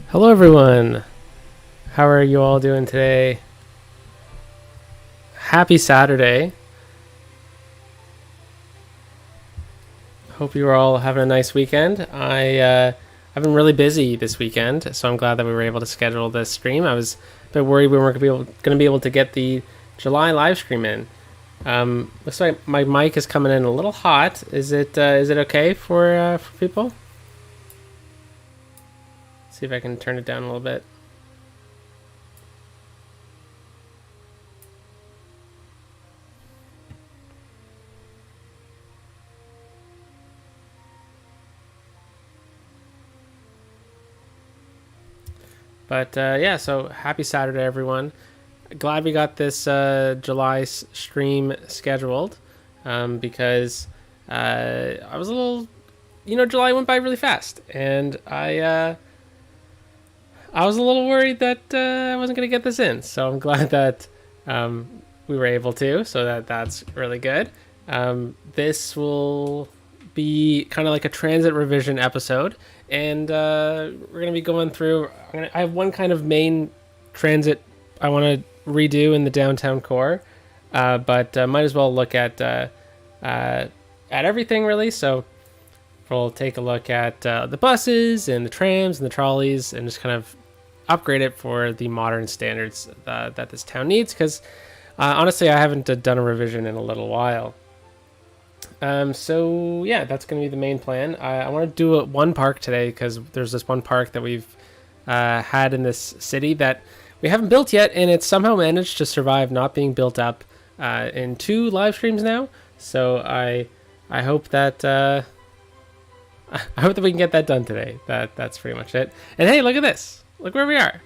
Hello everyone! How are you all doing today? Happy Saturday. Hope you are all having a nice weekend. I've been really busy this weekend, so I'm glad that we were able to schedule this stream. I was a bit worried we weren't going to be able to get the July live stream in. Looks like my mic is coming in a little hot. Is it okay for people? See if I can turn it down a little bit. But yeah, so happy Saturday, everyone. Glad we got this July stream scheduled because I was a little, July went by really fast, and I was a little worried that I wasn't going to get this in. So I'm glad that we were able to. So that's really good. This will be kind of like a transit revision episode, and we're going to be going through. I have one kind of main transit I want to redo in the downtown core, but might as well look at everything really. So we'll take a look at the buses and the trams and the trolleys, and just kind of upgrade it for the modern standards that this town needs. Because honestly, I haven't done a revision in a little while. So yeah, that's going to be the main plan. I want to do one park today because there's this one park that we've had in this city that we haven't built yet, and it's somehow managed to survive not being built up in 2 live streams now. So I hope that I hope that we can get that done today. That's pretty much it. And hey, look at this! Look where we are.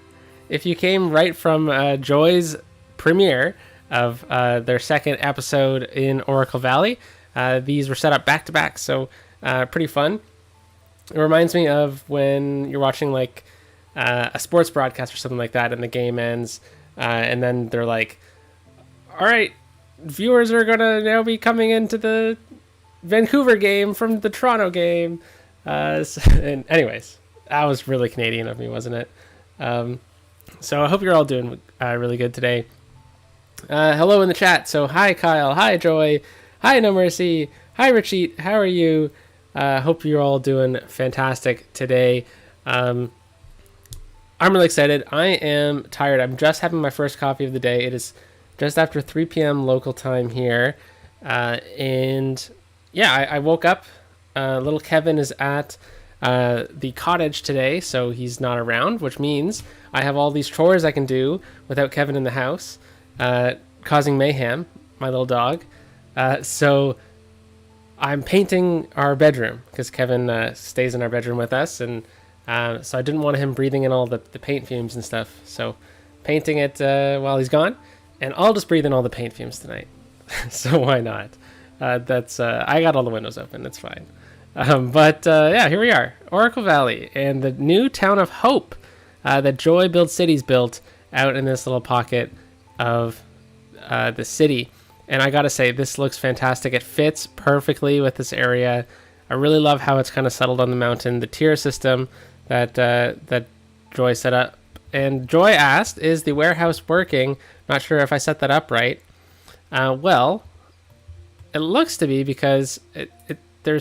If you came right from Joy's premiere of their second episode in Oracle Valley. These were set up back to back, so pretty fun. It reminds me of when you're watching like a sports broadcast or something like that, and the game ends, and then they're like, "All right, viewers are gonna now be coming into the Vancouver game from the Toronto game." And anyways, that was really Canadian of me, wasn't it? So I hope you're all doing really good today. Hello in the chat. So hi Kyle, hi Joy. Hi, No Mercy. Hi, Richie. How are you? Hope you're all doing fantastic today. I'm really excited. I am tired. I'm just having my first coffee of the day. It is just after 3 p.m. local time here. And yeah, I woke up. Little Kevin is at the cottage today, so he's not around, which means I have all these chores I can do without Kevin in the house, causing mayhem, my little dog. So I'm painting our bedroom because Kevin stays in our bedroom with us, and so I didn't want him breathing in all the paint fumes and stuff. So painting it while he's gone, and I'll just breathe in all the paint fumes tonight. So why not? I got all the windows open. It's fine. But yeah, here we are, Oracle Valley, and the new town of Hope that Joy Build Cities built out in this little pocket of the city. And I gotta say, this looks fantastic. It fits perfectly with this area. I really love how it's kind of settled on the mountain. The tier system that Joy set up. And Joy asked, is the warehouse working? Not sure if I set that up right. Well, it looks to be because there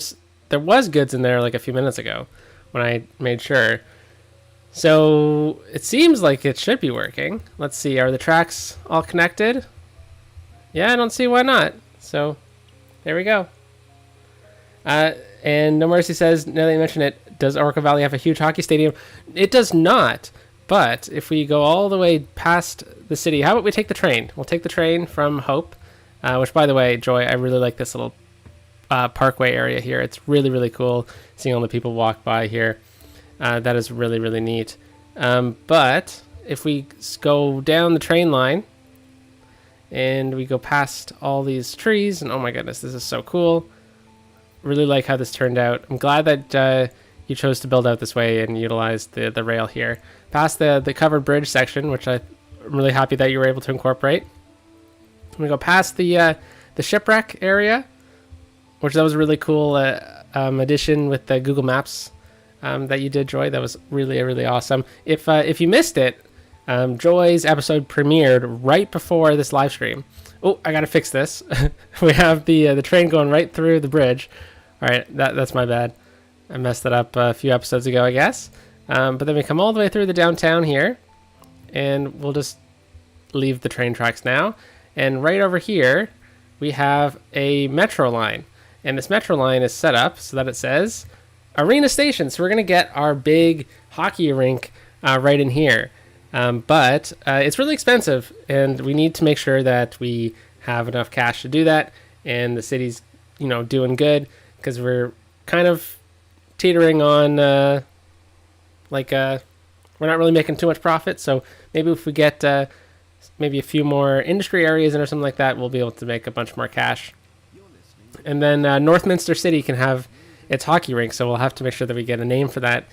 was goods in there like a few minutes ago when I made sure. So it seems like it should be working. Let's see, are the tracks all connected? Yeah, I don't see why not. So, there we go. And No Mercy says, now that you mention it, does Oracle Valley have a huge hockey stadium? It does not. But if we go all the way past the city, how about we take the train? We'll take the train from Hope, which, by the way, Joy, I really like this little parkway area here. It's really, really cool seeing all the people walk by here. That is really, really neat. But if we go down the train line, and we go past all these trees, and oh my goodness, this is so cool. Really like how this turned out. I'm glad that you chose to build out this way and utilize the rail here. Past the covered bridge section, which I'm really happy that you were able to incorporate. I'm gonna go past the shipwreck area, which that was a really cool addition with the Google Maps that you did, Joy. That was really, really awesome. If you missed it, Joy's episode premiered right before this live stream. Oh, I gotta fix this. We have the train going right through the bridge. All right, that's my bad. I messed it up a few episodes ago, I guess. But then we come all the way through the downtown here, and we'll just leave the train tracks now. And right over here, we have a metro line. And this metro line is set up so that it says Arena Station. So we're going to get our big hockey rink right in here. But it's really expensive, and we need to make sure that we have enough cash to do that. And the city's, doing good, because we're kind of teetering on, we're not really making too much profit. So maybe if we get maybe a few more industry areas or something like that, we'll be able to make a bunch more cash. And then Northminster City can have its hockey rink, so we'll have to make sure that we get a name for that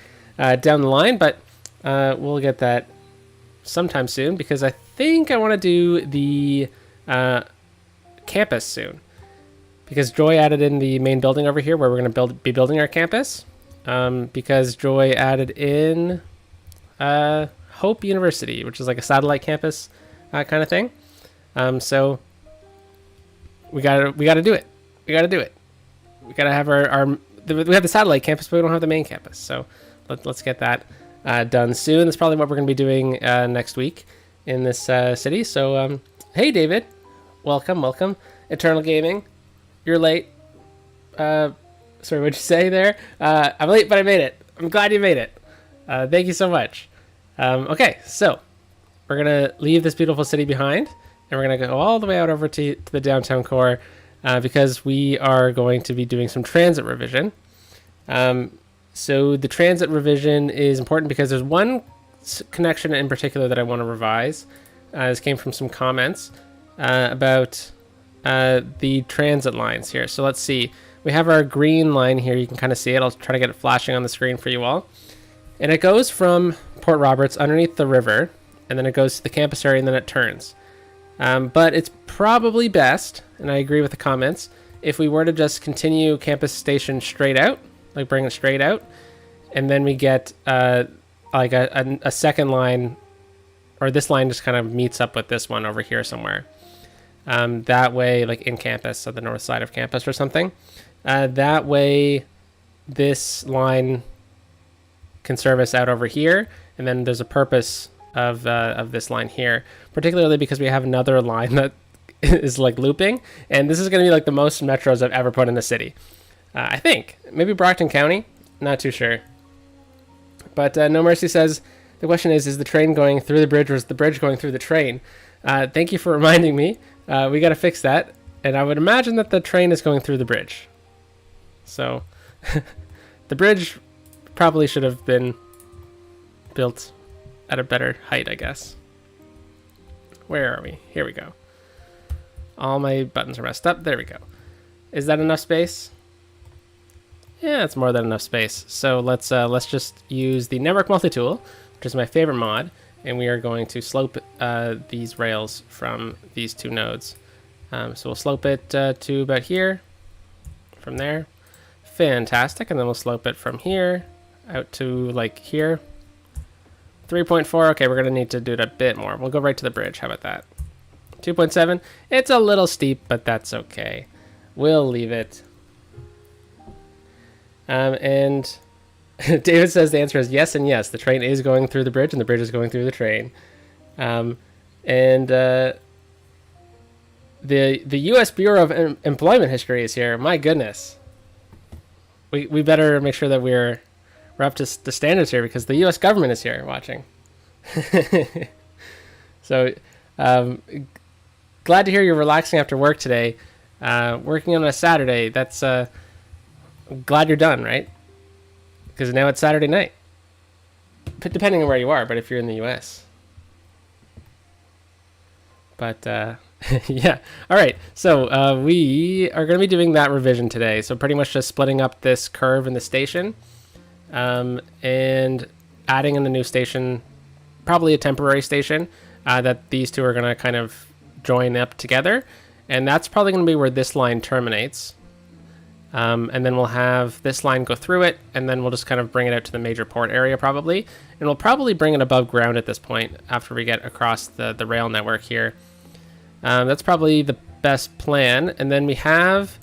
down the line. But we'll get that sometime soon, because I think I want to do the campus soon, because Joy added in the main building over here where we're going to be building our campus, because Joy added in Hope University, which is like a satellite campus kind of thing. So we gotta do it. We gotta have we have the satellite campus, but we don't have the main campus. So let's get that done soon. That's probably what we're going to be doing next week in this city. So hey, David, welcome. Eternal Gaming, you're late. Sorry, what'd you say there? I'm late, but I made it. I'm glad you made it. Thank you so much. Okay, so we're going to leave this beautiful city behind, and we're going to go all the way out over to the downtown core, because we are going to be doing some transit revision. So the transit revision is important because there's one connection in particular that I want to revise. This came from some comments about the transit lines here. So let's see. We have our green line here. You can kind of see it. I'll try to get it flashing on the screen for you all. And it goes from Port Roberts underneath the river, and then it goes to the campus area, and then it turns. But it's probably best, and I agree with the comments, if we were to just continue campus station straight out, like bring it straight out, and then we get like a second line, or this line just kind of meets up with this one over here somewhere. That way, like in campus, so the north side of campus or something. That way, this line can service out over here, and then there's a purpose of this line here, particularly because we have another line that is like looping, and this is going to be like the most metros I've ever put in the city. I think maybe Brockton County, not too sure. But No Mercy says the question is the train going through the bridge, or is the bridge going through the train? Thank you for reminding me. We got to fix that, and I would imagine that the train is going through the bridge. So the bridge probably should have been built at a better height, I guess. Where are we? Here we go. All my buttons are messed up. There we go. Is that enough space? Yeah, it's more than enough space. So let's just use the network multi-tool, which is my favorite mod, and we are going to slope these rails from these two nodes. So we'll slope it to about here, from there. Fantastic. And then we'll slope it from here out to like here. 3.4. Okay, we're going to need to do it a bit more. We'll go right to the bridge. How about that? 2.7. It's a little steep, but that's okay. We'll leave it. And David says the answer is yes and yes. The train is going through the bridge, and the bridge is going through the train. The U.S. Bureau of Employment History is here. My goodness. We better make sure that we're up to the standards here, because the U.S. government is here watching. So, glad to hear you're relaxing after work today. Working on a Saturday, that's glad you're done, right? Because now it's Saturday night. Depending on where you are, but if you're in the U.S. But, yeah. All right. So we are going to be doing that revision today. So pretty much just splitting up this curve in the station and adding in the new station, probably a temporary station that these two are going to kind of join up together. And that's probably going to be where this line terminates. And then we'll have this line go through it, and then we'll just kind of bring it out to the major port area probably. And we'll probably bring it above ground at this point after we get across the rail network here. That's probably the best plan. And then we have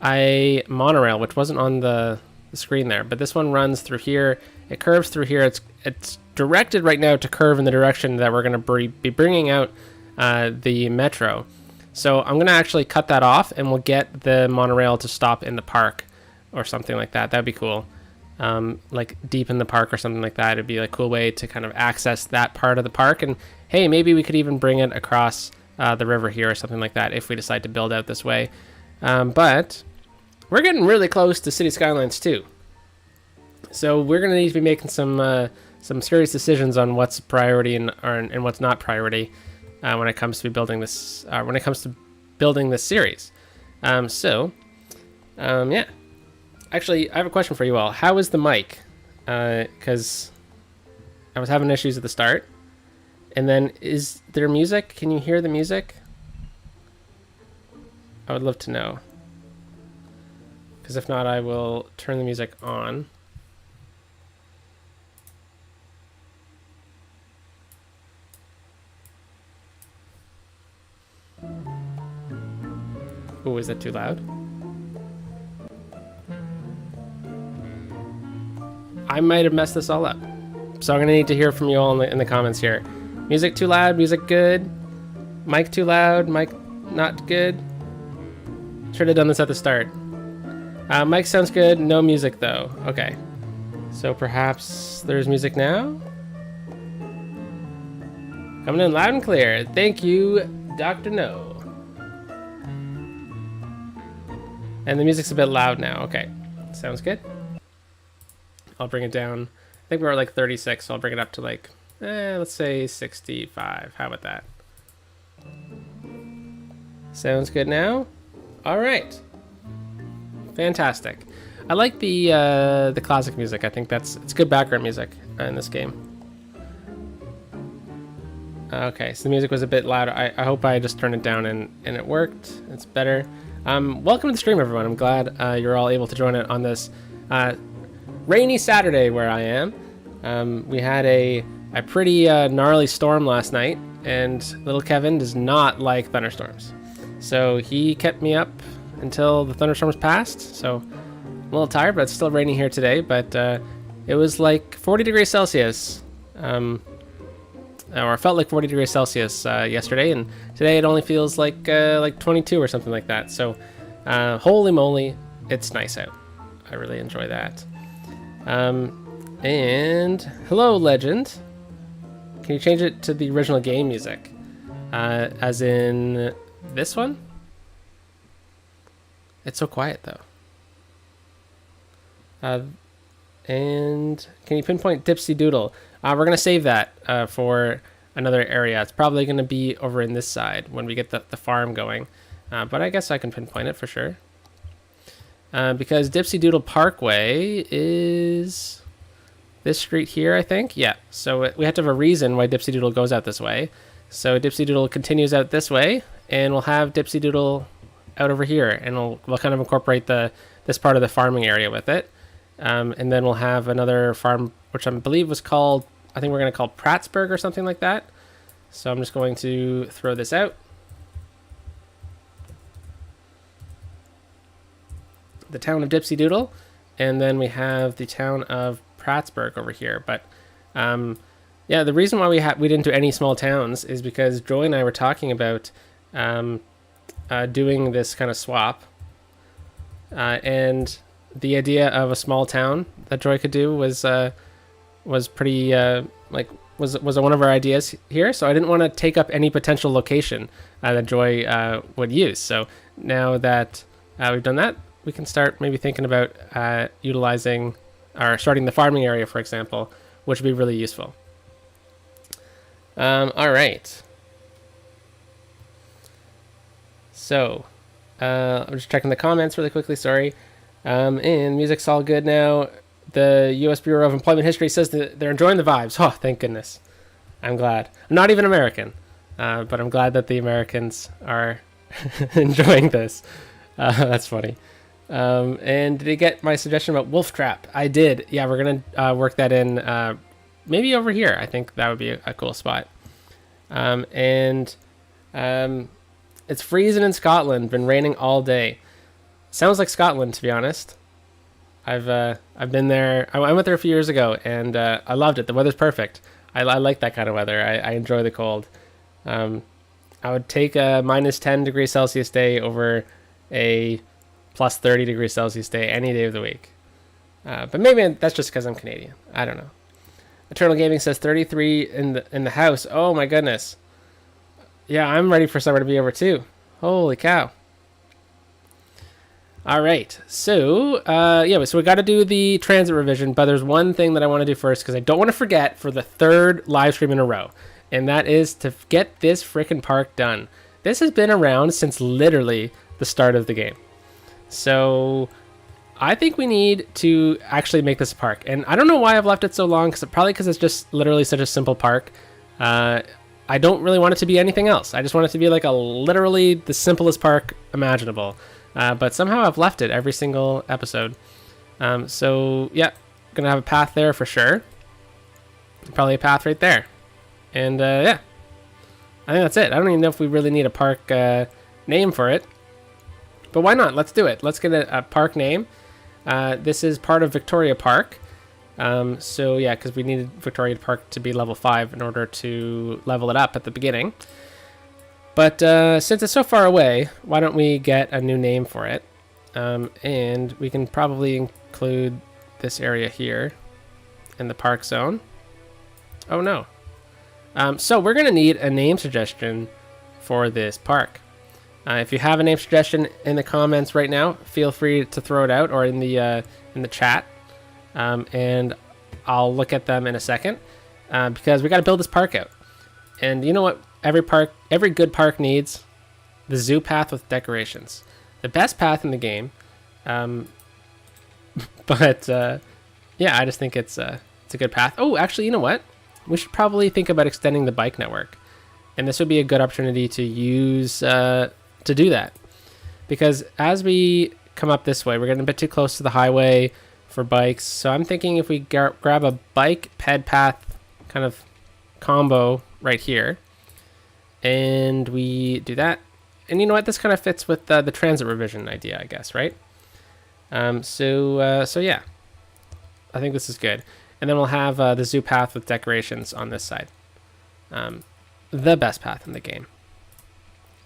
a monorail, which wasn't on the screen there, but this one runs through here. It curves through here. It's directed right now to curve in the direction that we're going to be bringing out the metro. So I'm going to actually cut that off, and we'll get the monorail to stop in the park or something like that. That'd be cool. Like deep in the park or something like that. It'd be a cool way to kind of access that part of the park. And hey, maybe we could even bring it across the river here or something like that if we decide to build out this way. But we're getting really close to City Skylines 2. So we're going to need to be making some serious decisions on what's priority and what's not priority. When it comes to building this, series. Yeah. Actually, I have a question for you all. How is the mic? Because I was having issues at the start. And then, is there music? Can you hear the music? I would love to know. Because if not, I will turn the music on. Oh, is that too loud? I might have messed this all up. So I'm going to need to hear from you all in the comments here. Music too loud, music good. Mic too loud, mic not good. Should have done this at the start. Mic sounds good, no music though. Okay. So perhaps there's music now? Coming in loud and clear. Thank you, Dr. No. And the music's a bit loud now. Okay, sounds good. I'll bring it down. I think we're at like 36, so I'll bring it up to like, let's say 65. How about that? Sounds good now? All right. Fantastic. I like the classic music. I think it's good background music in this game. Okay, so the music was a bit loud. I hope I just turned it down and it worked. It's better. Welcome to the stream, everyone. I'm glad you're all able to join it on this rainy Saturday where I am. We had a pretty gnarly storm last night, and little Kevin does not like thunderstorms. So he kept me up until the thunderstorms passed. So I'm a little tired, but it's still raining here today. But it was like 40 degrees Celsius. Or it felt like 40 degrees Celsius yesterday, and today it only feels like 22 or something like that. So holy moly, it's nice out. I really enjoy that. And hello, Legend. Can you change it to the original game music? As in this one? It's so quiet though. And can you pinpoint Dipsy Doodle? We're going to save that for another area. It's probably going to be over in this side when we get the farm going. But I guess I can pinpoint it for sure. Because Dipsy Doodle Parkway is this street here, I think. Yeah, so we have to have a reason why Dipsy Doodle goes out this way. So Dipsy Doodle continues out this way, and we'll have Dipsy Doodle out over here. And we'll kind of incorporate this part of the farming area with it. And then we'll have another farm, which I believe was called, I think we're going to call Prattsburg or something like that. So I'm just going to throw this out. The town of Dipsy Doodle. And then we have the town of Prattsburg over here. But yeah, the reason why we didn't do any small towns is because Joy and I were talking about doing this kind of swap. And the idea of a small town that Joy could do was pretty was one of our ideas here. So I didn't want to take up any potential location that Joy would use. So now that we've done that, we can start maybe thinking about utilizing or starting the farming area, for example, which would be really useful. All right. So I'm just checking the comments really quickly. Sorry. And music's all good now. The U.S. Bureau of Employment History says that they're enjoying the vibes. Oh, thank goodness. I'm glad. I'm not even American, but I'm glad that the Americans are enjoying this. That's funny. And did you get my suggestion about wolf trap? I did. Yeah, we're gonna work that in. Maybe over here. I think that would be a cool spot. And it's freezing in Scotland. Been raining all day. Sounds like Scotland, to be honest. I've been there. I went there a few years ago, and I loved it. The weather's perfect. I like that kind of weather. I enjoy the cold. I would take a minus 10 degrees Celsius day over a plus 30 degrees Celsius day any day of the week. But maybe that's just because I'm Canadian. I don't know. Eternal Gaming says 33 in the house. Oh my goodness. Yeah, I'm ready for summer to be over too. Holy cow. All right. So, so we got to do the transit revision, but there's one thing that I want to do first because I don't want to forget for the third live stream in a row, and that is to get this freaking park done. This has been around since literally the start of the game. So I think we need to actually make this a park. And I don't know why I've left it so long, probably because it's just literally such a simple park. I don't really want it to be anything else. I just want it to be like literally the simplest park imaginable. But somehow I've left it every single episode. So yeah, gonna have a path there for sure. Probably a path right there. And yeah, I think that's it. I don't even know if we really need a park name for it. But why not? Let's do it. Let's get a park name. This is part of Victoria Park. So yeah, because we needed Victoria Park to be level 5 in order to level it up at the beginning. But since it's so far away, why don't we get a new name for it? And we can probably include this area here in the park zone. Oh no. So we're going to need a name suggestion for this park. If you have a name suggestion in the comments right now, feel free to throw it out or in the chat, and I'll look at them in a second because we got to build this park out. And you know what? Every good park needs the zoo path with decorations, the best path in the game. But yeah, I just think it's a good path. Oh, actually, you know what? We should probably think about extending the bike network, and this would be a good opportunity to use. To do that, because as we come up this way, we're getting a bit too close to the highway for bikes. So I'm thinking if we grab a bike ped path kind of combo right here, and we do that, and you know what, this kind of fits with the transit revision idea, I guess, right? So yeah, I think this is good. And then we'll have the zoo path with decorations on this side, the best path in the game.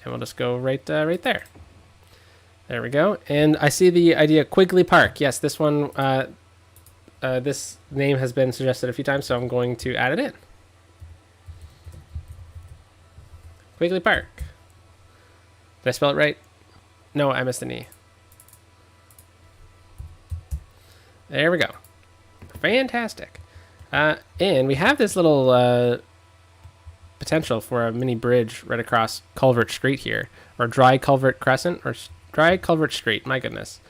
And we'll just go right there. There we go. And I see the idea Quigley Park. Yes, this one, this name has been suggested a few times, so I'm going to add it in. Quigley Park. Did I spell it right? No, I missed an E. There we go. Fantastic. And we have this little potential for a mini bridge right across Culvert Street here, or Dry Culvert Crescent, or Dry Culvert Street. My goodness.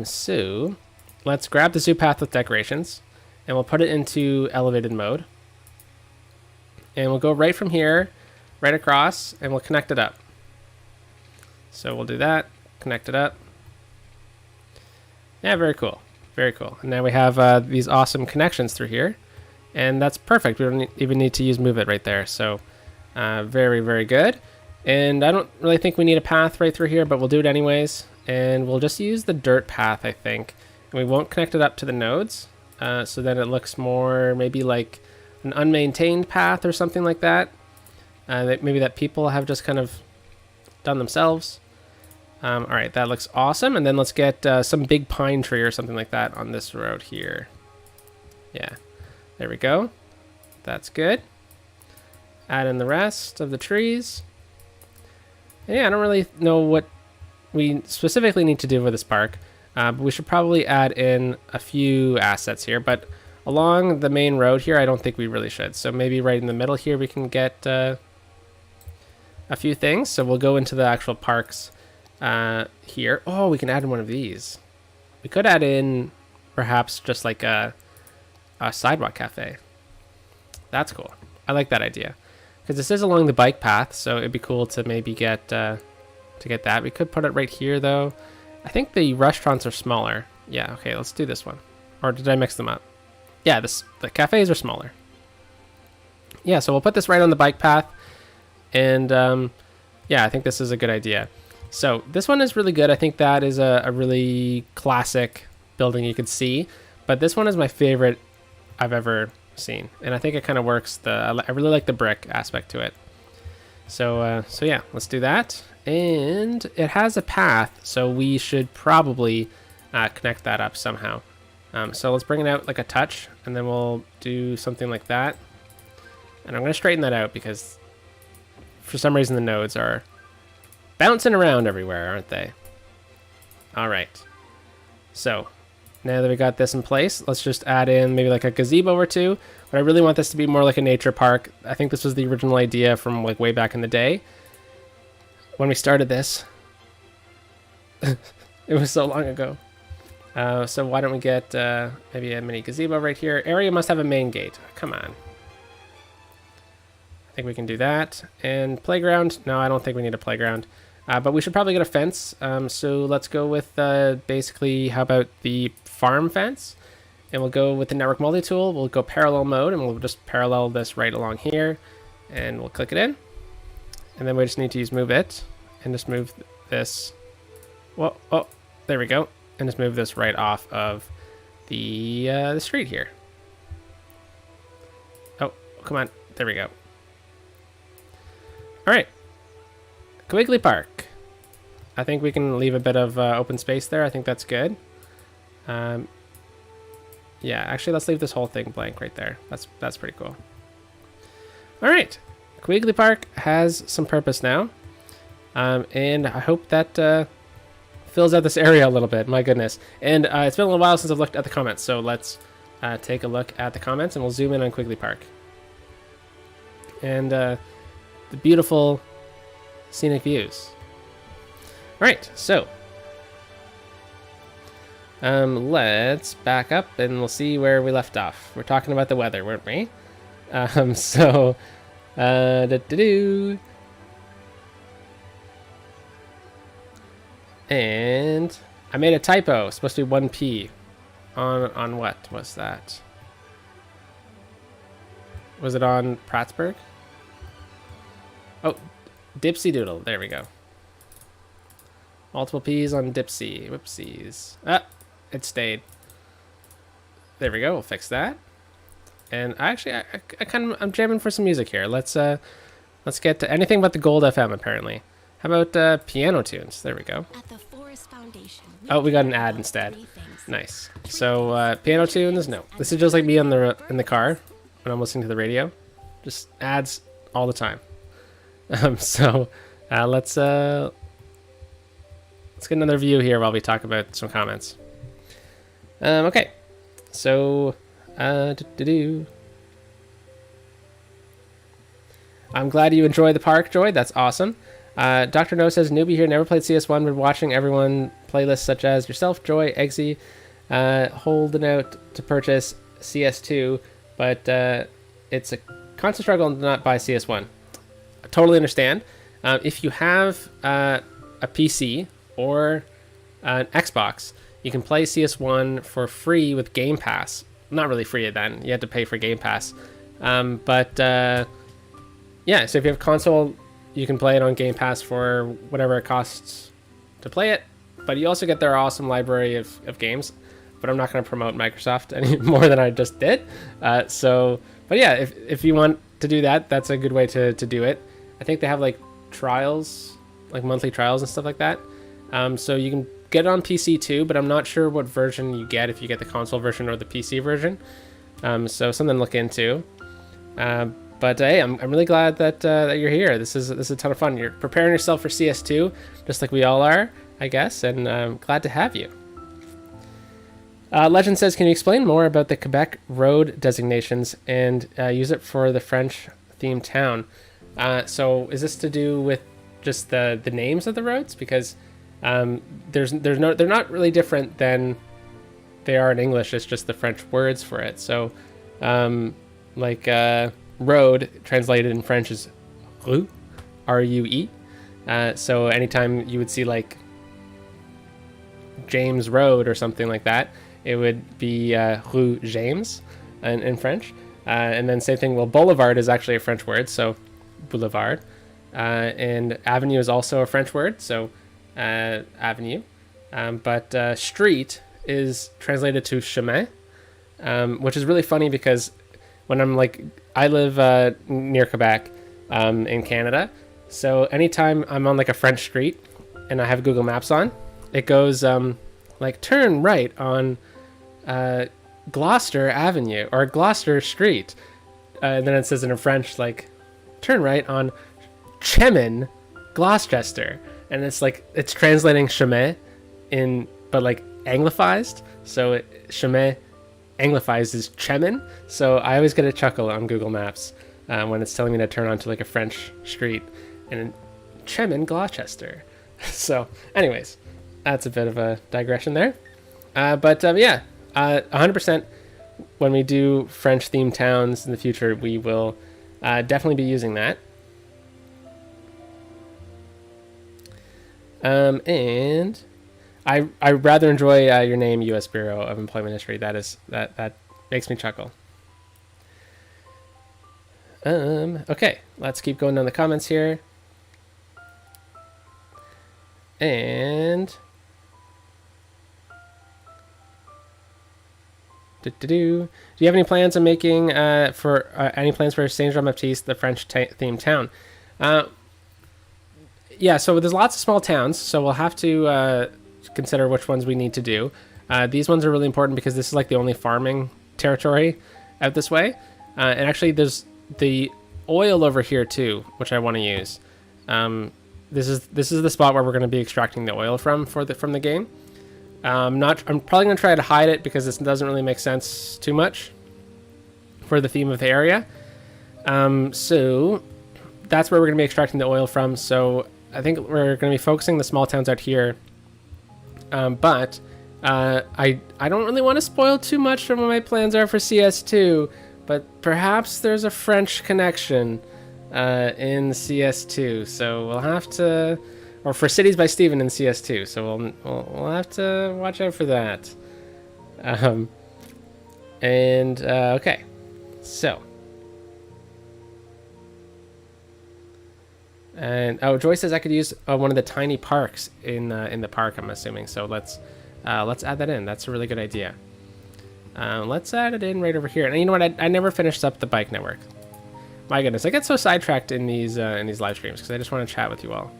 So let's grab the zoo path with decorations, and we'll put it into elevated mode, and we'll go right from here, right across, and we'll connect it up. So we'll do that, connect it up. Yeah, very cool. Very cool. And now we have these awesome connections through here. And that's perfect. We don't even need to use Move It right there. So very, very good. And I don't really think we need a path right through here, but we'll do it anyways. And we'll just use the dirt path, I think. And we won't connect it up to the nodes. So then it looks more maybe like an unmaintained path or something like that. Maybe that people have just kind of done themselves. All right, that looks awesome. And then let's get some big pine tree or something like that on this road here. Yeah. There we go. That's good. Add in the rest of the trees. And yeah, I don't really know what we specifically need to do with this park, but we should probably add in a few assets here. But along the main road here, I don't think we really should. So maybe right in the middle here, we can get a few things. So we'll go into the actual parks here. Oh, we can add in one of these. We could add in perhaps just like a sidewalk cafe. That's cool. I like that idea because this is along the bike path, so it'd be cool to maybe get that. We could put it right here though, I think the restaurants are smaller. Yeah, okay, let's do this one. Or did I mix them up? Yeah, the cafes are smaller. Yeah, so we'll put this right on the bike path. And yeah, I think this is a good idea. So this one is really good. I think that is a really classic building you can see. But this one is my favorite I've ever seen. And I think it kind of works. I really like the brick aspect to it. So yeah, let's do that. And it has a path, so we should probably connect that up somehow. So let's bring it out like a touch, and then we'll do something like that. And I'm going to straighten that out because for some reason the nodes are bouncing around everywhere, aren't they? All right. So now that we got this in place, let's just add in maybe like a gazebo or two. But I really want this to be more like a nature park. I think this was the original idea from like way back in the day when we started this. It was so long ago. So why don't we get maybe a mini gazebo right here. Area must have a main gate. Come on. I think we can do that. And playground. No, I don't think we need a playground. But we should probably get a fence. So let's go with basically, how about the farm fence? And we'll go with the network multi-tool. We'll go parallel mode, and we'll just parallel this right along here. And we'll click it in. And then we just need to use move it. And just move this. Whoa, oh, there we go. And just move this right off of the street here. Oh, come on. There we go. All right. Quigley Park. I think we can leave a bit of open space there. I think that's good. Yeah, actually, let's leave this whole thing blank right there. That's pretty cool. All right. Quigley Park has some purpose now. And I hope that fills out this area a little bit. My goodness. And it's been a little while since I've looked at the comments. So let's take a look at the comments, and we'll zoom in on Quigley Park. And the beautiful scenic views. All right, so let's back up and we'll see where we left off. We're talking about the weather, weren't we? And I made a typo. It's supposed to be 1p. On what was that? Was it on Prattsburg? Oh, Dipsy Doodle. There we go. Multiple P's on Dipsy. Whoopsies. Ah, it stayed. There we go. We'll fix that. And actually, I'm jamming for some music here. Let's get to anything but the Gold FM apparently. How about piano tunes? There we go. At the Forest Foundation, oh, we got an ad instead. Nice. So piano tunes? No. This is just like me in the car when I'm listening to the radio. Just ads all the time. So let's get another view here while we talk about some comments. Okay. So I'm glad you enjoy the park, Joy. That's awesome. Dr. No says, newbie here, never played CS1, but watching everyone playlists such as yourself, Joy, Eggsy, holding out to purchase CS2, but it's a constant struggle to not buy CS1. I totally understand. If you have a PC or an Xbox, you can play CS1 for free with Game Pass. Not really free then, you have to pay for Game Pass. Yeah, so if you have a console, you can play it on Game Pass for whatever it costs to play it. But you also get their awesome library of games. But I'm not going to promote Microsoft any more than I just did. But yeah, if you want to do that, that's a good way to do it. I think they have like trials, like monthly trials and stuff like that. So you can get it on PC too, but I'm not sure what version you get, if you get the console version or the PC version. So something to look into. But hey, I'm really glad that you're here. This is a ton of fun. You're preparing yourself for CS2, just like we all are, I guess, and I'm glad to have you. Legend says, can you explain more about the Quebec road designations and use it for the French-themed town? So is this to do with just the names of the roads? Because they're not really different than they are in English. It's just the French words for it. So road translated in French is rue, R-U-E. So anytime you would see like James Road or something like that, it would be Rue James in French. And then same thing, well, boulevard is actually a French word, so boulevard. And avenue is also a French word, so avenue. But street is translated to chemin, which is really funny because when I'm like, I live near Quebec in Canada, so anytime I'm on like a French street and I have Google Maps on, it goes like turn right on Gloucester Avenue or Gloucester Street, and then it says in French like turn right on Chemin Gloucester, and it's like it's translating chemin in but like anglicized, so chemin anglicized is chemin. So I always get a chuckle on Google Maps when it's telling me to turn onto like a French street and Chemin Gloucester. So anyways, that's a bit of a digression there. But yeah, 100% when we do French themed towns in the future, we will definitely be using that. And I rather enjoy your name, U.S. Bureau of Employment History. That makes me chuckle. Okay, let's keep going down the comments here. And do you have any plans on making any plans for Saint Jean Baptiste, the French themed town? Yeah, so there's lots of small towns, so we'll have to consider which ones we need to do. These ones are really important because this is like the only farming territory out this way. And actually there's the oil over here too, which I want to use. This is the spot where we're going to be extracting the oil from the game. I'm probably going to try to hide it because this doesn't really make sense too much for the theme of the area. So that's where we're going to be extracting the oil from. So I think we're going to be focusing the small towns out here. But I don't really want to spoil too much from what my plans are for CS2, but perhaps there's a French connection in CS2, so we'll have to, or for Cities by Steven in CS2, so we'll have to watch out for that. Okay, so. And Joy says I could use one of the tiny parks in the park, I'm assuming. So let's add that in. That's a really good idea. Let's add it in right over here. And you know what? I never finished up the bike network. My goodness, I get so sidetracked in these live streams because I just want to chat with you all.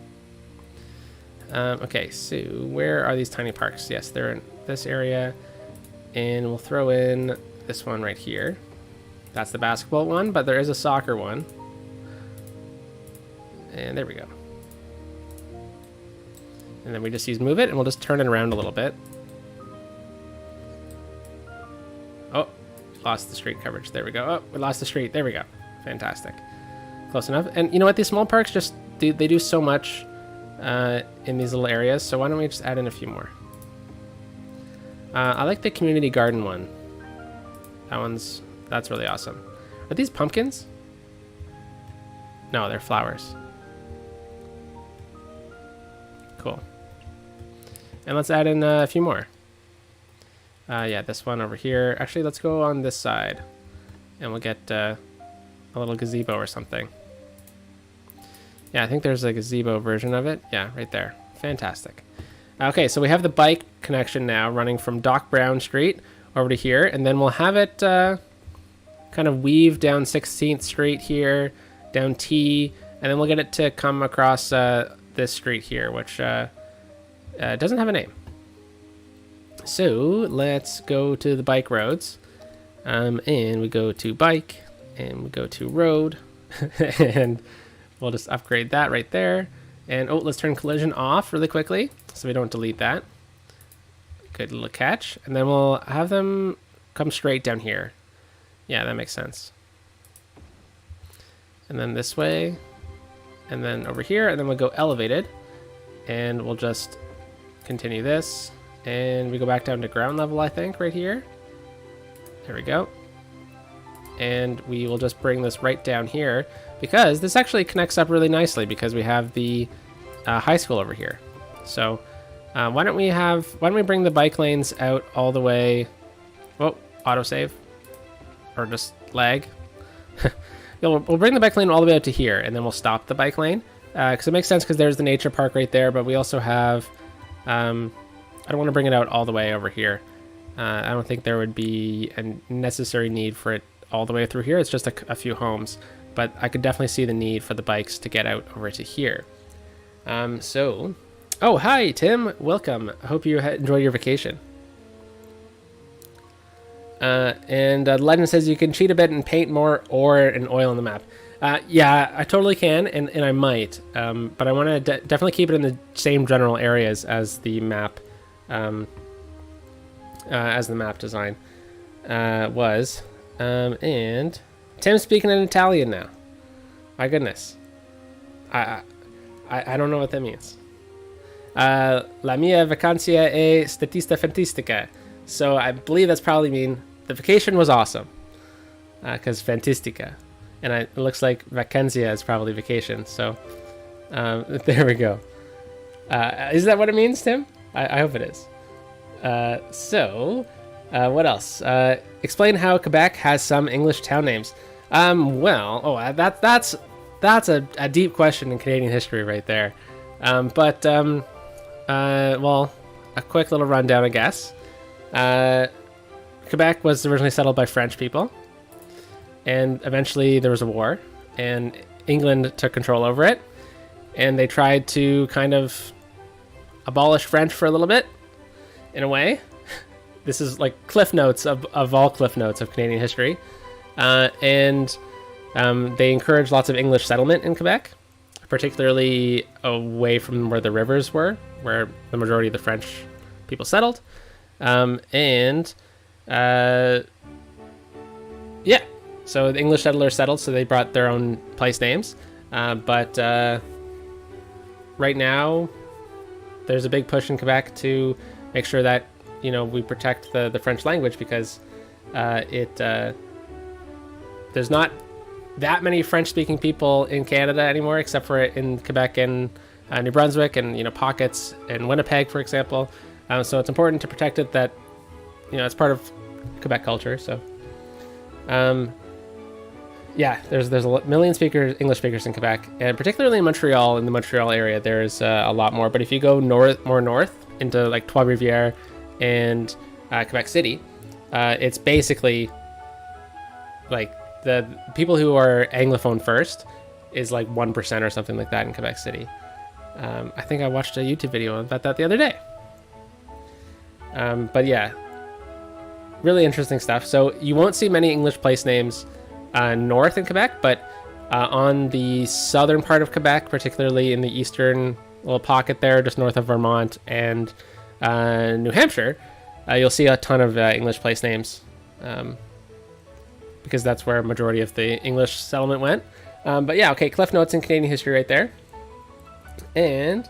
Okay, so where are these tiny parks? Yes, they're in this area, and we'll throw in this one right here. That's the basketball one, but there is a soccer one. And there we go. And then we just use move it, and we'll just turn it around a little bit. Oh, lost the street coverage. There we go. Oh, we lost the street. There we go. Fantastic. Close enough. And you know what? These small parks they do so much in these little areas. So why don't we just add in a few more? I like the community garden one. That's really awesome. Are these pumpkins? No, they're flowers. Cool. And let's add in a few more. Yeah, this one over here. Actually, let's go on this side, and we'll get a little gazebo or something. Yeah, I think there's a gazebo version of it. Yeah, right there. Fantastic. Okay, so we have the bike connection now running from Doc Brown Street over to here, and then we'll have it kind of weave down 16th Street here, down T, and then we'll get it to come across this street here, which doesn't have a name. So let's go to the bike roads, and we go to bike, and we go to road, and we'll just upgrade that right there. And let's turn collision off really quickly so we don't delete that. Good little catch. And then we'll have them come straight down here. Yeah, that makes sense. And then this way, and then over here, and then we'll go elevated, and we'll just continue this, and we go back down to ground level, I think, right here. There we go. And we will just bring this right down here, because this actually connects up really nicely because we have the high school over here. So Why don't we bring the bike lanes out all the way? Oh, autosave. Or just lag. We'll bring the bike lane all the way out to here, and then we'll stop the bike lane. Because it makes sense, because there's the nature park right there, but we also have... I don't want to bring it out all the way over here. I don't think there would be a necessary need for it all the way through here. It's just a few homes. But I could definitely see the need for the bikes to get out over to here. Oh, hi, Tim. Welcome. I hope you enjoyed your vacation. And Legend says you can cheat a bit and paint more ore and oil on the map. Yeah, I totally can, and I might. But I want to definitely keep it in the same general areas as the map, design was. And Tim's speaking in Italian now. My goodness. I don't know what that means. La mia vacanza è statista fantastica. So I believe that's probably mean the vacation was awesome. Because fantastica. And it looks like vacanza is probably vacation. So there we go. Is that what it means, Tim? I hope it is. What else? Explain how Quebec has some English town names. That's a deep question in Canadian history right there. Well, a quick little rundown, I guess. Quebec was originally settled by French people, and eventually there was a war, and England took control over it, and they tried to kind of abolish French for a little bit, in a way. This is like cliff notes of all cliff notes of Canadian history. They encouraged lots of English settlement in Quebec, particularly away from where the rivers were, where the majority of the French people settled. So the English settlers settled, so they brought their own place names. But right now, there's a big push in Quebec to make sure that, we protect the French language, because there's not that many French-speaking people in Canada anymore, except for in Quebec and New Brunswick and, pockets in Winnipeg, for example. So it's important to protect it, that, it's part of Quebec culture. So, there's a million English speakers in Quebec, and particularly in Montreal, in the Montreal area, there's a lot more. But if you go more north into like Trois-Rivières and Quebec City, it's basically like the people who are Anglophone first is like 1% or something like that in Quebec City. I think I watched a YouTube video about that the other day. But yeah, really interesting stuff. So you won't see many English place names north in Quebec, but on the southern part of Quebec, particularly in the eastern little pocket there, just north of Vermont and New Hampshire, you'll see a ton of English place names, because that's where a majority of the English settlement went. But yeah, okay, cliff notes in Canadian history right there. And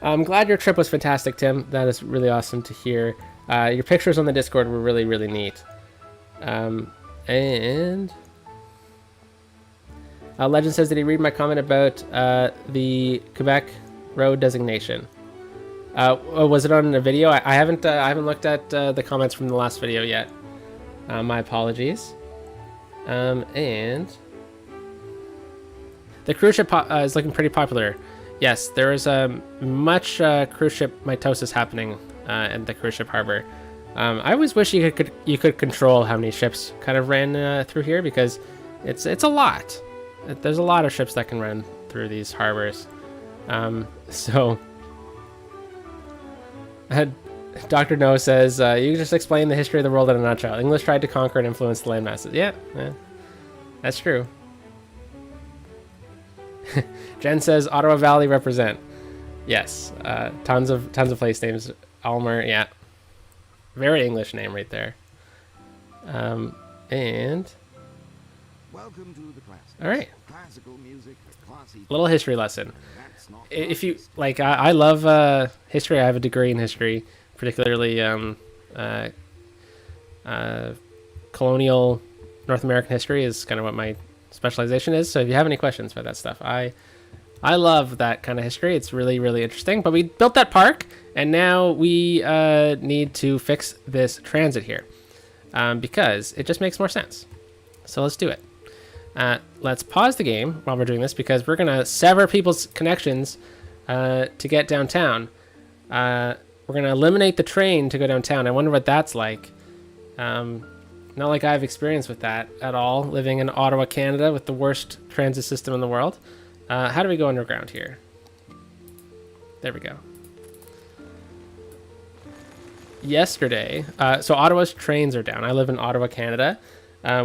I'm glad your trip was fantastic, Tim. That is really awesome to hear. Your pictures on the Discord were really, really neat. And Legend says, did he read my comment about the Quebec road designation? Was it on a video? I haven't looked at the comments from the last video yet. My apologies. And the cruise ship is looking pretty popular. Yes, there is much cruise ship mitosis happening at the cruise ship harbor. I always wish you could control how many ships kind of ran through here, because it's a lot. There's a lot of ships that can run through these harbors. Dr. No says, you just explained the history of the world in a nutshell. English tried to conquer and influence the land masses. Yeah, that's true. Jen says, Ottawa Valley represent. Yes, tons of place names. Almer, yeah. Very English name right there. And welcome to the classics. All right. Classical music for classy. Little history lesson. If you like, I love history. I have a degree in history, particularly colonial North American history is kind of what my specialization is. So if you have any questions about that stuff, I I love that kind of history. It's really, really interesting. But we built that park, and now we need to fix this transit here because it just makes more sense. So let's do it. Let's pause the game while we're doing this because we're going to sever people's connections to get downtown. We're going to eliminate the train to go downtown. I wonder what that's like. Not like I have experience with that at all, living in Ottawa, Canada, with the worst transit system in the world. How do we go underground here? There we go. Yesterday, so Ottawa's trains are down. I live in Ottawa, Canada.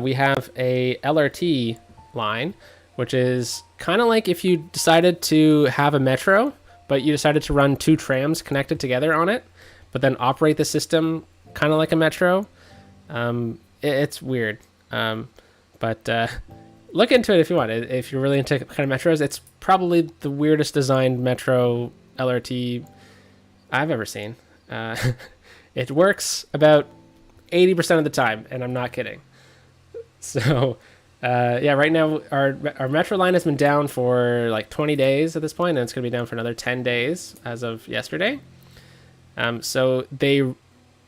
We have a LRT line, which is kind of like if you decided to have a metro, but you decided to run 2 trams connected together on it, but then operate the system kind of like a metro. It's weird. But look into it if you want. If you're really into kind of metros, it's probably the weirdest designed metro LRT I've ever seen. It works about 80% of the time, and I'm not kidding. So, yeah, right now our metro line has been down for like 20 days at this point, and it's going to be down for another 10 days as of yesterday. So they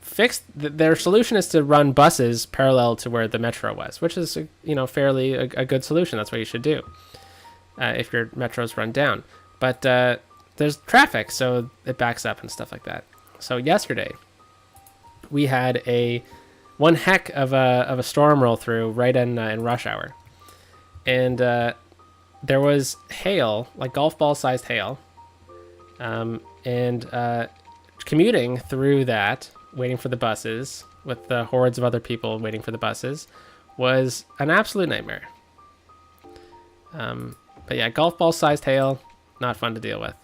fixed their solution is to run buses parallel to where the metro was, which is fairly a good solution. That's what you should do if your metros run down. But there's traffic, so it backs up and stuff like that. So yesterday we had one heck of a storm roll through right in rush hour, and there was hail, like golf ball sized hail, and commuting through that, waiting for the buses with the hordes of other people waiting for the buses, was an absolute nightmare. But yeah, golf ball sized hail, not fun to deal with.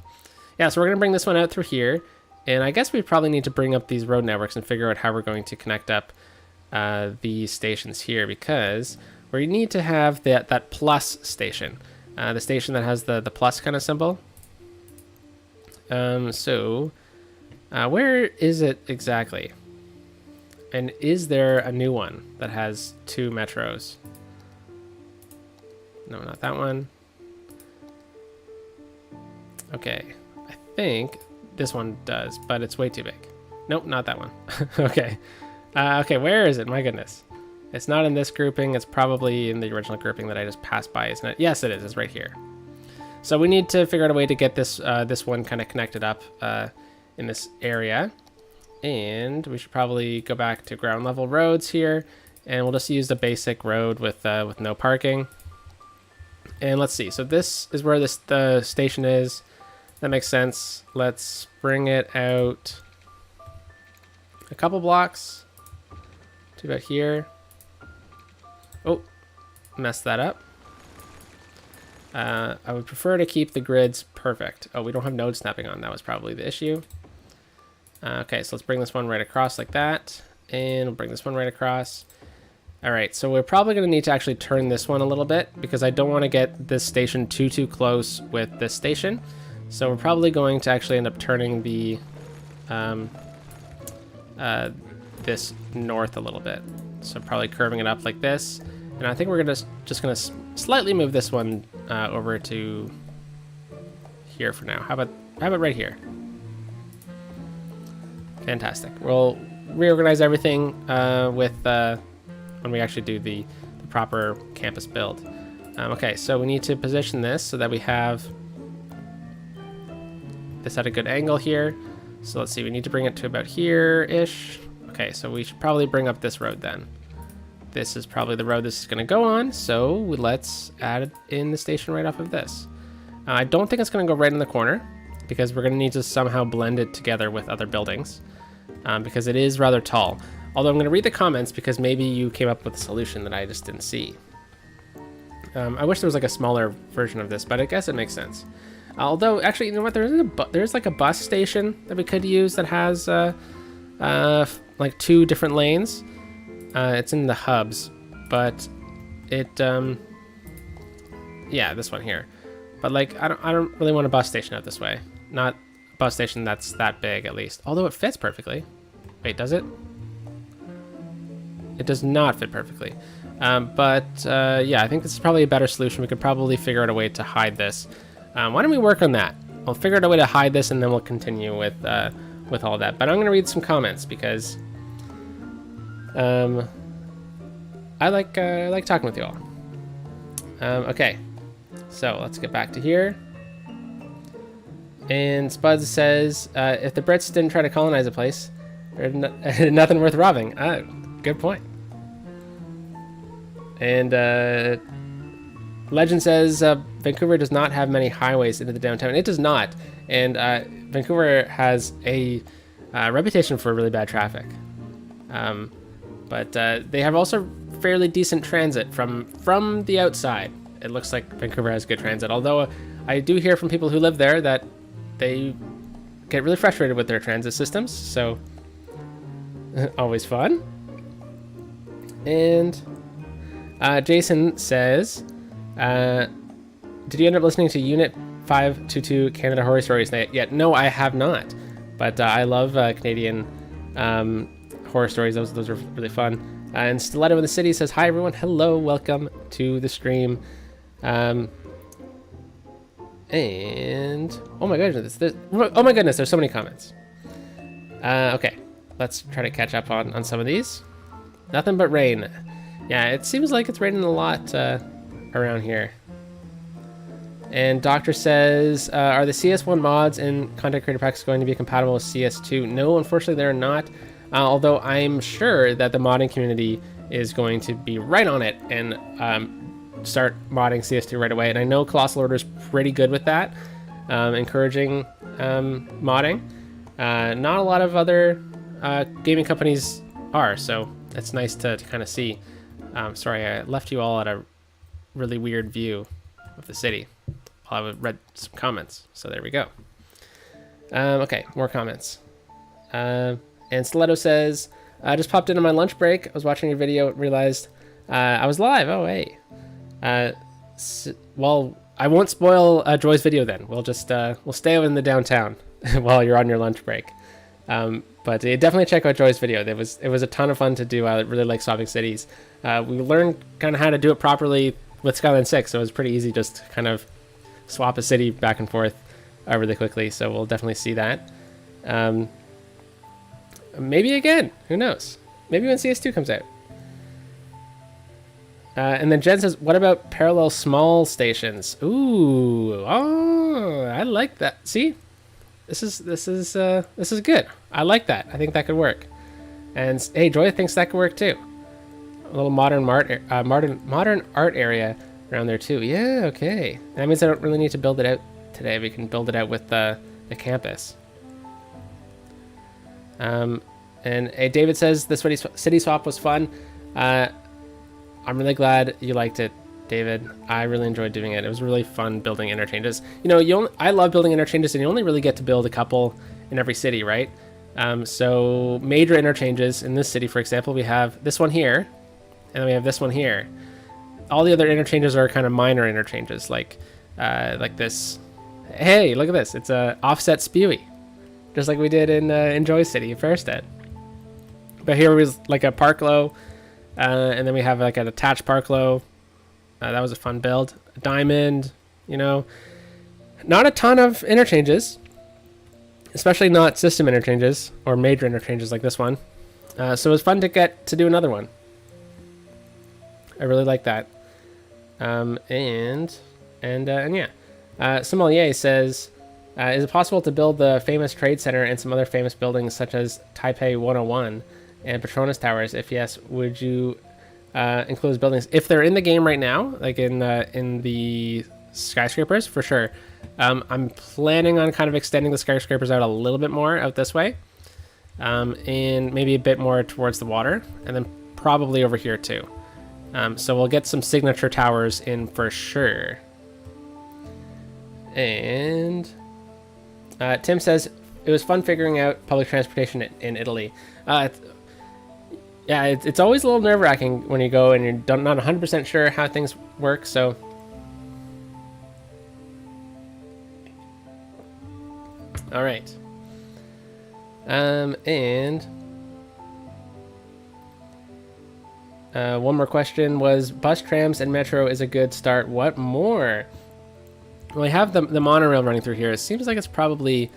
Yeah, so we're going to bring this one out through here, and I guess we probably need to bring up these road networks and figure out how we're going to connect up these stations here, because we need to have that plus station, the station that has the plus kind of symbol. So where is it exactly? And is there a new one that has 2 metros? No, not that one. Okay, I think this one does, but it's way too big. Nope, not that one. Okay. Okay, where is it? My goodness. It's not in this grouping. It's probably in the original grouping that I just passed by, isn't it? Yes, it is. It's right here. So we need to figure out a way to get this this one kind of connected up in this area. And we should probably go back to ground level roads here, and we'll just use the basic road with no parking. And let's see. So this is where the station is. That makes sense. Let's bring it out a couple blocks to about here. Oh, messed that up. I would prefer to keep the grids perfect. Oh, we don't have node snapping on. That was probably the issue. Okay, so let's bring this one right across like that. And we'll bring this one right across. All right, so we're probably going to need to actually turn this one a little bit because I don't want to get this station too close with this station. So we're probably going to actually end up turning the this north a little bit. So probably curving it up like this. And I think we're just gonna slightly move this one over to here for now. How about right here? Fantastic. We'll reorganize everything with when we actually do the proper campus build. Okay, so we need to position this so that we have this at a good angle here. So let's see, we need to bring it to about here-ish. Okay, so we should probably bring up this road then. This is probably the road this is going to go on, so let's add in the station right off of this. I don't think it's going to go right in the corner, because we're going to need to somehow blend it together with other buildings, because it is rather tall. Although I'm going to read the comments, because maybe you came up with a solution that I just didn't see. I wish there was like a smaller version of this, but I guess it makes sense. Although, actually, you know what? There's like a bus station that we could use that has like 2 different lanes. It's in the hubs, but it yeah, this one here. But like, I don't really want a bus station out this way. Not a bus station that's that big, at least. Although it fits perfectly. Wait, does it? It does not fit perfectly. Yeah, I think this is probably a better solution. We could probably figure out a way to hide this Why don't we work on that? I'll figure out a way to hide this, and then we'll continue with all that. But I'm going to read some comments because I like talking with you all. Okay, so let's get back to here. And Spuds says, if the Brits didn't try to colonize a place, there's nothing worth robbing. Good point. And Legend says, Vancouver does not have many highways into the downtown. It does not. And Vancouver has a reputation for really bad traffic. But they have also fairly decent transit from the outside. It looks like Vancouver has good transit. Although I do hear from people who live there that they get really frustrated with their transit systems. So always fun. And Jason says, did you end up listening to Unit 522 Canada Horror Stories yet? No, I have not. But I love Canadian horror stories. Those are really fun. And Stiletto in the City says, hi everyone, hello, welcome to the stream. And oh my goodness, there's so many comments. Okay, let's try to catch up on some of these. Nothing but rain. Yeah, it seems like it's raining a lot around here. And Doctor says, are the CS1 mods in Content Creator Packs going to be compatible with CS2? No, unfortunately they're not. Although I'm sure that the modding community is going to be right on it and start modding CS2 right away. And I know Colossal Order is pretty good with that, encouraging modding. Not a lot of other gaming companies are, so it's nice to kind of see. Sorry, I left you all at a really weird view of the city while I read some comments. So there we go. Okay, more comments. And Stiletto says, I just popped in on my lunch break. I was watching your video, realized I was live. Oh, hey. Well, I won't spoil Joy's video then. We'll just we'll stay in the downtown while you're on your lunch break. But definitely check out Joy's video. It was a ton of fun to do. I really like swapping cities. We learned kind of how to do it properly with Skylines 6, so it was pretty easy just to kind of swap a city back and forth really quickly. So we'll definitely see that. Maybe again, who knows? Maybe when CS2 comes out. And then Jen says, what about parallel small stations? Ooh, oh, I like that. See, this is good. I like that. I think that could work. And hey, Joy thinks that could work too. A little modern art area around there too. Yeah, okay. That means I don't really need to build it out today. We can build it out with the campus. And David says the city swap was fun. I'm really glad you liked it, David. I really enjoyed doing it. It was really fun building interchanges. You know, I love building interchanges, and you only really get to build a couple in every city, right? So major interchanges in this city, for example, we have this one here, and then we have this one here. All the other interchanges are kind of minor interchanges, like this. Hey, look at this. It's a offset spewy, just like we did in Joy City, Fairstead. But here was like a park low, and then we have like an attached park low. That was a fun build. A diamond, you know, not a ton of interchanges, especially not system interchanges or major interchanges like this one. So it was fun to get to do another one. I really like that. And yeah. Sommelier says, is it possible to build the famous Trade Center and some other famous buildings such as Taipei 101 and Petronas Towers? If yes, would you include those buildings? If they're in the game right now, like in the skyscrapers, for sure. I'm planning on kind of extending the skyscrapers out a little bit more out this way, and maybe a bit more towards the water, and then probably over here too. So we'll get some signature towers in for sure. And Tim says it was fun figuring out public transportation in Italy. Yeah, it's always a little nerve-wracking when you go and you're not 100% sure how things work. So all right. And one more question was, bus, trams, and metro is a good start. What more? we have the monorail running through here. It seems like it's probably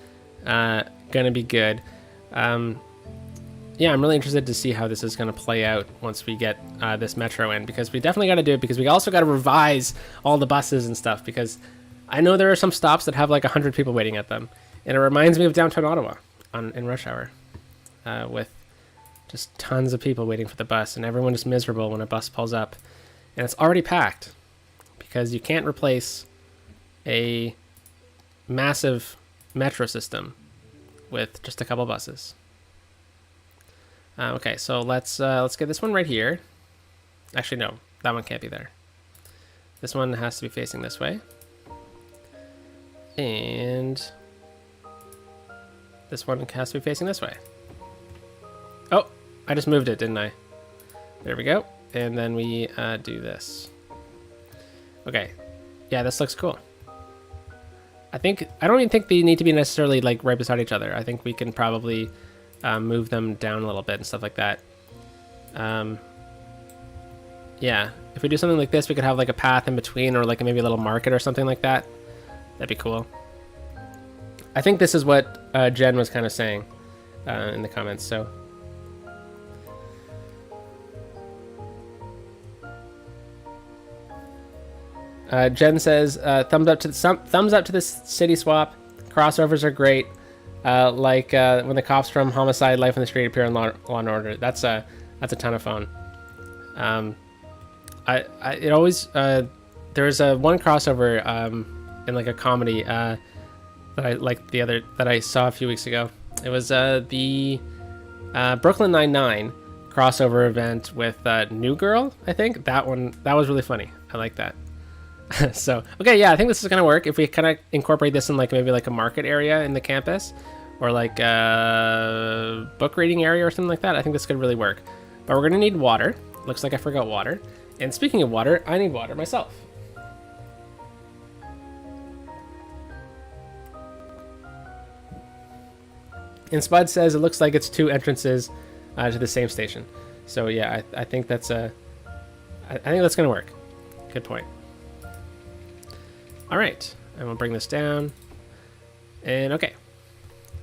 gonna be good. Yeah, I'm really interested to see how this is gonna play out once we get this metro in, because we definitely got to do it, because we also got to revise all the buses and stuff, because I know there are some stops that have like 100 people waiting at them, and it reminds me of downtown Ottawa in rush hour, with just tons of people waiting for the bus, and everyone is miserable when a bus pulls up, and it's already packed, because you can't replace a massive metro system with just a couple buses. Okay, so let's get this one right here. Actually, no, that one can't be there. This one has to be facing this way. And this one has to be facing this way. Oh, I just moved it, didn't I? There we go. And then we do this. Okay. Yeah, this looks cool. I don't even think they need to be necessarily like right beside each other. I think we can probably move them down a little bit and stuff like that. Yeah, if we do something like this, we could have like a path in between, or like maybe a little market or something like that. That'd be cool. I think this is what Jen was kind of saying in the comments. So Jen says thumbs up to this city swap. Crossovers are great. Like when the cops from Homicide: Life on the Street appear in Law and Order. That's a ton of fun. It always there's one crossover in like a comedy that I liked that I saw a few weeks ago. It was the Brooklyn Nine-Nine crossover event with New Girl. I think that was really funny. I like that. So okay, yeah, I think this is gonna work if we kind of incorporate this in like maybe like a market area in the campus, or like a book reading area or something like that. I think this could really work. But we're gonna need water. Looks like I forgot water. And speaking of water, I need water myself. And Spud says it looks like it's 2 entrances to the same station. So yeah, I think that's I think that's gonna work. Good point. All right, and we'll bring this down. And okay,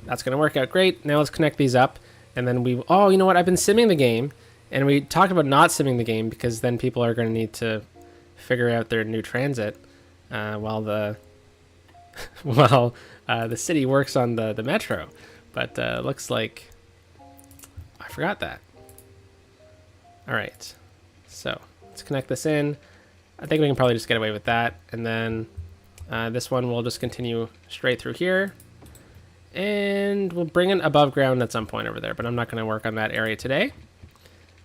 that's gonna work out great. Now let's connect these up, and then oh, you know what? I've been simming the game, and we talked about not simming the game because then people are gonna need to figure out their new transit while the city works on the metro. But looks like I forgot that. All right, so let's connect this in. I think we can probably just get away with that, and then this one will just continue straight through here, and we'll bring it above ground at some point over there, but I'm not going to work on that area today.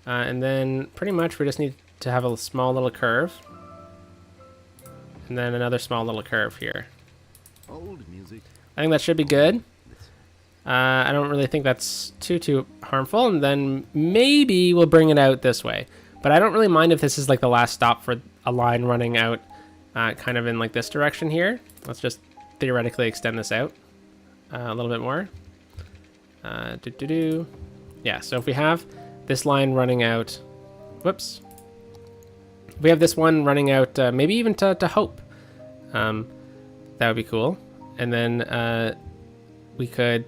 And then pretty much we just need to have a small little curve, and then another small little curve here. Old music. I think that should be good. I don't really think that's too harmful, and then maybe we'll bring it out this way. But I don't really mind if this is like the last stop for a line running out kind of in like this direction here. Let's just theoretically extend this out a little bit more. Yeah, so if we have this line running out, whoops. If we have this one running out maybe even to Hope, that would be cool. And then we could,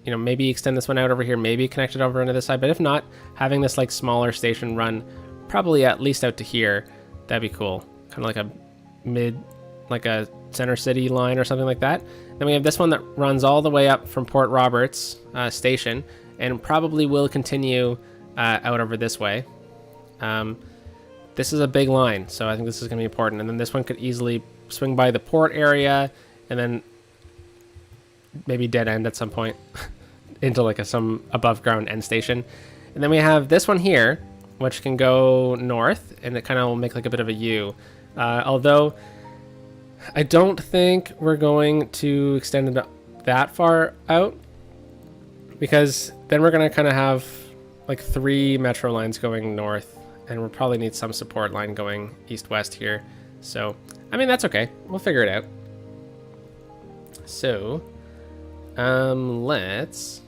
maybe extend this one out over here, maybe connect it over into this side. But if not, having this like smaller station run probably at least out to here, that'd be cool. Kind of like a center city line or something like that. Then we have this one that runs all the way up from Port Roberts station, and probably will continue out over this way. This is a big line, so I think this is going to be important. And then this one could easily swing by the port area, and then maybe dead end at some point into like some above ground end station. And then we have this one here, which can go north, and it kind of will make like a bit of a U. Although I don't think we're going to extend it that far out, because then we're going to kind of have like 3 metro lines going north, and we'll probably need some support line going east-west here. So, I mean, that's okay. We'll figure it out. So, let's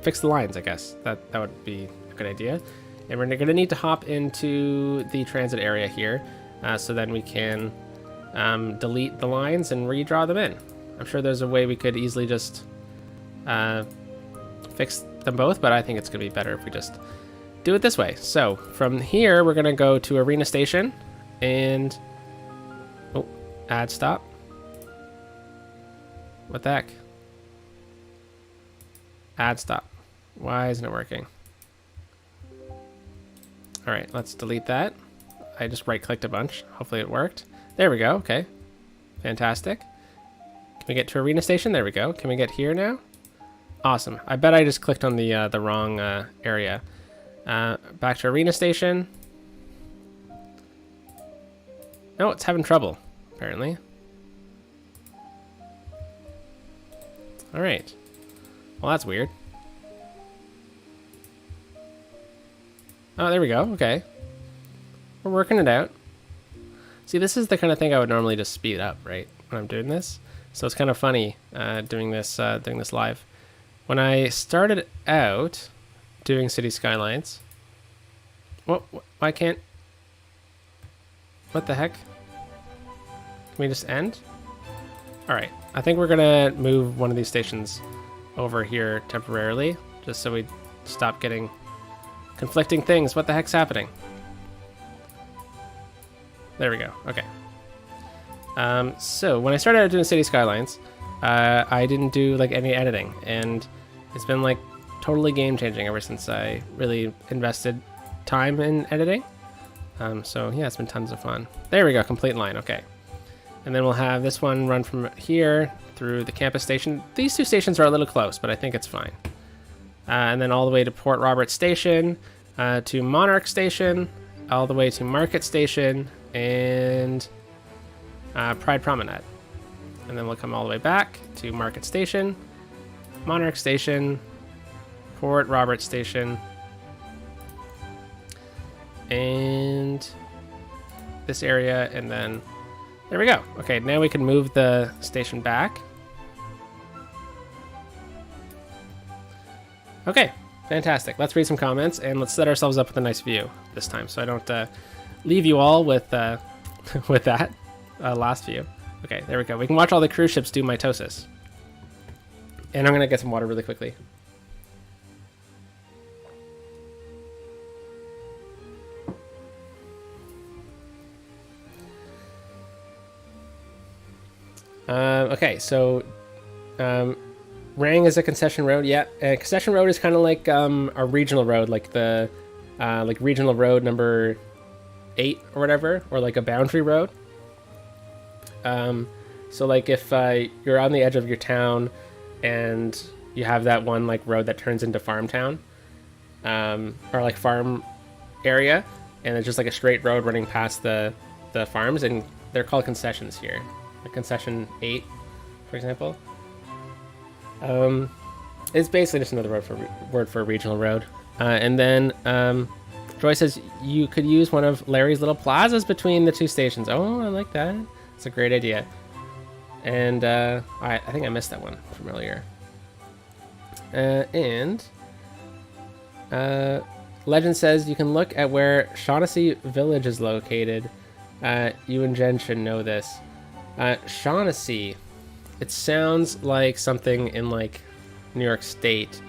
fix the lines, I guess. That would be a good idea. And we're going to need to hop into the transit area here, so then we can delete the lines and redraw them in. I'm sure there's a way we could easily just fix them both, but I think it's going to be better if we just do it this way. So from here, we're going to go to Arena Station and... Oh, add stop. What the heck? Add stop. Why isn't it working? All right, let's delete that. I just right-clicked a bunch. Hopefully it worked. There we go. Okay. Fantastic. Can we get to Arena Station? There we go. Can we get here now? Awesome. I bet I just clicked on the wrong area. Back to Arena Station. No, it's having trouble, apparently. All right. Well, that's weird. Oh, there we go. Okay. We're working it out. See, this is the kind of thing I would normally just speed up, right, when I'm doing this. So it's kind of funny doing this live. When I started out doing City Skylines... why can't... What the heck? Can we just end? Alright, I think we're gonna move one of these stations over here temporarily, just so we stop getting conflicting things. What the heck's happening? There we go. Okay. So when I started out doing City Skylines, I didn't do like any editing, and it's been like totally game changing ever since I really invested time in editing. So yeah, it's been tons of fun. There we go. Complete line. Okay. And then we'll have this one run from here through the campus station. These two stations are a little close, but I think it's fine. And then all the way to Port Roberts Station, to Monarch Station, all the way to Market Station, and Pride Promenade. And then we'll come all the way back to Market Station, Monarch Station, Port Roberts Station, and this area, and then there we go. Okay, now we can move the station back. Okay, fantastic. Let's read some comments, and let's set ourselves up with a nice view this time, so I don't leave you all with with that last view. Okay, there we go. We can watch all the cruise ships do mitosis. And I'm gonna get some water really quickly. Okay, so Rang is a concession road. Yeah, a concession road is kind of like a regional road, like the like regional road number 8 or whatever, or like a boundary road. So like if you're on the edge of your town and you have that one like road that turns into farm town, or like farm area, and it's just like a straight road running past the farms, and they're called concessions here. Like concession 8, for example. It's basically just another word for a regional road. And then Joy says you could use one of Larry's little plazas between the two stations. Oh, I like that. It's a great idea. And I think I missed that one from earlier. And Legend says you can look at where Shaughnessy Village is located. You and Jen should know this. Shaughnessy, it sounds like something in like New York State,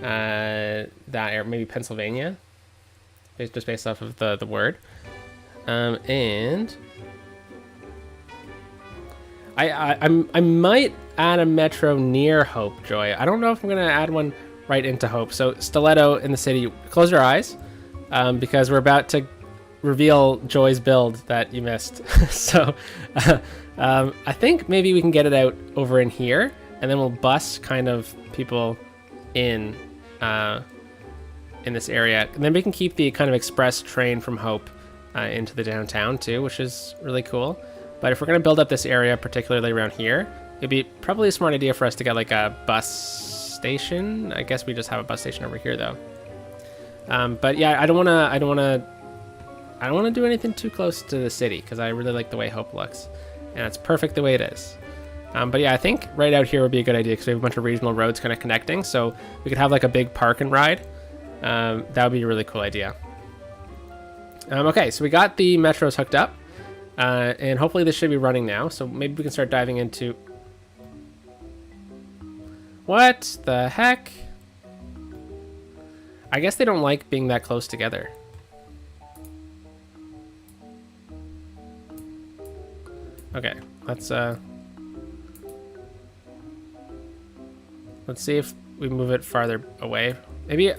that area, maybe Pennsylvania, just based off of the word. And I might add a metro near Hope, Joy. I don't know if I'm gonna add one right into Hope. So Stiletto in the city, close your eyes, because we're about to reveal Joy's build that you missed. So I think maybe we can get it out over in here, and then we'll bus kind of people in this area, and then we can keep the kind of express train from Hope into the downtown too, which is really cool. But if we're going to build up this area, particularly around here, it'd be probably a smart idea for us to get like a bus station. I guess we just have a bus station over here though. But yeah, I don't want to do anything too close to the city, because I really like the way Hope looks, and it's perfect the way it is. But yeah, I think right out here would be a good idea, because we have a bunch of regional roads kind of connecting, so we could have like a big park and ride. That would be a really cool idea. Okay, so we got the metros hooked up, and hopefully this should be running now. So maybe we can start diving into... What the heck? I guess they don't like being that close together. Okay, let's see if we move it farther away. Maybe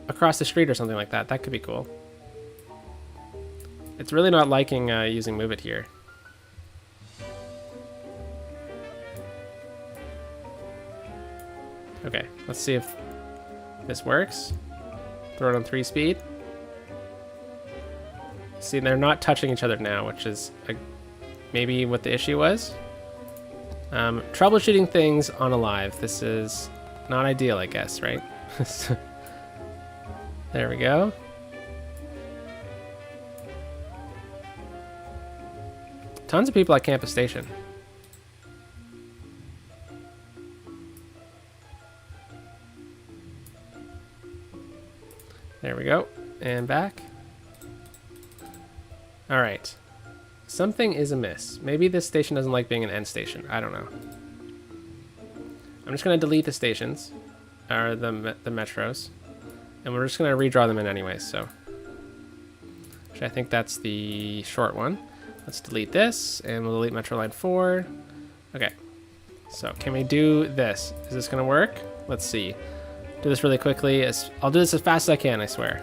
across the street or something like that. That could be cool. It's really not liking using Move It here. Okay, let's see if this works. Throw it on 3 speed. See, they're not touching each other now, which is maybe what the issue was. Troubleshooting things on a live. This is not ideal, I guess, right? There we go. Tons of people at Campus Station. There we go. And back. All right. Something is amiss. Maybe this station doesn't like being an end station. I don't know. I'm just going to delete the stations, or the metros, and we're just going to redraw them in anyway, so. Actually, I think that's the short one. Let's delete this, and we'll delete Metro Line 4. Okay. So, can we do this? Is this going to work? Let's see. Do this really quickly. I'll do this as fast as I can, I swear.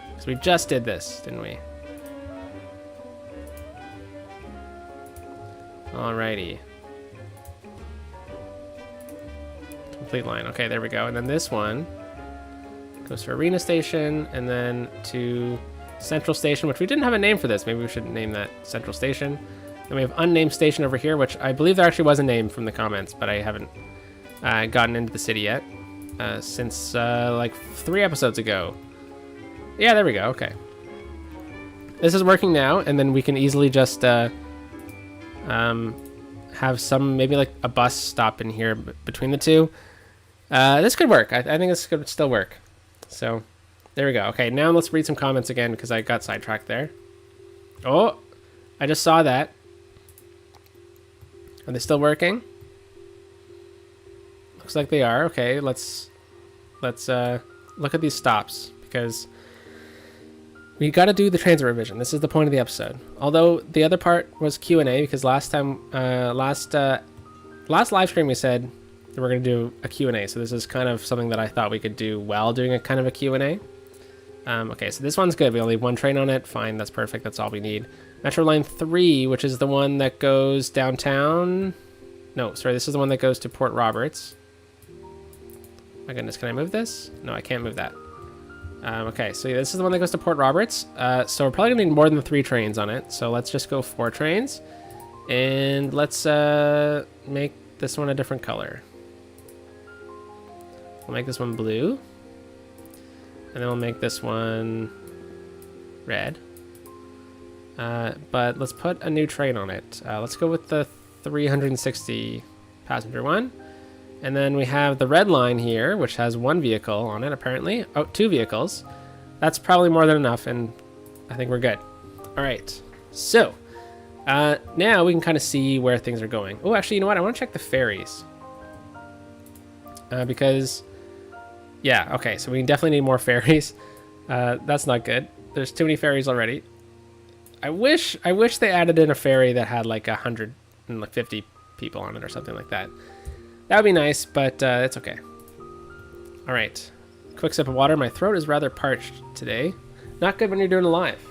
Because we just did this, didn't we? Alrighty. Complete line. Okay, there we go. And then this one goes to Arena Station, and then to Central Station, which we didn't have a name for this. Maybe we should name that Central Station. And we have Unnamed Station over here, which I believe there actually was a name from the comments, but I haven't gotten into the city yet. Since like 3 episodes ago. Yeah, there we go. Okay. This is working now, and then we can easily just have some, maybe like a bus stop in here between the two. This could work. I think this could still work. So there we go. Okay, now let's read some comments again because I got sidetracked there. Oh, I just saw that. Are they still working? Looks like they are. Okay, let's look at these stops because we got to do the transit revision. This is the point of the episode. Although the other part was Q&A because last live stream we said that we're going to do a Q&A. So this is kind of something that I thought we could do while doing a kind of a Q&A. Okay, so this one's good. We only have 1 train on it. Fine, that's perfect. That's all we need. Metro Line 3, which is the one that goes downtown. No, sorry, this is the one that goes to Port Roberts. My goodness, can I move this? No, I can't move that. Okay, so this is the one that goes to Port Roberts. So we're probably gonna need more than 3 trains on it. So let's just go 4 trains. And let's make this one a different color. We'll make this one blue. And then we'll make this one red. But let's put a new train on it. Let's go with the 360 passenger one. And then we have the red line here, which has 1 vehicle on it, apparently. Oh, 2 vehicles. That's probably more than enough, and I think we're good. All right. So, now we can kind of see where things are going. Oh, actually, you know what? I want to check the ferries. Because, yeah, okay, so we definitely need more ferries. That's not good. There's too many ferries already. I wish they added in a ferry that had like 150 people on it or something like that. That would be nice, but it's okay. All right. Quick sip of water. My throat is rather parched today. Not good when you're doing a live.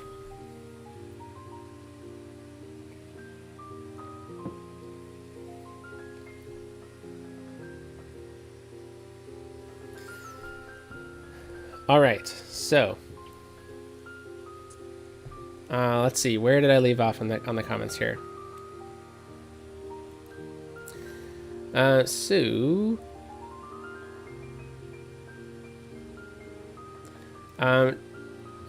All right. So, let's see. Where did I leave off on the comments here? So, the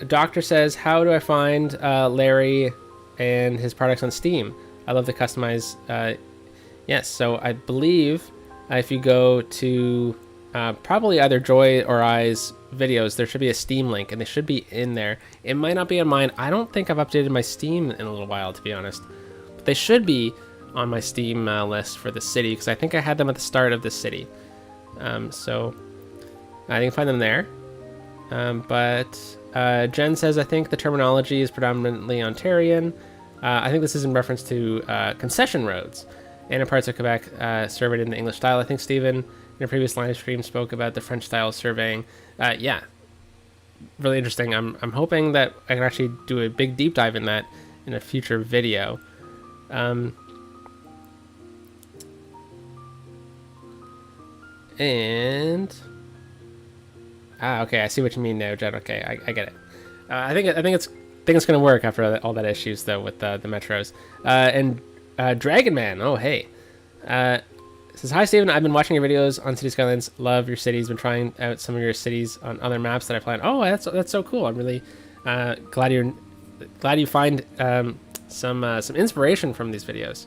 doctor says, how do I find Larry and his products on Steam? I love to customize. Yes, so I believe if you go to probably either Joy or I's videos, there should be a Steam link, and they should be in there. It might not be on mine. I don't think I've updated my Steam in a little while, to be honest. But they should be on my Steam list for the city, because I think I had them at the start of the city. So I can find them there. But Jen says, I think the terminology is predominantly Ontarian. I think this is in reference to concession roads and in parts of Quebec surveyed in the English style. I think Stephen, in a previous live stream, spoke about the French style surveying. Yeah, really interesting. I'm hoping that I can actually do a big deep dive in that in a future video. Okay, I see what you mean now, Jen. Okay, I get it. I think it's gonna work after all that issues though with the metros. And Dragon Man, oh hey, says, hi Steven, I've been watching your videos on City Skylines. Love your cities. Been trying out some of your cities on other maps that I planned. Oh, that's so cool. I'm really glad you find some inspiration from these videos.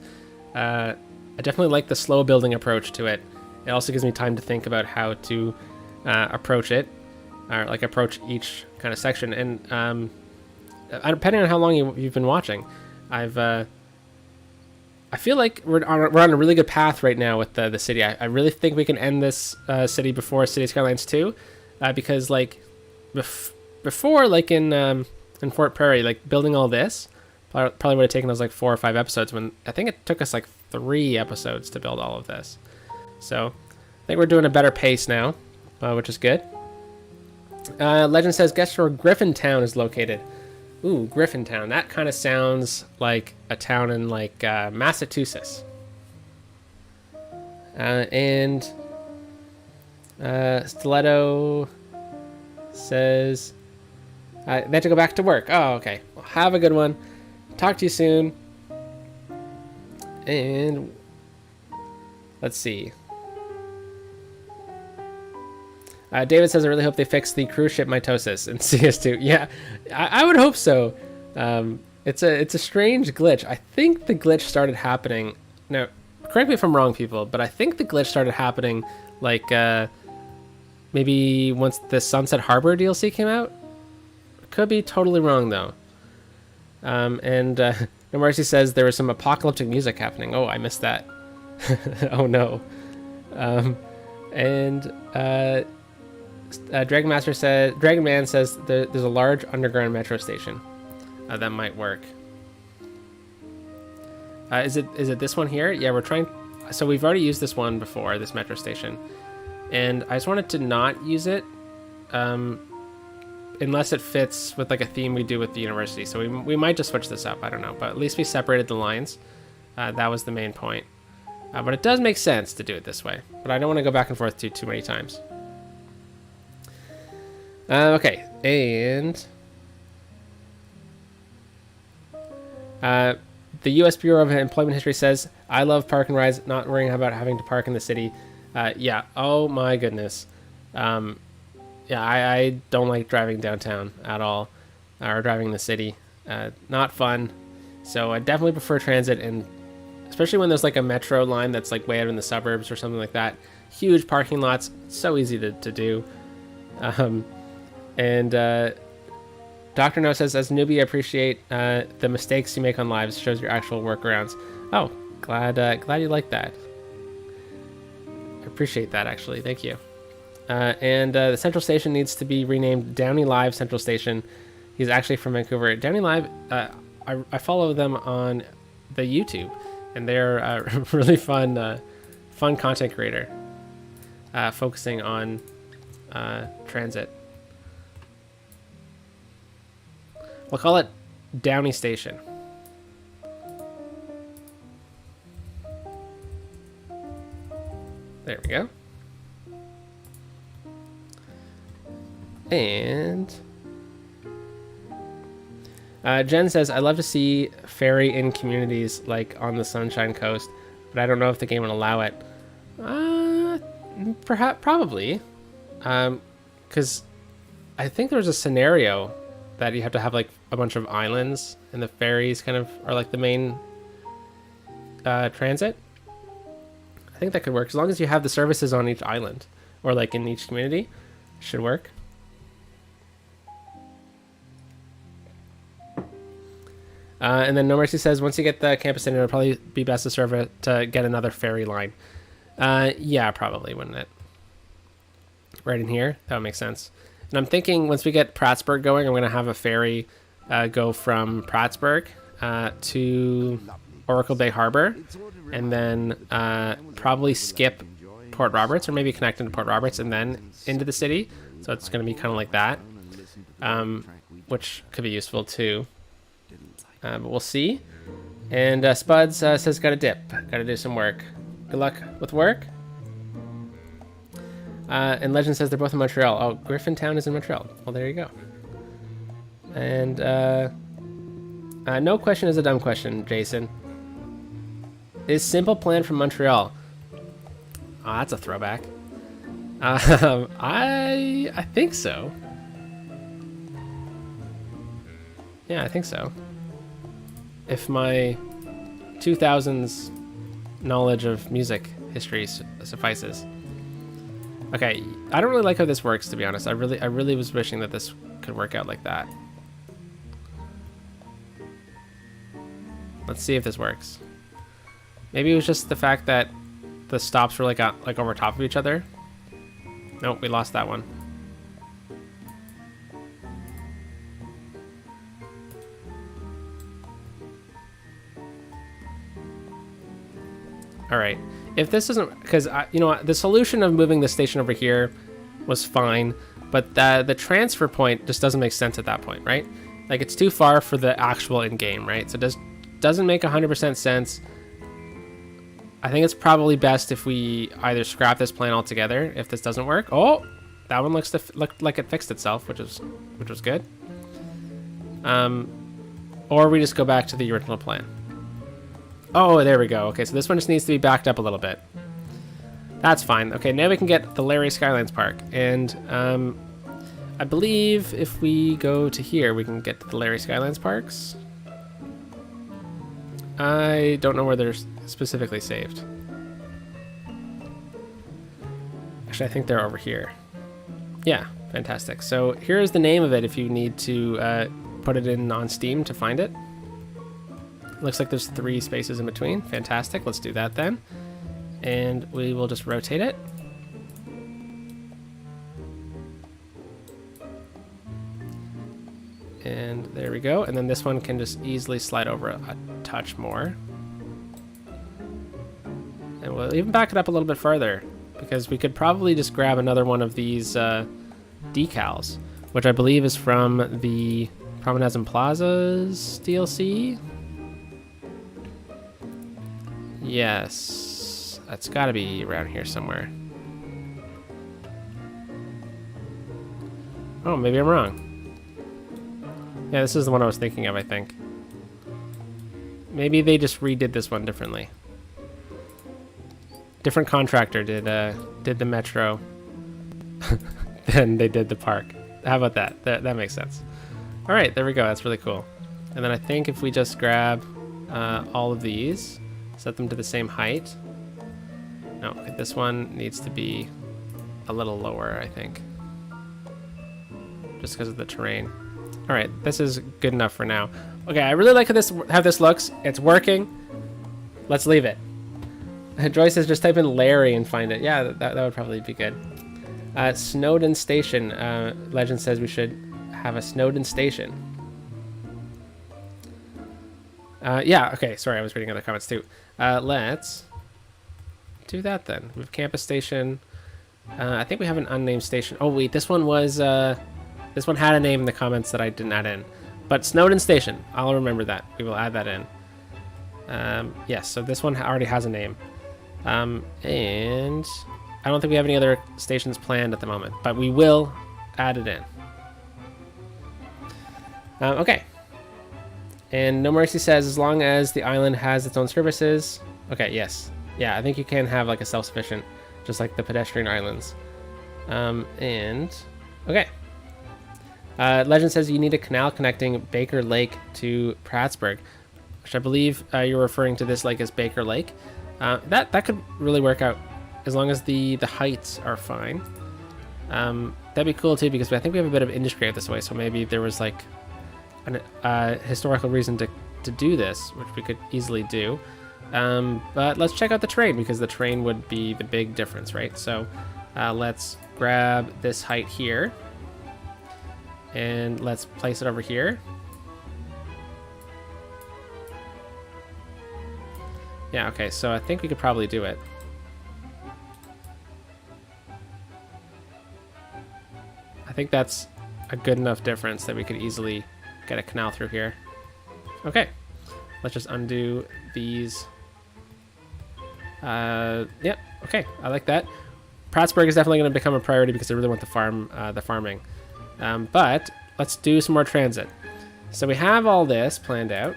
I definitely like the slow building approach to it. It also gives me time to think about how to approach it, or like approach each kind of section. And depending on how long you've been watching, I feel like we're on a really good path right now with the city. I really think we can end this city before City Skylines 2, because like before, like in Fort Prairie, like building all this probably would have taken us like 4 or 5 episodes, when I think it took us like 3 episodes to build all of this. So I think we're doing a better pace now, which is good. Legend says, guess where Griffintown is located. Ooh, Griffintown. That kind of sounds like a town in like Massachusetts. And Stiletto says, they have to go back to work. Oh, okay. Well, have a good one. Talk to you soon. And let's see. David says, I really hope they fix the cruise ship mitosis in CS2. Yeah, I would hope so. It's a strange glitch. I think the glitch started happening. Now, correct me if I'm wrong, people, but I think the glitch started happening like maybe once the Sunset Harbor DLC came out. Could be totally wrong though. And Marcy says there was some apocalyptic music happening. Oh, I missed that. Oh no. Dragon Man says there's a large underground metro station that might work. Is it this one here? Yeah, we're trying. So we've already used this one before, this metro station, and I just wanted to not use it unless it fits with like a theme we do with the university. So we might just switch this up. I don't know, but at least we separated the lines. That was the main point. But it does make sense to do it this way. But I don't want to go back and forth too many times. Okay, and the U.S. Bureau of Employment History says, I love park and rides, not worrying about having to park in the city. Yeah, oh my goodness. Yeah, I don't like driving downtown at all, or driving in the city. Not fun. So I definitely prefer transit, and especially when there's like a metro line that's like way out in the suburbs or something like that. Huge parking lots, so easy to do. And Dr. No says, as a newbie, I appreciate the mistakes you make on lives. Shows your actual workarounds. Oh, glad you like that. I appreciate that, actually. Thank you. And the central station needs to be renamed Downey Live Central Station. He's actually from Vancouver. Downey Live, I follow them on the YouTube, and they're a really fun content creator, focusing on transit. We'll call it Downey Station. There we go. And Jen says, I love to see ferry in communities like on the Sunshine Coast, but I don't know if the game would allow it. Perhaps, probably. Because I think there's a scenario that you have to have like a bunch of islands, and the ferries kind of are like the main transit. I think that could work as long as you have the services on each island, or like in each community. Should work. And then No Mercy says, once you get the campus in, it'll probably be best to serve it to get another ferry line. Yeah, probably, wouldn't it? Right in here? That would make sense. And I'm thinking once we get Prattsburg going, I'm going to have a ferry go from Prattsburg to Oracle Bay Harbor, and then probably skip Port Roberts, or maybe connect into Port Roberts and then into the city. So it's going to be kind of like that, which could be useful too. But we'll see. And Spuds says, got to dip. Got to do some work. Good luck with work. And Legend says they're both in Montreal. Oh, Griffintown is in Montreal. Well, there you go. And no question is a dumb question, Jason. Is Simple Plan from Montreal? Oh, that's a throwback. I think so. Yeah, I think so. If my 2000s knowledge of music history suffices. Okay, I don't really like how this works, to be honest. I really was wishing that this could work out like that. Let's see if this works. Maybe it was just the fact that the stops were like over top of each other. Nope, we lost that one. All right. If this doesn't, because you know what, the solution of moving the station over here was fine, but the transfer point just doesn't make sense at that point, right? Like it's too far for the actual in-game, right? So it doesn't make 100% sense. I think it's probably best if we either scrap this plan altogether if this doesn't work. Oh, that one looked like it fixed itself, which was good. Or we just go back to the original plan. Oh, there we go. Okay, so this one just needs to be backed up a little bit. That's fine. Okay, now we can get the Larry Skylines Park. And I believe if we go to here, we can get to the Larry Skylines Parks. I don't know where they're specifically saved. Actually, I think they're over here. Yeah, fantastic. So here's the name of it if you need to put it in on Steam to find it. Looks like there's 3 spaces in between. Fantastic. Let's do that then. And we will just rotate it. And there we go. And then this one can just easily slide over a touch more. And we'll even back it up a little bit further, because we could probably just grab another one of these decals, which I believe is from the Promenades and Plazas DLC. Yes, that's got to be around here somewhere. Oh, maybe I'm wrong. Yeah, this is the one I was thinking of, I think. Maybe they just redid this one differently. Different contractor did the metro than they did the park. How about that? That makes sense. All right, there we go. That's really cool. And then I think if we just grab all of these, set them to the same height. No, this one needs to be a little lower, I think, just because of the terrain. All right, this is good enough for now. Okay, I really like how this looks. It's working. Let's leave it. Joy says just type in Larry and find it. Yeah, that would probably be good. Snowden Station. Legend says we should have a Snowden Station. Yeah, okay, sorry, I was reading other comments too. Let's do that then. We have Campus Station. I think we have an unnamed station. Oh wait, this one had a name in the comments that I didn't add in. But Snowden Station, I'll remember that. We will add that in. Yes, so this one already has a name. And I don't think we have any other stations planned at the moment, but we will add it in. Okay. And No Mercy says, as long as the island has its own services. Okay, yes. Yeah, I think you can have like a self-sufficient, just like the pedestrian islands. And, okay. Legend says you need a canal connecting Baker Lake to Prattsburg, which I believe you're referring to this lake as Baker Lake. That could really work out as long as the heights are fine. That'd be cool too, because I think we have a bit of industry out this way, so maybe there was like a historical reason to do this, which we could easily do. But let's check out the terrain, because the terrain would be the big difference, right? So let's grab this height here, and let's place it over here. Yeah, okay, so I think we could probably do it. I think that's a good enough difference that we could easily get a canal through here. Okay, let's just undo these. Yep, okay, I like that. Prattsburg is definitely going to become a priority because I really want the farming. But let's do some more transit. So we have all this planned out,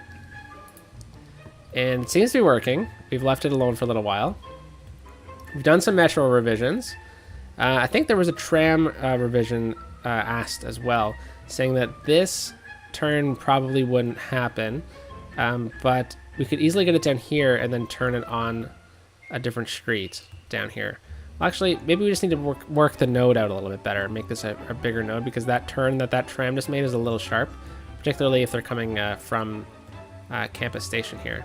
and it seems to be working. We've left it alone for a little while. We've done some metro revisions. I think there was a tram revision asked as well, saying that this turn probably wouldn't happen, but we could easily get it down here and then turn it on a different street down here. Well, actually, maybe we just need to work the node out a little bit better, make this a bigger node, because that turn that tram just made is a little sharp, particularly if they're coming from Campus Station here.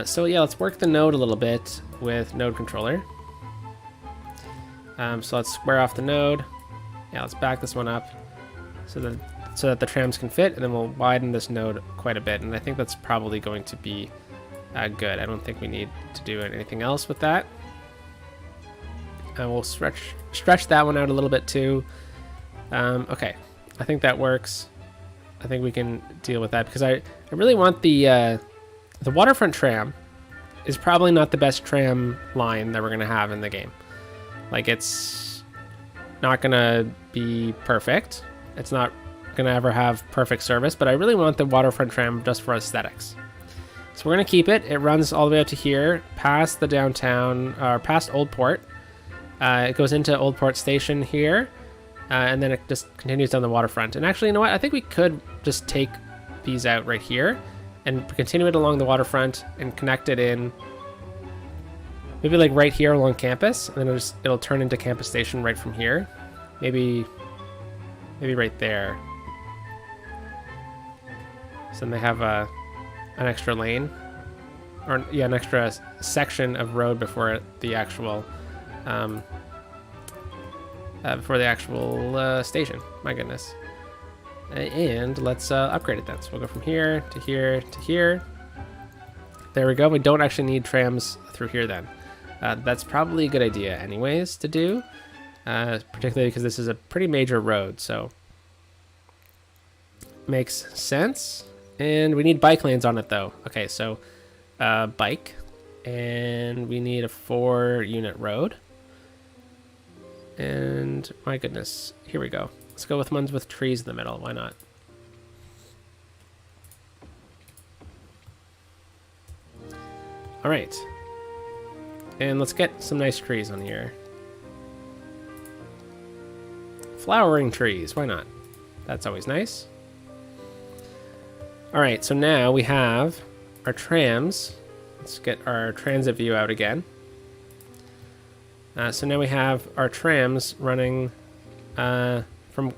So yeah, let's work the node a little bit with node controller. So let's square off the node. Yeah, let's back this one up so that the trams can fit, and then we'll widen this node quite a bit, and I think that's probably going to be good. I don't think we need to do anything else with that. We'll stretch that one out a little bit too. Okay, I think that works. I think we can deal with that, because I really want the waterfront tram is probably not the best tram line that we're going to have in the game. Like, it's not going to be perfect. It's not going to ever have perfect service, but I really want the waterfront tram just for aesthetics. So we're going to keep it. It runs all the way out to here, past the downtown, or past Old Port. It goes into Old Port Station here, and then it just continues down the waterfront. And actually, you know what? I think we could just take these out right here and continue it along the waterfront and connect it in, maybe like right here along campus, and then it'll turn into Campus Station right from here. Maybe right there. So then they have an extra lane, or yeah, an extra section of road before the actual station. My goodness. And let's upgrade it then. So we'll go from here to here to here. There we go. We don't actually need trams through here then. That's probably a good idea anyways to do, particularly because this is a pretty major road, so makes sense. And we need bike lanes on it though. Okay, so bike, and we need a 4-unit road. And my goodness, here we go. Let's go with ones with trees in the middle. Why not? All right. And let's get some nice trees on here. Flowering trees, why not? That's always nice. All right, so now we have our trams. Let's get our transit view out again. So now we have our trams running from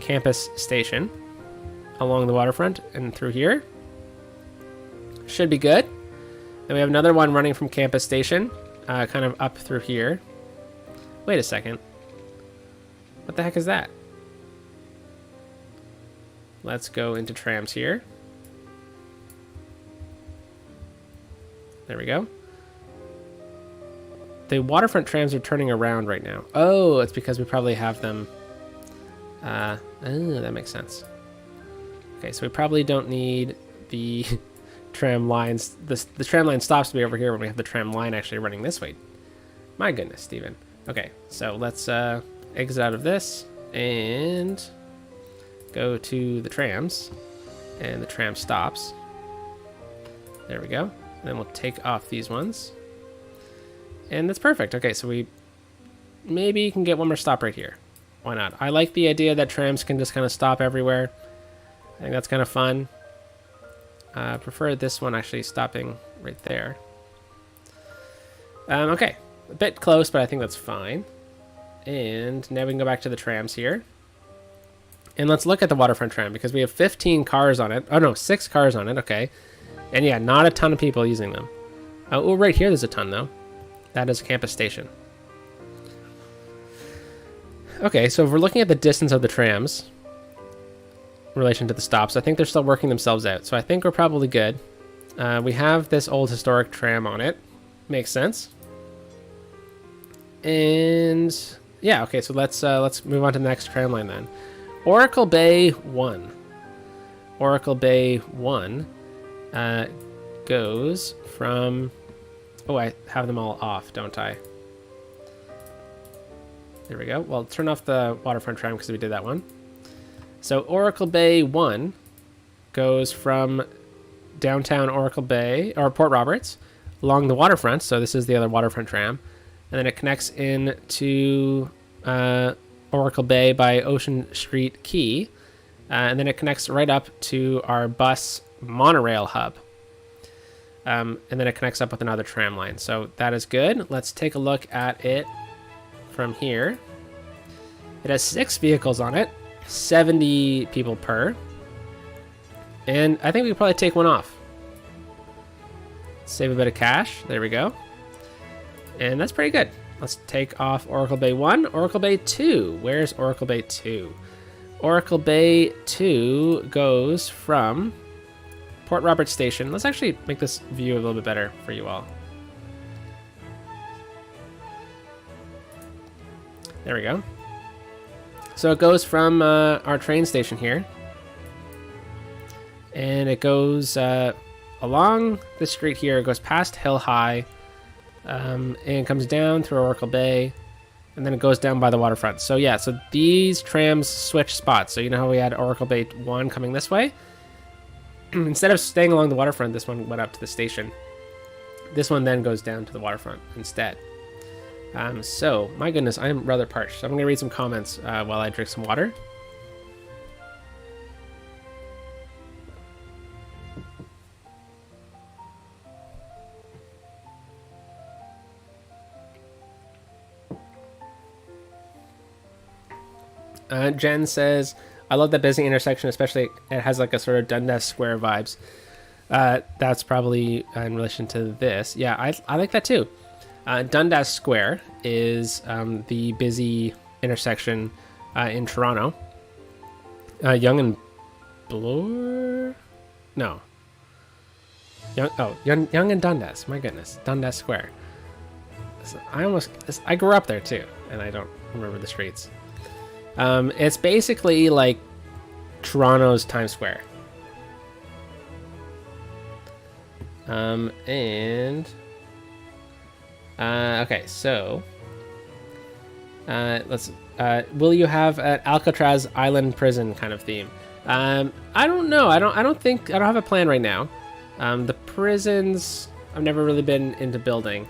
Campus Station along the waterfront and through here. Should be good. Then we have another one running from Campus Station, kind of up through here. Wait a second. What the heck is that? Let's go into trams here. There we go. The waterfront trams are turning around right now. Oh, it's because we probably have them. Oh, that makes sense. Okay, so we probably don't need the tram lines. The tram line stops to be over here when we have the tram line actually running this way. My goodness, Steven. Okay, so let's exit out of this and go to the trams. And the tram stops. There we go. And then we'll take off these ones. And that's perfect. Okay, so we maybe can get one more stop right here. Why not? I like the idea that trams can just kind of stop everywhere. I think that's kind of fun. I prefer this one actually stopping right there. Okay, a bit close, but I think that's fine. And now we can go back to the trams here. And let's look at the waterfront tram because we have 15 cars on it. Oh no, 6 cars on it, okay. And yeah, not a ton of people using them. Oh, right here there's a ton though. That is campus station. Okay, so if we're looking at the distance of the trams in relation to the stops, I think they're still working themselves out. So I think we're probably good. We have this old historic tram on it. Makes sense. And yeah, okay, so let's move on to the next tram line then. Oracle Bay 1. Oracle Bay 1 goes from... Oh, I have them all off, don't I? There we go. Well, turn off the waterfront tram because we did that one. So Oracle Bay 1 goes from downtown Oracle Bay, or Port Roberts, along the waterfront. So this is the other waterfront tram. And then it connects in to Oracle Bay by Ocean Street Quay. And then it connects right up to our bus monorail hub. And then it connects up with another tram line. So that is good. Let's take a look at it from here. It has 6 vehicles on it, 70 people per. And I think we could probably take one off. Save a bit of cash. There we go. And that's pretty good. Let's take off Oracle Bay 1. Oracle Bay 2. Where's Oracle Bay 2? Oracle Bay 2 goes from Port Roberts Station. Let's actually make this view a little bit better for you all. There we go. So it goes from our train station here. And it goes along the street here. It goes past Hill High. And it comes down through Oracle Bay. And then it goes down by the waterfront. So yeah, so these trams switch spots. So you know how we had Oracle Bay 1 coming this way? Instead of staying along the waterfront, this one went up to the station. This one then goes down to the waterfront instead. So, my goodness, I am rather parched. So I'm going to read some comments while I drink some water. Jen says, I love that busy intersection, especially it has like a sort of Dundas Square vibes. That's probably in relation to this. Yeah, I like that too. Dundas Square is the busy intersection in Toronto. Young and Bloor? No. Young and Dundas. My goodness. Dundas Square. I grew up there too, and I don't remember the streets. It's basically like Toronto's Times Square. Okay, so let's will you have an Alcatraz Island prison kind of theme? I don't know. I don't have a plan right now. The prisons I've never really been into building.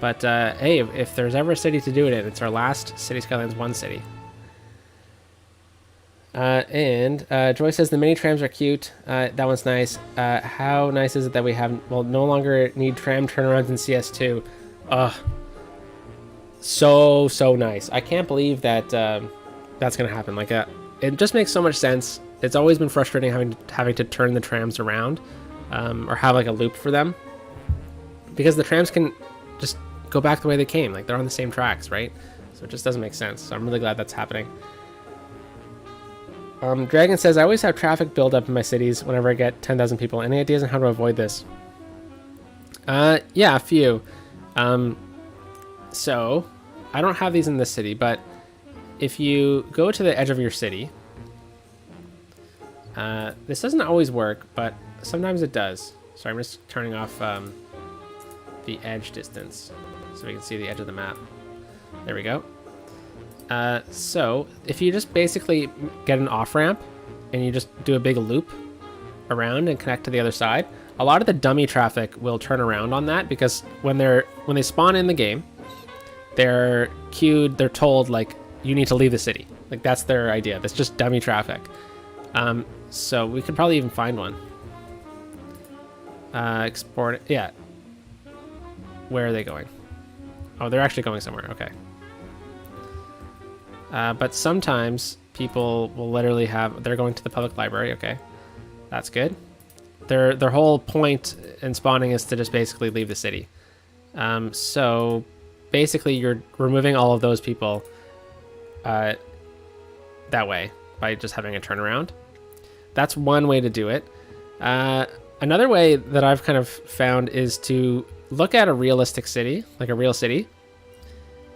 But hey, if there's ever a city to do it in, it's our last City Skylines 1 city. And Joy says the mini trams are cute. That one's nice. How nice is it that we have, no longer need tram turnarounds in CS2? So nice. I can't believe that that's gonna happen. Like, it just makes so much sense. It's always been frustrating having to turn the trams around, or have like a loop for them, because the trams can just go back the way they came. Like, they're on the same tracks, right? So it just doesn't make sense. So I'm really glad that's happening. Dragon says, I always have traffic build up in my cities whenever I get 10,000 people. Any ideas on how to avoid this? Yeah, a few. So I don't have these in this city, but if you go to the edge of your city, this doesn't always work, but sometimes it does. So I'm just turning off the edge distance so we can see the edge of the map. There we go. So if you just basically get an off-ramp and you just do a big loop around and connect to the other side, a lot of the dummy traffic will turn around on that, because when they spawn in the game, they're queued, they're told, like, you need to leave the city. Like, that's their idea. That's just dummy traffic. So we could probably even find one. Export it. Yeah. where are they going? Oh, they're actually going somewhere. Okay. But sometimes people will literally they're going to the public library. Okay, that's good. Their whole point in spawning is to just basically leave the city. So basically you're removing all of those people that way by just having a turnaround. That's one way to do it. Another way that I've kind of found is to look at a realistic city, like a real city,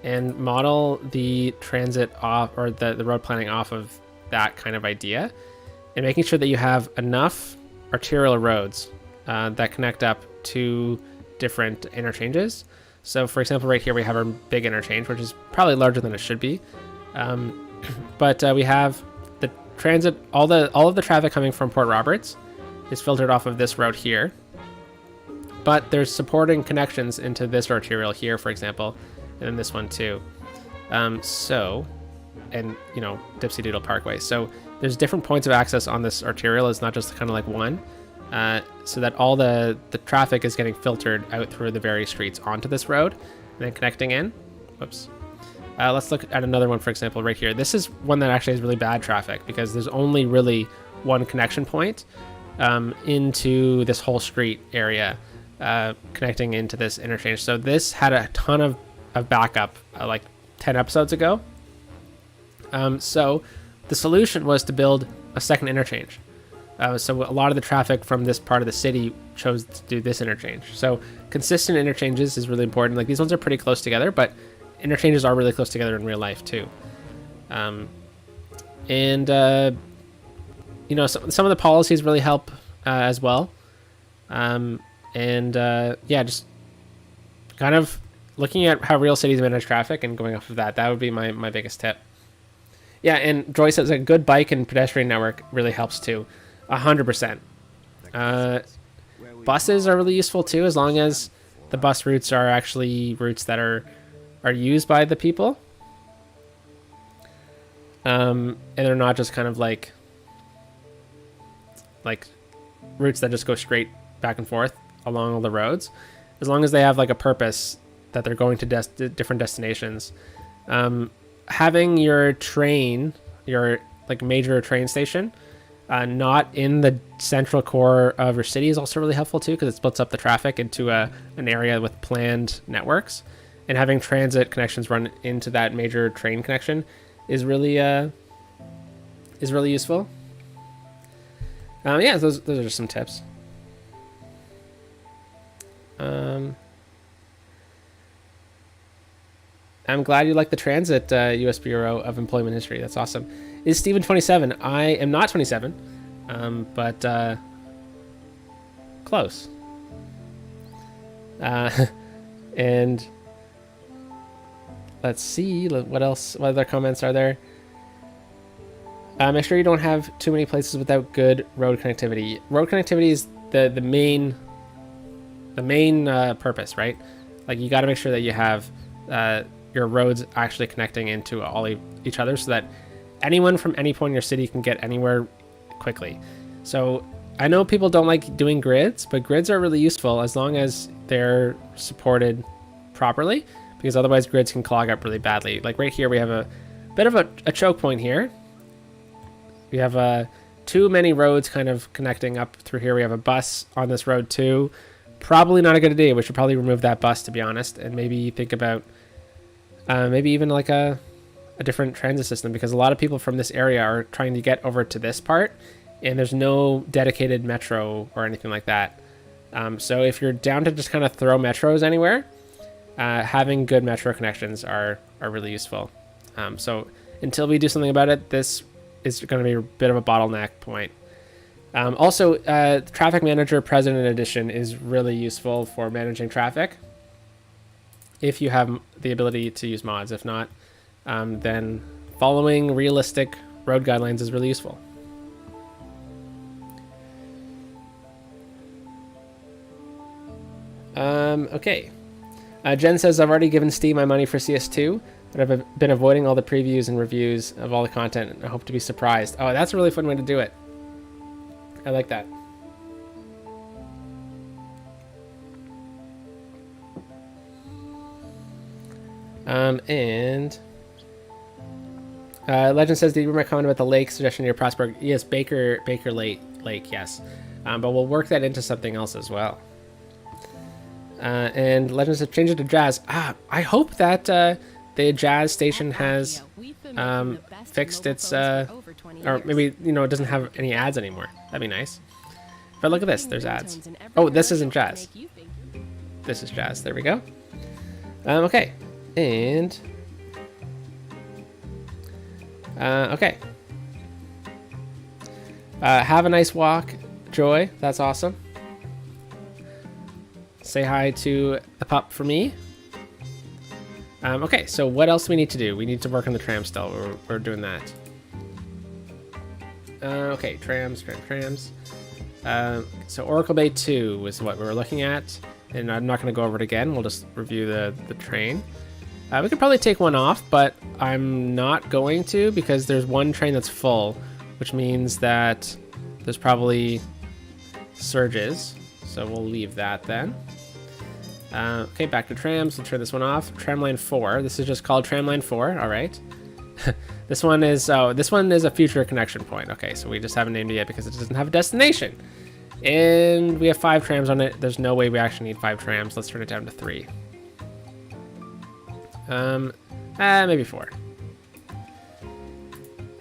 and model the transit off, or the road planning off of that kind of idea, and making sure that you have enough arterial roads that connect up to different interchanges. So for example, right here we have our big interchange, which is probably larger than it should be. But we have the transit, all of the traffic coming from Port Roberts is filtered off of this road here. But there's supporting connections into this arterial here, for example, and then this one too. And Dipsy Doodle Parkway. So there's different points of access on this arterial. It's not just kind of like one. So that all the traffic is getting filtered out through the various streets onto this road and then connecting in. Whoops. Let's look at another one, for example, right here. This is one that actually has really bad traffic because there's only really one connection point into this whole street area connecting into this interchange. So this had a ton of backup like 10 episodes ago. So the solution was to build a second interchange. So a lot of the traffic from this part of the city chose to do this interchange. So consistent interchanges is really important. Like these ones are pretty close together, but interchanges are really close together in real life too. Some of the policies really help as well. Just kind of looking at how real cities manage traffic and going off of that would be my biggest tip. Yeah, and Joy says a good bike and pedestrian network really helps too. 100%. Buses are really useful too, as long as the bus routes are actually routes that are used by the people. And they're not just kind of like routes that just go straight back and forth along all the roads. As long as they have like a purpose that they're going to different destinations. Having your train, your like major train station, not in the central core of your city is also really helpful too, because it splits up the traffic into an area with planned networks, and having transit connections run into that major train connection is really useful. Those are just some tips. I'm glad you like the transit U.S. Bureau of Employment History. That's awesome. Is Steven 27? I am not 27, but close. And let's see what else. What other comments are there? Make sure you don't have too many places without good road connectivity. Road connectivity is the main purpose, right? Like you got to make sure that you have your roads actually connecting into all each other, so that anyone from any point in your city can get anywhere quickly. So I know people don't like doing grids, but grids are really useful as long as they're supported properly, because otherwise grids can clog up really badly. Like right here, we have a bit of a choke point here. We have too many roads kind of connecting up through here. We have a bus on this road too. Probably not a good idea. We should probably remove that bus, to be honest, and maybe think about maybe even like a different transit system, because a lot of people from this area are trying to get over to this part, and there's no dedicated metro or anything like that. So if you're down to just kind of throw metros anywhere, having good metro connections are really useful. So until we do something about it, this is going to be a bit of a bottleneck point. Also, Traffic Manager President Edition is really useful for managing traffic if you have the ability to use mods. If not, then following realistic road guidelines is really useful. Okay. Jen says, I've already given Steve my money for CS2, but I've been avoiding all the previews and reviews of all the content. I hope to be surprised. Oh, that's a really fun way to do it. I like that. And Legend says, "Did you remember comment about the lake suggestion near Prosper?" Yes, Baker Lake. Yes, but we'll work that into something else as well. And Legend says, "Change it to jazz." I hope that the jazz station has fixed its, or maybe it doesn't have any ads anymore. That'd be nice. But look at this, there's ads. Oh, this isn't jazz. This is jazz. There we go. Okay, and okay. Have a nice walk, Joy. That's awesome. Say hi to the pup for me. Okay, so what else do we need to do? We need to work on the tram still. We're doing that. Okay, trams. So Oracle Bay 2 was what we were looking at. And I'm not going to go over it again. We'll just review the train. We could probably take one off, but I'm not going to because there's one train that's full, which means that there's probably surges. So we'll leave that then. Okay, back to trams. We'll turn this one off. Tramline 4. This is just called Tramline 4. All right. This one is a future connection point. Okay, so we just haven't named it yet because it doesn't have a destination. And we have 5 trams on it. There's no way we actually need 5 trams. Let's turn it down to 3. Maybe 4.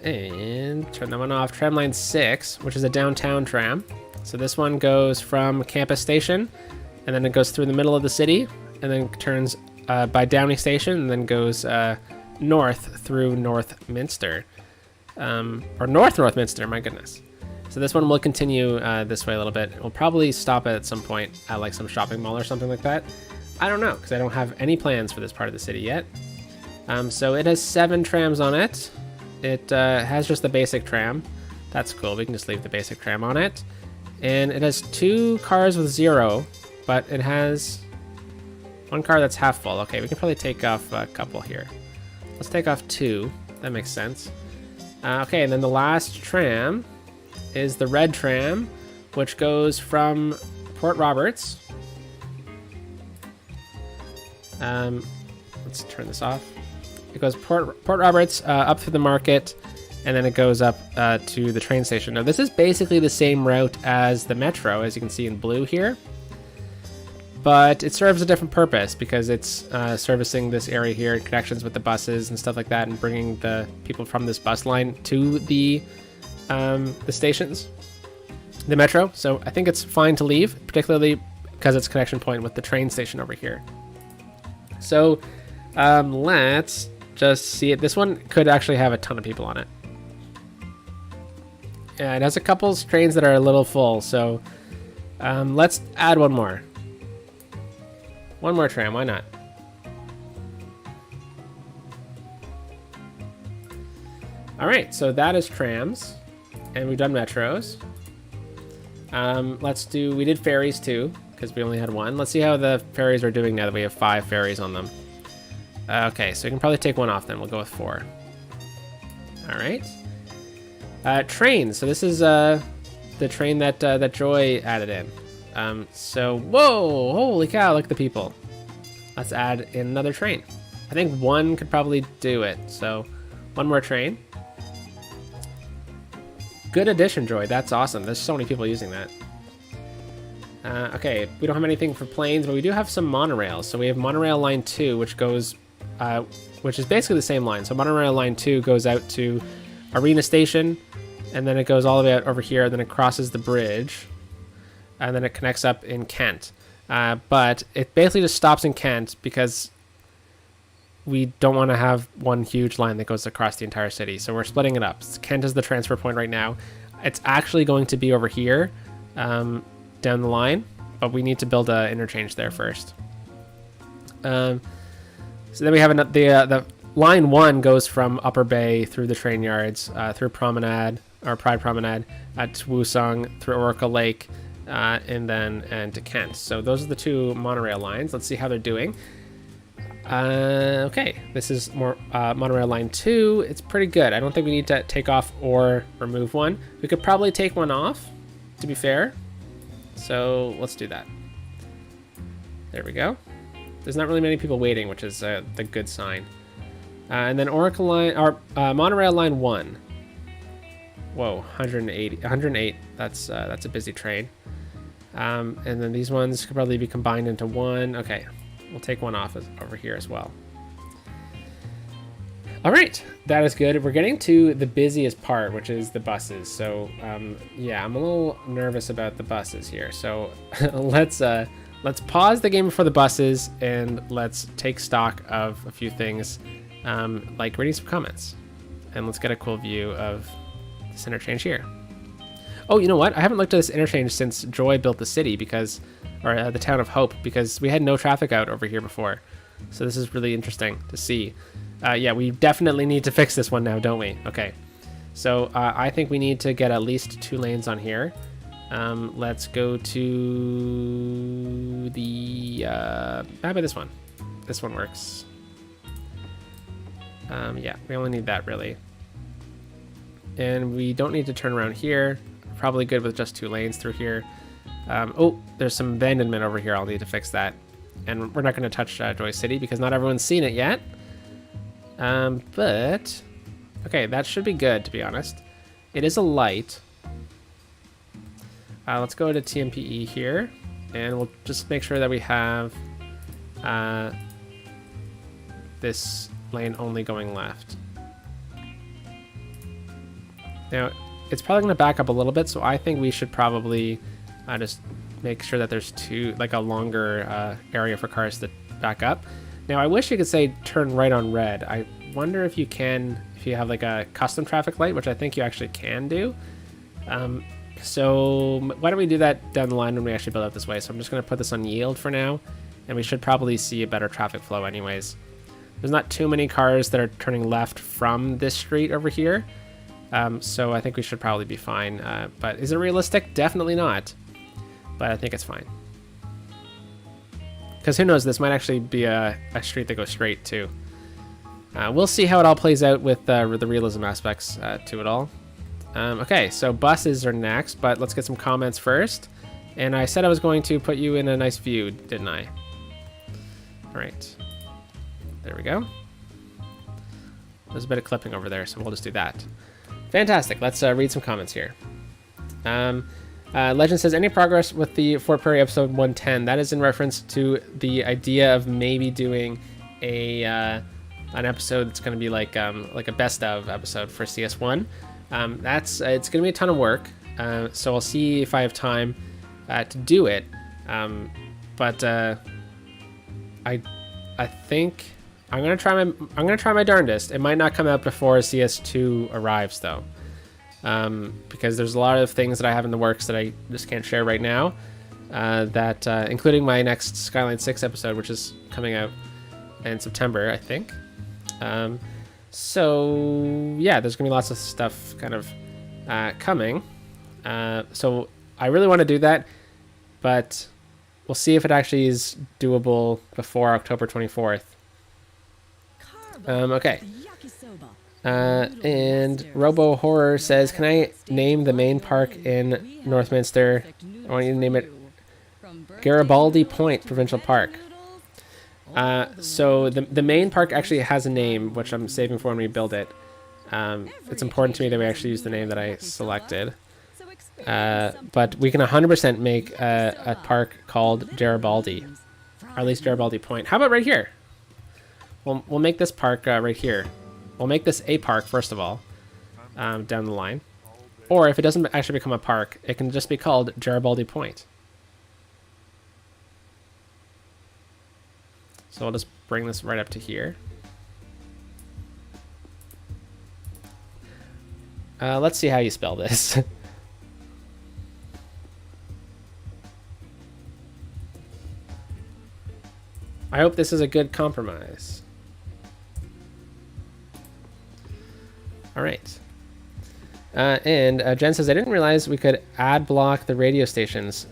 And turn that one off. Tramline 6, which is a downtown tram. So this one goes from Campus Station, and then it goes through the middle of the city, and then turns by Downey Station, and then goes north through Northminster. Or Northminster, my goodness. So this one will continue this way a little bit. We'll probably stop at some point at like some shopping mall or something like that. I don't know, because I don't have any plans for this part of the city yet. So it has 7 trams on it. It has just the basic tram. That's cool. We can just leave the basic tram on it. And it has 2 cars with 0, but it has 1 car that's half full. Okay, we can probably take off a couple here. Let's take off 2. That makes sense. Okay, and then the last tram is the red tram, which goes from Port Roberts. Let's turn this off. It goes Port Roberts up through the market, and then it goes up to the train station. Now this is basically the same route as the metro, as you can see in blue here, but it serves a different purpose because it's servicing this area here, connections with the buses and stuff like that, and bringing the people from this bus line to the stations, the metro. So I think it's fine to leave, particularly because it's a connection point with the train station over here. So let's just see it. This one could actually have a ton of people on it. Yeah, it has a couple trains that are a little full, so let's add one more. One more tram, why not? All right, so that is trams, and we've done metros. We did ferries too, because we only had 1. Let's see how the ferries are doing now that we have 5 ferries on them. Okay, so we can probably take one off then. We'll go with 4. All right. Trains. So this is the train that Joy added in. So, whoa, holy cow, look at the people. Let's add in another train. I think 1 could probably do it. So 1 more train. Good addition, Joy. That's awesome. There's so many people using that. Okay, we don't have anything for planes, but we do have some monorails. So we have monorail line 2, which goes, which is basically the same line. So monorail line 2 goes out to Arena Station, and then it goes all the way out over here, and then it crosses the bridge, and then it connects up in Kent. But it basically just stops in Kent because we don't want to have one huge line that goes across the entire city. So we're splitting it up. Kent is the transfer point right now. It's actually going to be over here down the line, but we need to build an interchange there first. So then we have the line 1 goes from Upper Bay through the train yards, through Promenade, or Pride Promenade, to Woosung, through Oracle Lake, and to Kent. So those are the 2 monorail lines. Let's see how they're doing. Okay, this is more monorail line 2. It's pretty good. I don't think we need to take off or remove one. We could probably take one off, to be fair. So let's do that. There we go. there's not really many people waiting, which is the good sign. And then Oracle line, or monorail line 1. Whoa, 108. That's a busy train. And then these ones could probably be combined into one. Okay, we'll take one off over here as well. All right, that is good. We're getting to the busiest part, which is the buses. So yeah, I'm a little nervous about the buses here. So let's pause the game before the buses and let's take stock of a few things, like reading some comments, and let's get a cool view of this interchange here. Oh, you know what? I haven't looked at this interchange since Joy built the city or the town of Hope, because we had no traffic out over here before. So this is really interesting to see. Yeah, we definitely need to fix this one now, don't we? Okay. So I think we need to get at least 2 lanes on here. Let's go to the, how about this one? This one works. Yeah, we only need that really. And we don't need to turn around here. Probably good with just 2 lanes through here. Oh, there's some abandonment over here. I'll need to fix that. And we're not going to touch Joy City because not everyone's seen it yet. But, okay, that should be good, to be honest. It is a light. Let's go to TMPE here, and we'll just make sure that we have this lane only going left. Now, it's probably going to back up a little bit, so I think we should probably just make sure that there's a longer area for cars to back up. Now, I wish you could say turn right on red. I wonder if you can, if you have like a custom traffic light, which I think you actually can do. So why don't we do that down the line when we actually build out this way? So I'm just going to put this on yield for now, and we should probably see a better traffic flow anyways. There's not too many cars that are turning left from this street over here. So I think we should probably be fine. But is it realistic? Definitely not. But I think it's fine. Because who knows, this might actually be a street that goes straight too. We'll see how it all plays out with the realism aspects to it all. Okay, so buses are next, but let's get some comments first. And I said I was going to put you in a nice view, didn't I? All right. There we go. There's a bit of clipping over there, so we'll just do that. Fantastic. Let's read some comments here. Legend says, any progress with the Fort Prairie episode 110? That is in reference to the idea of maybe doing an episode that's going to be like a best of episode for CS1. It's going to be a ton of work, so I'll see if I have time to do it. But I think I'm gonna try my darndest. It might not come out before CS2 arrives though. Because there's a lot of things that I have in the works that I just can't share right now, including my next Skylines 6 episode, which is coming out in September, I think. So yeah, there's gonna be lots of stuff kind of coming. So I really want to do that, but we'll see if it actually is doable before October 24th. Okay. And Robo Horror says, can I name the main park in Northminster? I want you to name it Garibaldi Point Provincial Park. So the main park actually has a name, which I'm saving for when we build it. It's important to me that we actually use the name that I selected. But we can 100% make a park called Garibaldi, or at least Garibaldi Point. How about right here? We'll make this park right here. We'll make this a park, first of all, down the line. Or if it doesn't actually become a park, it can just be called Garibaldi Point. So I'll just bring this right up to here. Let's see how you spell this. I hope this is a good compromise. All right. And Jen says, I didn't realize we could ad block the radio stations.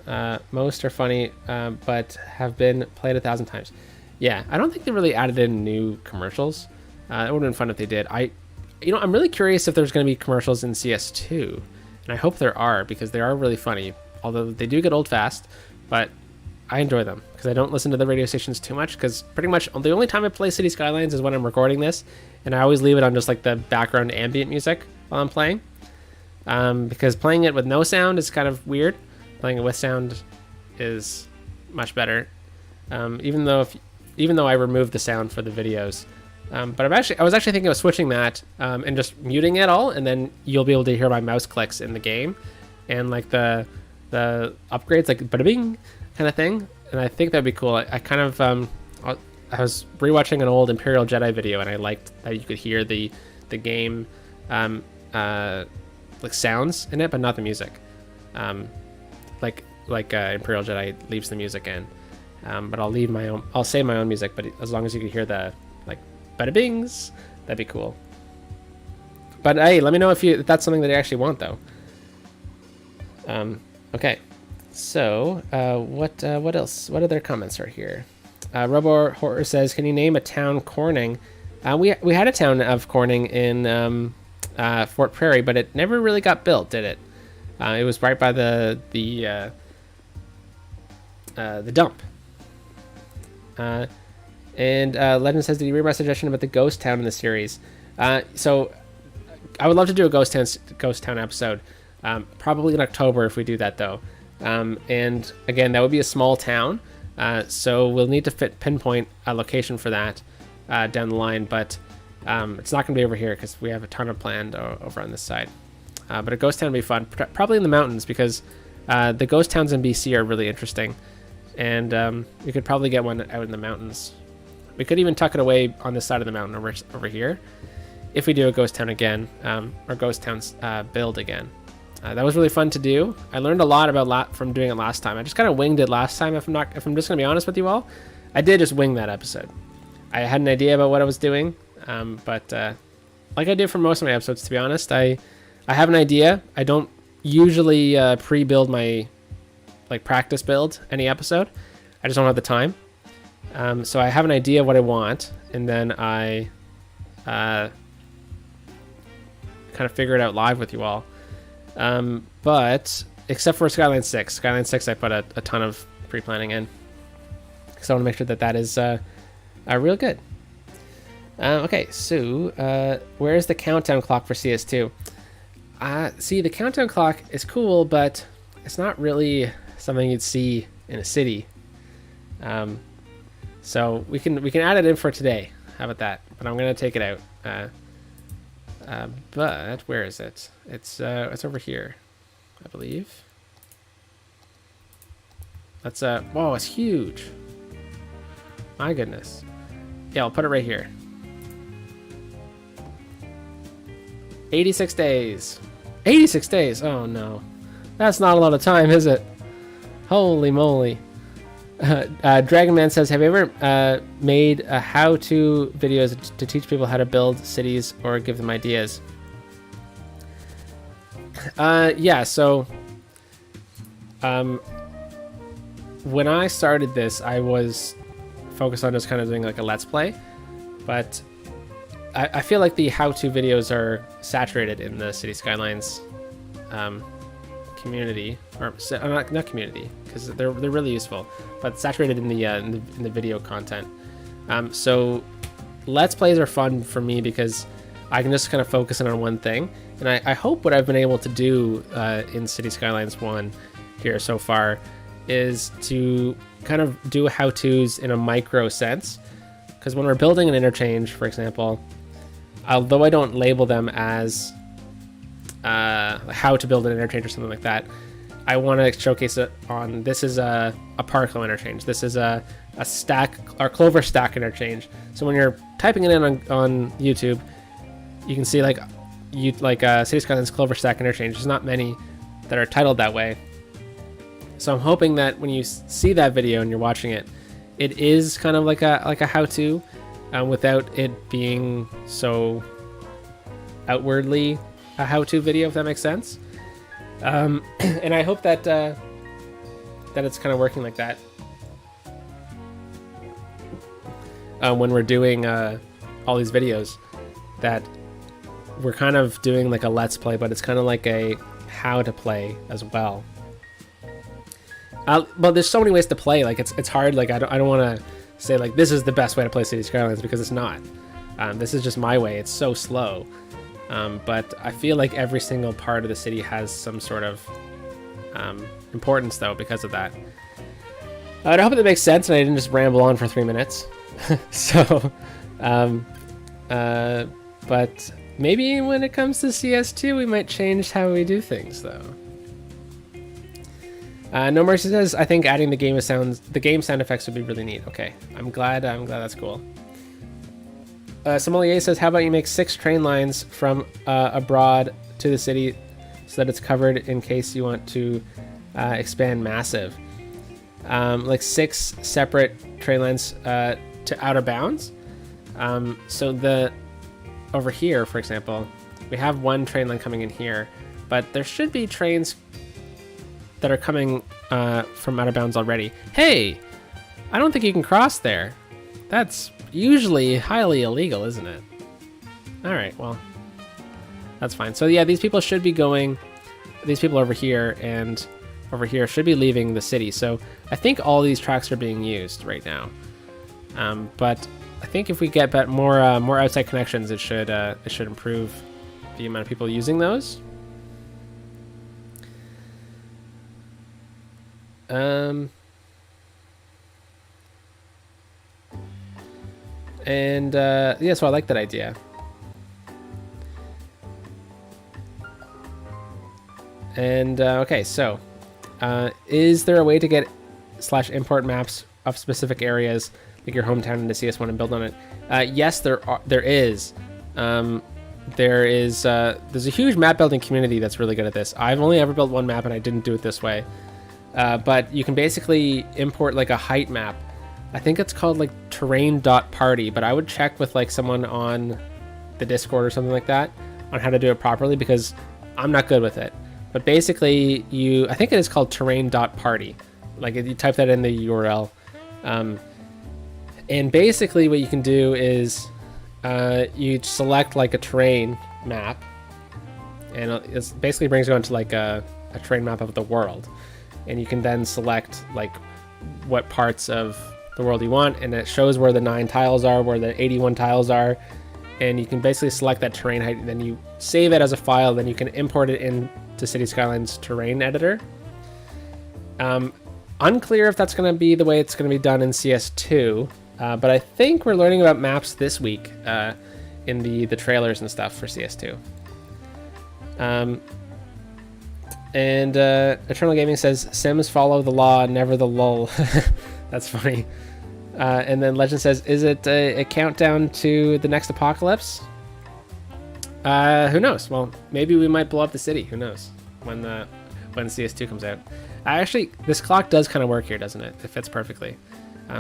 Most are funny, but have been played 1,000 times. Yeah, I don't think they really added in new commercials. It would have been fun if they did. I'm really curious if there's going to be commercials in CS2, and I hope there are, because they are really funny. Although they do get old fast, but I enjoy them because I don't listen to the radio stations too much, because pretty much the only time I play City Skylines is when I'm recording this, and I always leave it on just like the background ambient music while I'm playing, because playing it with no sound is kind of weird. Playing it with sound is much better, even though I removed the sound for the videos. But I was actually thinking of switching that and just muting it all, and then you'll be able to hear my mouse clicks in the game, and like the upgrades, like bada bing kind of thing. And I think that'd be cool. I kind of I was rewatching an old Imperial Jedi video, and I liked that you could hear the game like sounds in it, but not the music. Like Imperial Jedi leaves the music in, but I'll leave my own. I'll say my own music, but as long as you can hear the like bada bings, that'd be cool. But hey, let me know if that's something that you actually want, though. Okay, so what else? What other comments are here? Robo Horror says, "Can you name a town Corning?" We had a town of Corning in Fort Prairie, but it never really got built, did it? It was right by the dump. And Legend says, "Did you read my suggestion about the ghost town in the series?" So I would love to do a ghost town episode. Probably in October if we do that, though. And again, that would be a small town, so we'll need to pinpoint a location for that down the line. But it's not going to be over here because we have a ton of planned over on this side. But a ghost town would be fun, probably in the mountains, because the ghost towns in BC are really interesting, and we could probably get one out in the mountains. We could even tuck it away on this side of the mountain over here if we do a ghost town again, or ghost towns build again. That was really fun to do. I learned a lot from doing it last time. I just kind of winged it last time. If I'm just gonna be honest with you all, I did just wing that episode. I had an idea about what I was doing, but like I do for most of my episodes, to be honest, I have an idea. I don't usually pre-build my practice build any episode. I just don't have the time. So I have an idea of what I want, and then I kind of figure it out live with you all. But except for Skylines 6. Skylines 6 I put a ton of pre-planning in, because I want to make sure that is real good. Okay, so where's the countdown clock for CS2? See, the countdown clock is cool, but it's not really something you'd see in a city. So we can add it in for today. How about that? But I'm gonna take it out. But where is it? It's over here, I believe. That's whoa, it's huge. My goodness. Yeah, I'll put it right here. 86 days. 86 days. Oh no, that's not a lot of time, is it? Holy moly. Dragon Man says, "Have you ever made a how-to videos to teach people how to build cities or give them ideas?" Yeah, so when I started this, I was focused on just kind of doing like a let's play, but I feel like the how-to videos are saturated in the City Skylines community, or not community, because they're really useful, but saturated in the video content. So let's plays are fun for me because I can just kind of focus in on one thing, and I hope what I've been able to do in City Skylines 1 here so far is to kind of do how-tos in a micro sense, because when we're building an interchange, for example, although I don't label them as how to build an interchange or something like that, I want to showcase it on, this is a Parklow interchange, this is a stack or Clover stack interchange. So when you're typing it in on YouTube, you can see City Skylines Clover stack interchange. There's not many that are titled that way. So I'm hoping that when you see that video and you're watching it, it is kind of like a how-to, without it being so outwardly a how-to video, if that makes sense. And I hope that it's kind of working like that when we're doing all these videos, that we're kind of doing like a let's play, but it's kind of like a how to play as well. Well, there's so many ways to play. Like it's hard. Like I don't want to say like this is the best way to play City Skylines because it's not. This is just my way. It's so slow. But I feel like every single part of the city has some sort of importance though because of that. I hope that makes sense and I didn't just ramble on for 3 minutes. So, but maybe when it comes to CS2, we might change how we do things though. No Mercy says, I think adding the game sound effects would be really neat. Okay, I'm glad that's cool. Sommelier says, how about you make 6 train lines from abroad to the city so that it's covered in case you want to expand massive. Like 6 separate train lines to outer bounds. So over here, for example, we have 1 train line coming in here, but there should be trains that are coming from outer bounds already. Hey, I don't think you can cross there. That's usually highly illegal, isn't it? All right, well, that's fine. So yeah, these people should be going, these people over here and over here should be leaving the city. So I think all these tracks are being used right now. But I think if we get more outside connections, it should improve the amount of people using those. Yeah, so I like that idea. And okay, so is there a way to get /import maps of specific areas like your hometown into CS1 and build on it? Yes, there is. There's a huge map building community that's really good at this. I've only ever built 1 map and I didn't do it this way. But you can basically import like a height map. I think it's called like terrain.party, but I would check with like someone on the Discord or something like that on how to do it properly because I'm not good with it. But basically I think it is called terrain.party. Like you type that in the URL. And basically what you can do is you select like a terrain map and it basically brings you onto like a terrain map of the world. And you can then select like what parts of the world you want, and it shows where the 9 tiles are, where the 81 tiles are, and you can basically select that terrain height, and then you save it as a file, then you can import it into City Skylines terrain editor. Unclear if that's going to be the way it's going to be done in CS2, but I think we're learning about maps this week in the trailers and stuff for CS2. And Eternal Gaming says, Sims follow the law, never the lull. That's funny. And then Legend says, is it a countdown to the next apocalypse? Who knows? Well, maybe we might blow up the city. Who knows? When CS2 comes out. Actually, this clock does kind of work here, doesn't it? It fits perfectly.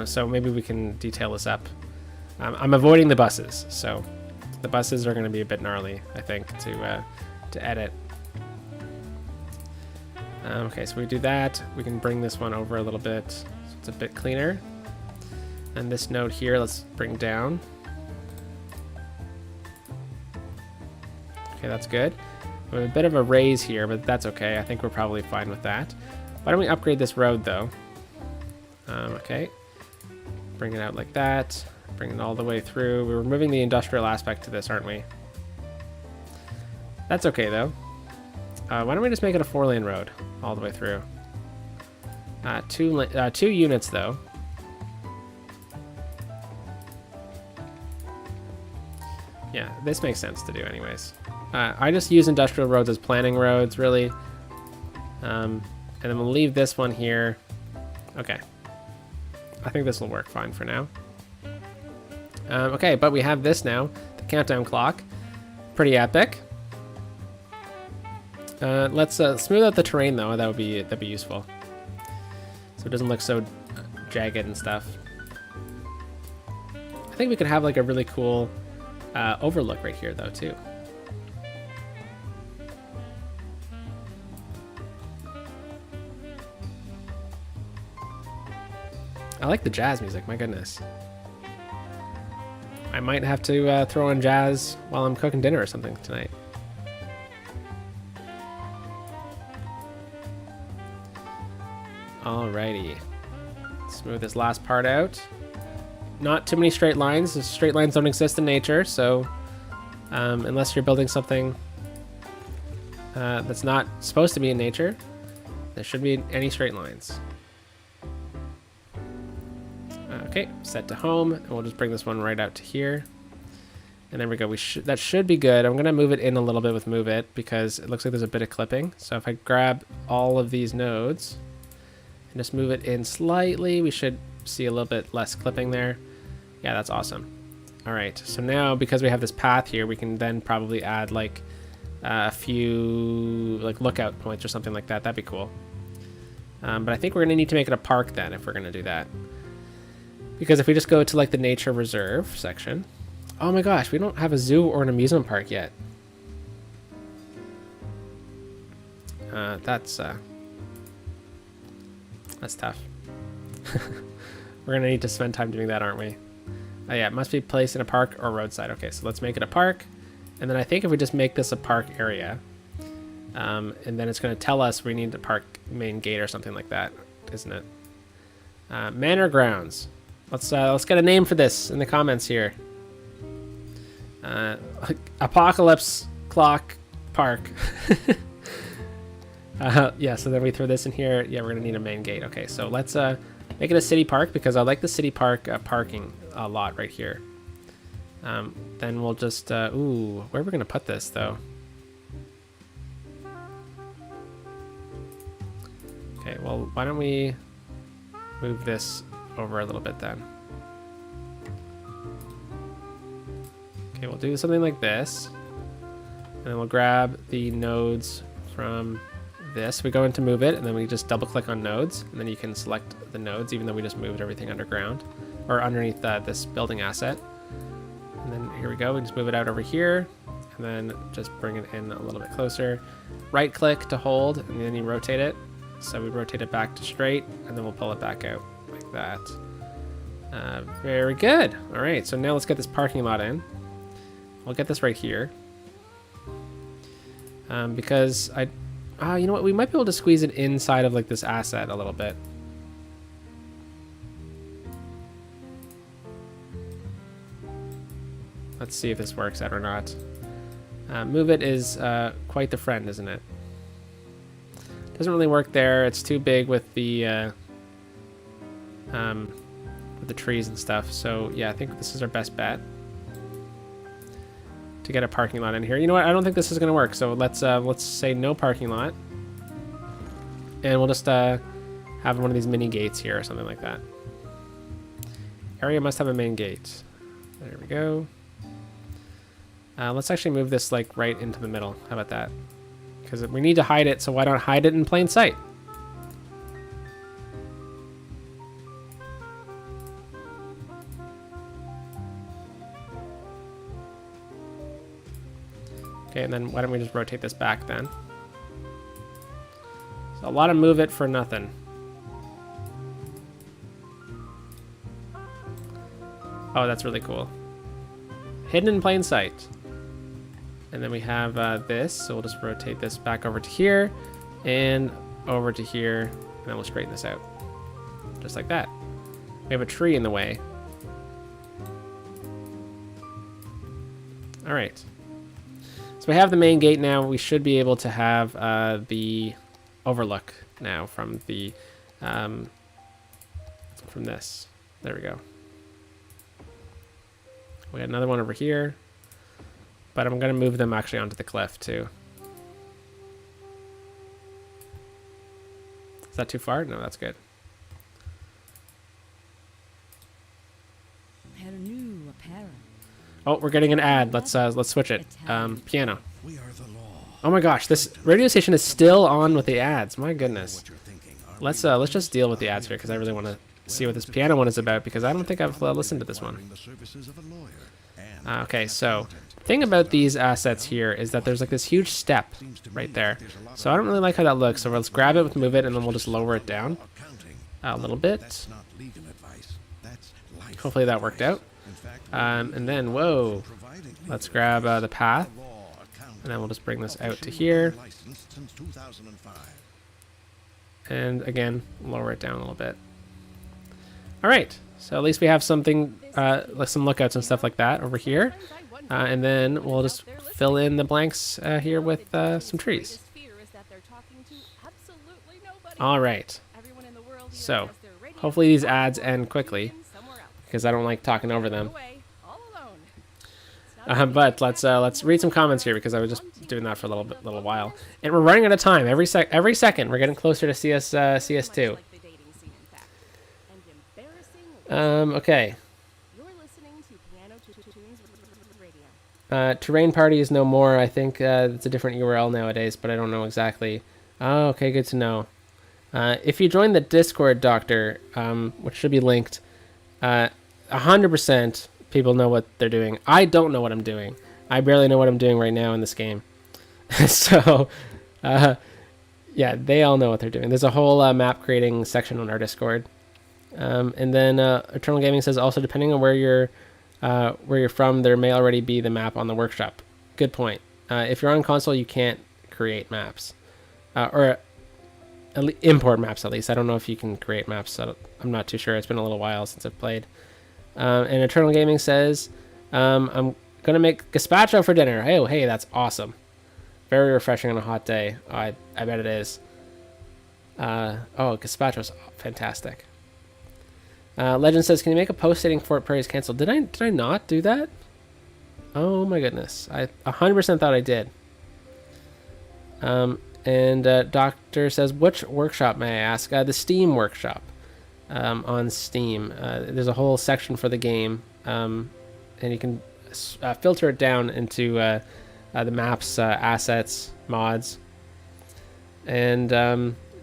So maybe we can detail this up. I'm avoiding the buses, so the buses are going to be a bit gnarly, I think, to edit. Okay, so we do that. We can bring this one over a little bit so it's a bit cleaner. And this node here, let's bring down. Okay, that's good. We have a bit of a raise here, but that's okay. I think we're probably fine with that. Why don't we upgrade this road, though? Okay. Bring it out like that. Bring it all the way through. We're removing the industrial aspect to this, aren't we? That's okay, though. Why don't we just make it a 4-lane road all the way through? 2 units, though. Yeah, this makes sense to do anyways. I just use industrial roads as planning roads, really. And then we'll leave this one here. Okay. I think this will work fine for now. Okay, but we have this now. The countdown clock. Pretty epic. Let's smooth out the terrain, though. That'd be useful. So it doesn't look so jagged and stuff. I think we could have like a really cool overlook right here, though, too. I like the jazz music, my goodness. I might have to throw on jazz while I'm cooking dinner or something tonight. Alrighty. Smooth this last part out. Not too many straight lines. Straight lines don't exist in nature, so unless you're building something that's not supposed to be in nature, there shouldn't be any straight lines. Okay, set to home, and we'll just bring this one right out to here. And there we go. That should be good. I'm gonna move it in a little bit with move it because it looks like there's a bit of clipping. So if I grab all of these nodes and just move it in slightly, we should see a little bit less clipping there. Yeah, that's awesome. All right, so now because we have this path here, we can then probably add like a few like lookout points or something like that. That'd be cool. But I think we're gonna need to make it a park then if we're gonna do that. Because if we just go to like the nature reserve section, oh my gosh, we don't have a zoo or an amusement park yet. That's tough. We're gonna need to spend time doing that, aren't we? Oh yeah, it must be placed in a park or roadside. Okay, so let's make it a park. And then I think if we just make this a park area, and then it's gonna tell us we need to park main gate or something like that, isn't it? Manor grounds. Let's get a name for this in the comments here. Apocalypse Clock Park. Yeah, so then we throw this in here. Yeah, we're gonna need a main gate. Okay, so let's make it a city park because I like the city park parking a lot right here. Then we'll just ooh, where are we gonna put this though? Okay, well, why don't we move this over a little bit then? Okay, we'll do something like this, and then we'll grab the nodes from this. We go into move it, and then we just double click on nodes, and then you can select the nodes even though we just moved everything underground or underneath this building asset. And then here we go, we just move it out over here, and then just bring it in a little bit closer. Right click to hold, and then you rotate it. So we rotate it back to straight, and then we'll pull it back out like that. Very good. All right, so now let's get this parking lot in. We'll get this right here. Because you know what? We might be able to squeeze it inside of like this asset a little bit. Let's see if this works out or not. Move it is quite the friend, isn't it? Doesn't really work there. It's too big with the trees and stuff. So yeah, I think this is our best bet to get a parking lot in here. You know what? I don't think this is gonna work. So let's say no parking lot, and we'll just have one of these mini gates here or something like that. Area must have a main gate. There we go. Let's actually move this like right into the middle. How about that? Because we need to hide it, so why don't hide it in plain sight? Okay, and then why don't we just rotate this back then? So a lot of move it for nothing. Oh, that's really cool. Hidden in plain sight. And then we have this, so we'll just rotate this back over to here and over to here, and then we'll straighten this out. Just like that. We have a tree in the way. All right. So we have the main gate now. We should be able to have the overlook now from the from this. There we go. We got another one over here, but I'm gonna move them actually onto the cliff too. Is that too far? No, that's good. Oh, we're getting an ad. Let's switch it. Piano. Oh my gosh, this radio station is still on with the ads. My goodness. Let's just deal with the ads here because I really want to see what this piano one is about because I don't think I've listened to this one. Okay, so thing about these assets here is that there's like this huge step right there. So I don't really like how that looks. So let's grab it, move it, and then we'll just lower it down a little bit. Hopefully that worked out. And then, whoa, let's grab the path, and then we'll just bring this out to here. And again, lower it down a little bit. All right, so at least we have something, like some lookouts and stuff like that over here. And then we'll just fill in the blanks here with some trees. All right. So hopefully these ads end quickly because I don't like talking over them. But let's read some comments here because I was just doing that for a little while, and we're running out of time. Every second we're getting closer to CS2. Okay. Terrain Party is no more. I think it's a different URL nowadays, but I don't know exactly. Oh, okay, good to know. If you join the Discord, Doctor, which should be linked, 100% people know what they're doing. I don't know what I'm doing. I barely know what I'm doing right now in this game. So, yeah, they all know what they're doing. There's a whole map creating section on our Discord. And then Eternal Gaming says also depending on where you're from, there may already be the map on the workshop. Good point. If you're on console, you can't create maps, or import maps at least. I don't know if you can create maps. So I'm not too sure. It's been a little while since I've played. And Eternal Gaming says, I'm gonna make gazpacho for dinner. Oh, hey, that's awesome. Very refreshing on a hot day. I bet it is. Oh, gazpacho's fantastic. Legend says, can you make a post stating Fort Prairie is canceled? Did I not do that? Oh my goodness. I 100% thought I did. And Doctor says, which workshop may I ask? The Steam workshop on Steam. There's a whole section for the game, and you can filter it down into the maps, assets, mods. And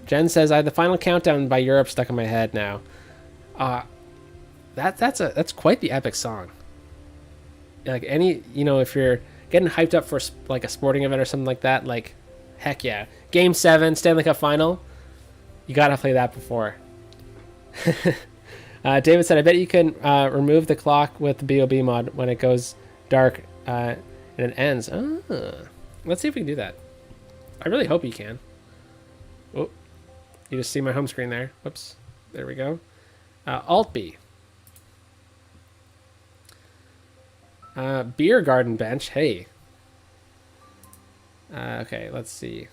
Jen says, I have the final countdown by Europe stuck in my head now. That's quite the epic song. Like if you're getting hyped up for like a sporting event or something like that, like heck yeah, Game 7 Stanley Cup Final, you gotta play that before. David said, I bet you can remove the clock with the BOB mod when it goes dark and it ends. Let's see if we can do that. I really hope you can. Oh, you just see my home screen there. Whoops, there we go. Alt B. Beer garden bench. Hey. Okay, let's see.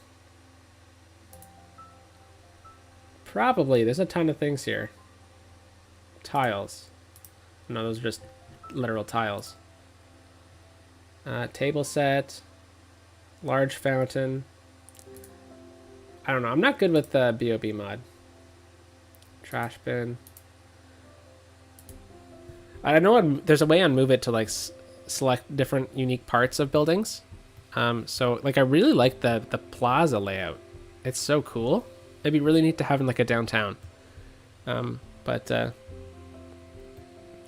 Probably. There's a ton of things here. Tiles. No, those are just literal tiles. Table set. Large fountain. I don't know. I'm not good with the BOB mod. Trash bin. I know there's a way on Move It to like select different unique parts of buildings. So like I really like the plaza layout. It's so cool. It'd be really neat to have in like a downtown. But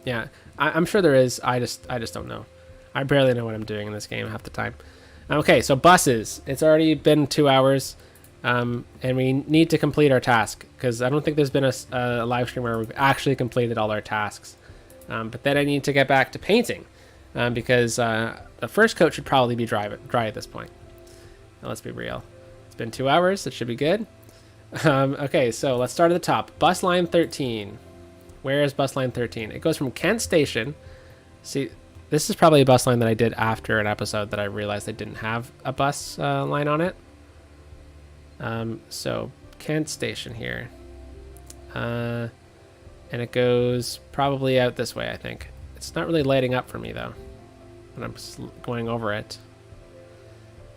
yeah, I'm sure there is. I just don't know. I barely know what I'm doing in this game half the time. Okay, so buses. It's already been 2 hours. And we need to complete our task because I don't think there's been a live stream where we've actually completed all our tasks. But then I need to get back to painting because the first coat should probably be dry at this point. Now, let's be real. It's been 2 hours. It should be good. Okay, so let's start at the top. Bus line 13. Where is bus line 13? It goes from Kent Station. See, this is probably a bus line that I did after an episode that I realized I didn't have a bus line on it. So Kent Station here. And it goes probably out this way, I think. It's not really lighting up for me, though, when I'm going over it.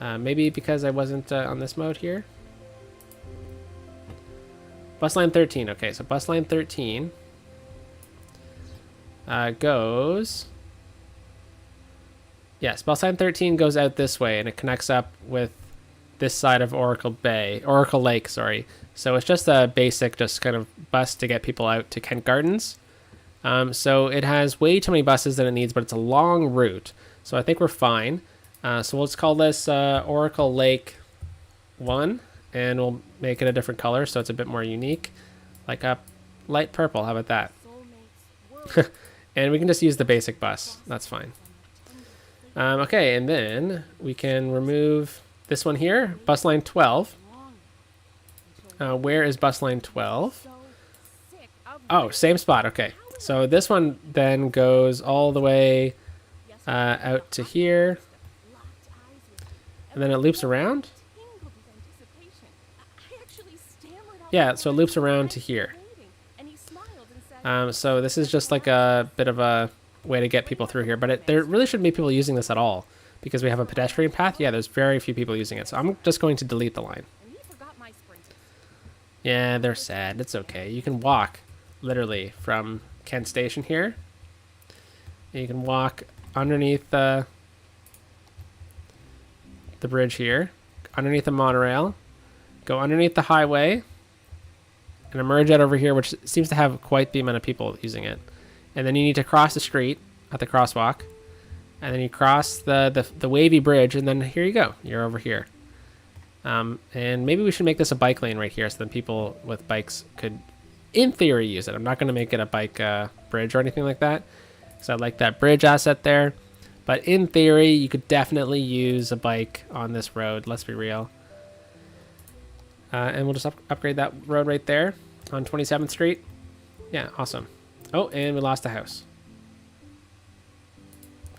Maybe because I wasn't on this mode here. Bus line 13. Okay, so bus line 13 goes... Yes, bus line 13 goes out this way, and it connects up with this side of Oracle Lake, sorry. So it's just a basic, just kind of bus to get people out to Kent Gardens. So it has way too many buses than it needs, but it's a long route. So I think we're fine. So let's call this Oracle Lake 1, and we'll make it a different color so it's a bit more unique. Like a light purple, how about that? And we can just use the basic bus. That's fine. Okay, and then we can remove this one here, bus line 12. Where is bus line 12? So sick of Oh, this. same spot. Okay. So this one then goes all the way out to here, Locked eyes with you. and then it loops around. Tingled with anticipation. I actually stammered out Yeah, the so it words loops around as to we here. were waiting, and he smiled and said, So this is just like a bit of a way to get people through here, but there really shouldn't be people using this at all because we have a pedestrian path. Yeah, there's very few people using it, so I'm just going to delete the line. and he forgot my sprinters. Yeah, they're sad. It's okay. You can walk literally from Kent Station here. You can walk underneath the bridge here, underneath the monorail, go underneath the highway, and emerge out over here, which seems to have quite the amount of people using it. And then you need to cross the street at the crosswalk, and then you cross the wavy bridge, and then here you go. You're over here. And maybe we should make this a bike lane right here, so then people with bikes could, in theory, use it. I'm not going to make it a bike bridge or anything like that, because I like that bridge asset there. But in theory, you could definitely use a bike on this road. Let's be real. And we'll just upgrade that road right there on 27th Street. Yeah, awesome. Oh, and we lost a house.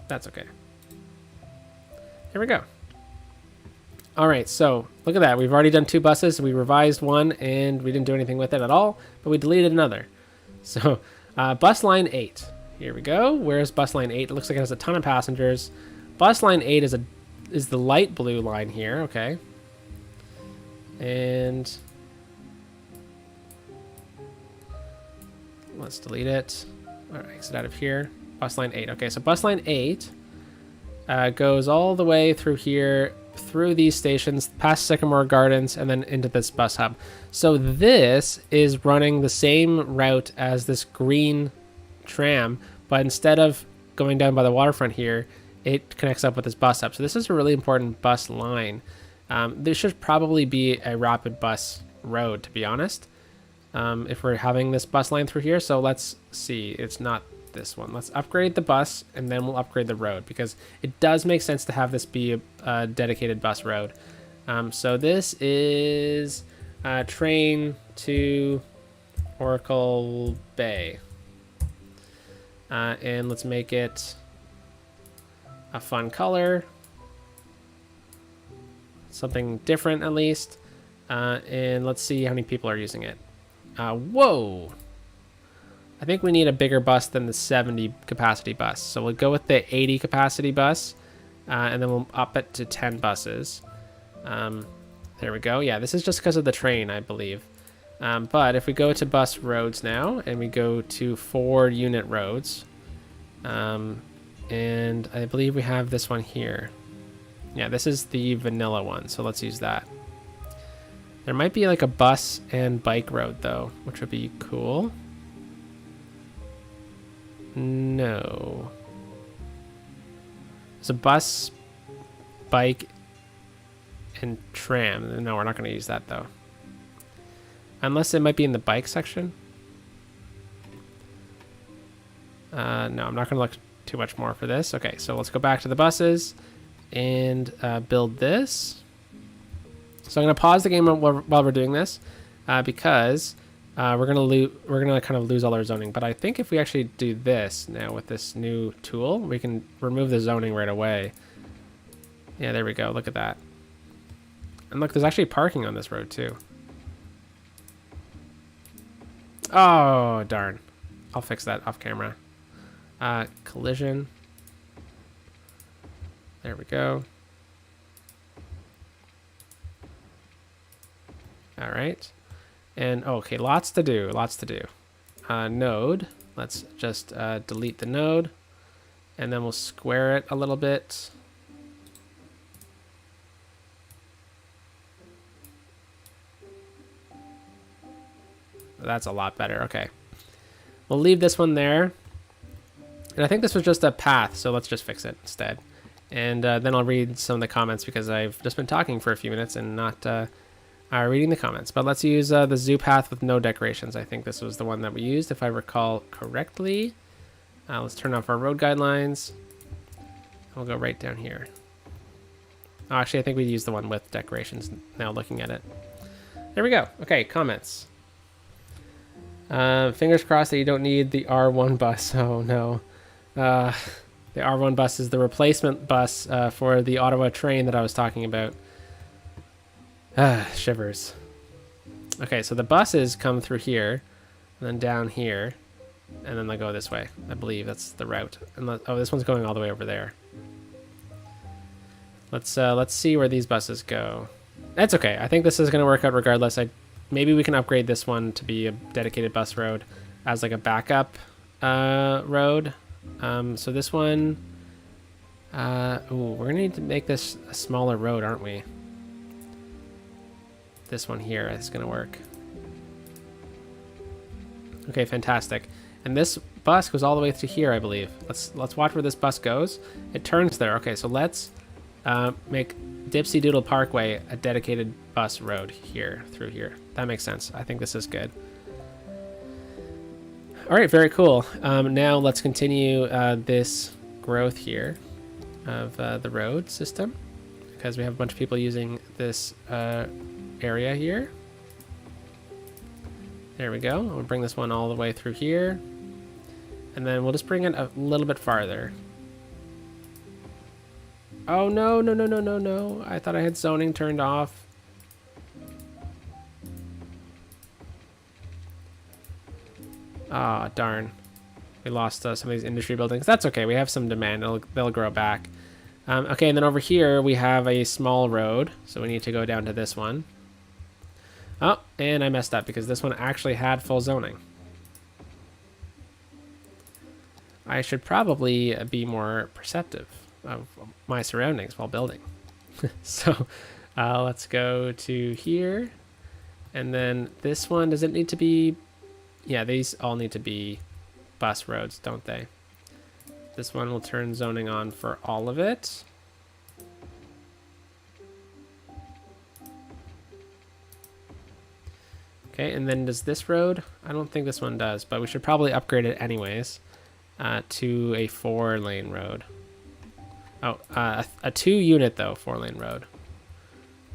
That's okay. Here we go. All right, so look at that. We've already done 2 buses. We revised one, and we didn't do anything with it at all, but we deleted another. So bus line 8. Here we go. Where's bus line 8? It looks like it has a ton of passengers. Bus line 8 is the light blue line here. Okay. And let's delete it. All right, exit out of here. Bus line 8. Okay, so bus line 8 goes all the way through here, through these stations, past Sycamore Gardens, and then into this bus hub. So this is running the same route as this green tram, but instead of going down by the waterfront here, it connects up with this bus hub. So this is a really important bus line. This should probably be a rapid bus road, to be honest, if we're having this bus line through here. So let's see. It's not this one. Let's upgrade the bus, and then we'll upgrade the road, because it does make sense to have this be a dedicated bus road. So this is train to Oracle Bay. And let's make it a fun color. Something different, at least. And let's see how many people are using it. Whoa! I think we need a bigger bus than the 70 capacity bus. So we'll go with the 80 capacity bus, and then we'll up it to 10 buses. There we go. Yeah, this is just because of the train, I believe. But if we go to bus roads now, and we go to 4 unit roads, and I believe we have this one here. Yeah, this is the vanilla one, so let's use that. There might be like a bus and bike road, though, which would be cool. No. There's a bus, bike, and tram. No, we're not going to use that, though. Unless it might be in the bike section. No, I'm not going to look too much more for this. Okay, so let's go back to the buses and build this. So I'm going to pause the game while we're doing this, because we're gonna kind of lose all our zoning. But I think if we actually do this now with this new tool, we can remove the zoning right away. Yeah, there we go. Look at that. And look, there's actually parking on this road too. Oh, darn. I'll fix that off camera. Collision. There we go. All right. And okay, lots to do. Node. Let's just delete the node, and then we'll square it a little bit. That's a lot better. Okay. We'll leave this one there. And I think this was just a path, so let's just fix it instead. And then I'll read some of the comments, because I've just been talking for a few minutes and not reading the comments. But let's use the zoo path with no decorations. I think this was the one that we used, if I recall correctly. Let's turn off our road guidelines. We'll go right down here. Oh, actually, I think we used the one with decorations now looking at it. There we go. Okay, comments. Fingers crossed that you don't need the R1 bus. Oh no. The R1 bus is the replacement bus for the Ottawa train that I was talking about. Shivers. Okay, so the buses come through here, and then down here, and then they go this way. I believe that's the route. Oh, this one's going all the way over there. Let's see where these buses go. That's okay. I think this is going to work out regardless. Maybe we can upgrade this one to be a dedicated bus road as like a backup road. So this one, we're gonna need to make this a smaller road, aren't we? This one here is gonna work. Okay, fantastic. And this bus goes all the way to here, I believe. Let's watch where this bus goes. It turns there. Okay, so let's make Dipsy Doodle Parkway a dedicated bus road here through here. That makes sense. I think this is good. All right, very cool. Now let's continue this growth here of the road system, because we have a bunch of people using this area here. There we go. We'll bring this one all the way through here, and then we'll just bring it a little bit farther. Oh no, no, no, no, no, no. I thought I had zoning turned off. Ah, darn. We lost some of these industry buildings. That's okay. We have some demand. They'll grow back. Okay, and then over here we have a small road. So we need to go down to this one. Oh, and I messed up because this one actually had full zoning. I should probably be more perceptive of my surroundings while building. So let's go to here. And then this one, does it need to be... Yeah, these all need to be bus roads, don't they? This one will turn zoning on for all of it. Okay, and then does this road? I don't think this one does, but we should probably upgrade it anyways to a 4-lane road. Oh, a 2-unit though, 4-lane road.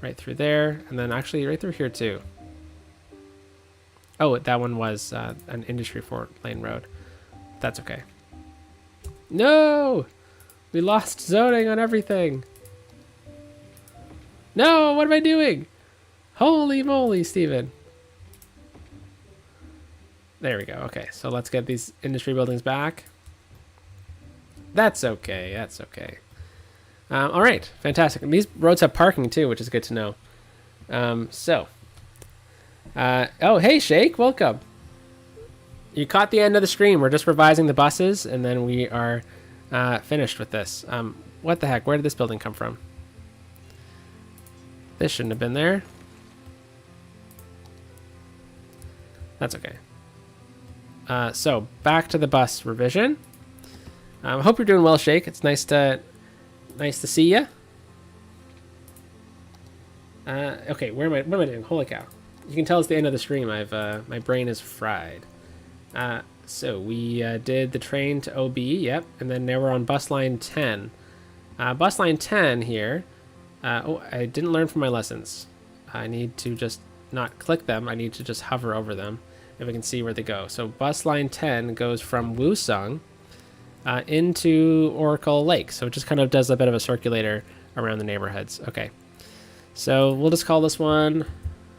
Right through there, and then actually right through here too. Oh, that one was an industry 4-lane road. That's okay. No! We lost zoning on everything. No, what am I doing? Holy moly, Steven. There we go. Okay, so let's get these industry buildings back. That's okay. That's okay. All right, fantastic. And these roads have parking too, which is good to know. Oh, hey, Shake, welcome. You caught the end of the stream. We're just revising the buses, and then we are finished with this. What the heck? Where did this building come from? This shouldn't have been there. That's okay. So back to the bus revision. I hope you're doing well, Shake. It's nice to see you. Okay, what am I doing? Holy cow! You can tell it's the end of the stream. My brain is fried. So we did the train to OB, yep, and then now we're on bus line 10. Bus line 10 here. Oh, I didn't learn from my lessons. I need to just not click them. I need to just hover over them if I can see where they go. So bus line 10 goes from Woosung into Oracle Lake. So it just kind of does a bit of a circulator around the neighborhoods. Okay. So we'll just call this one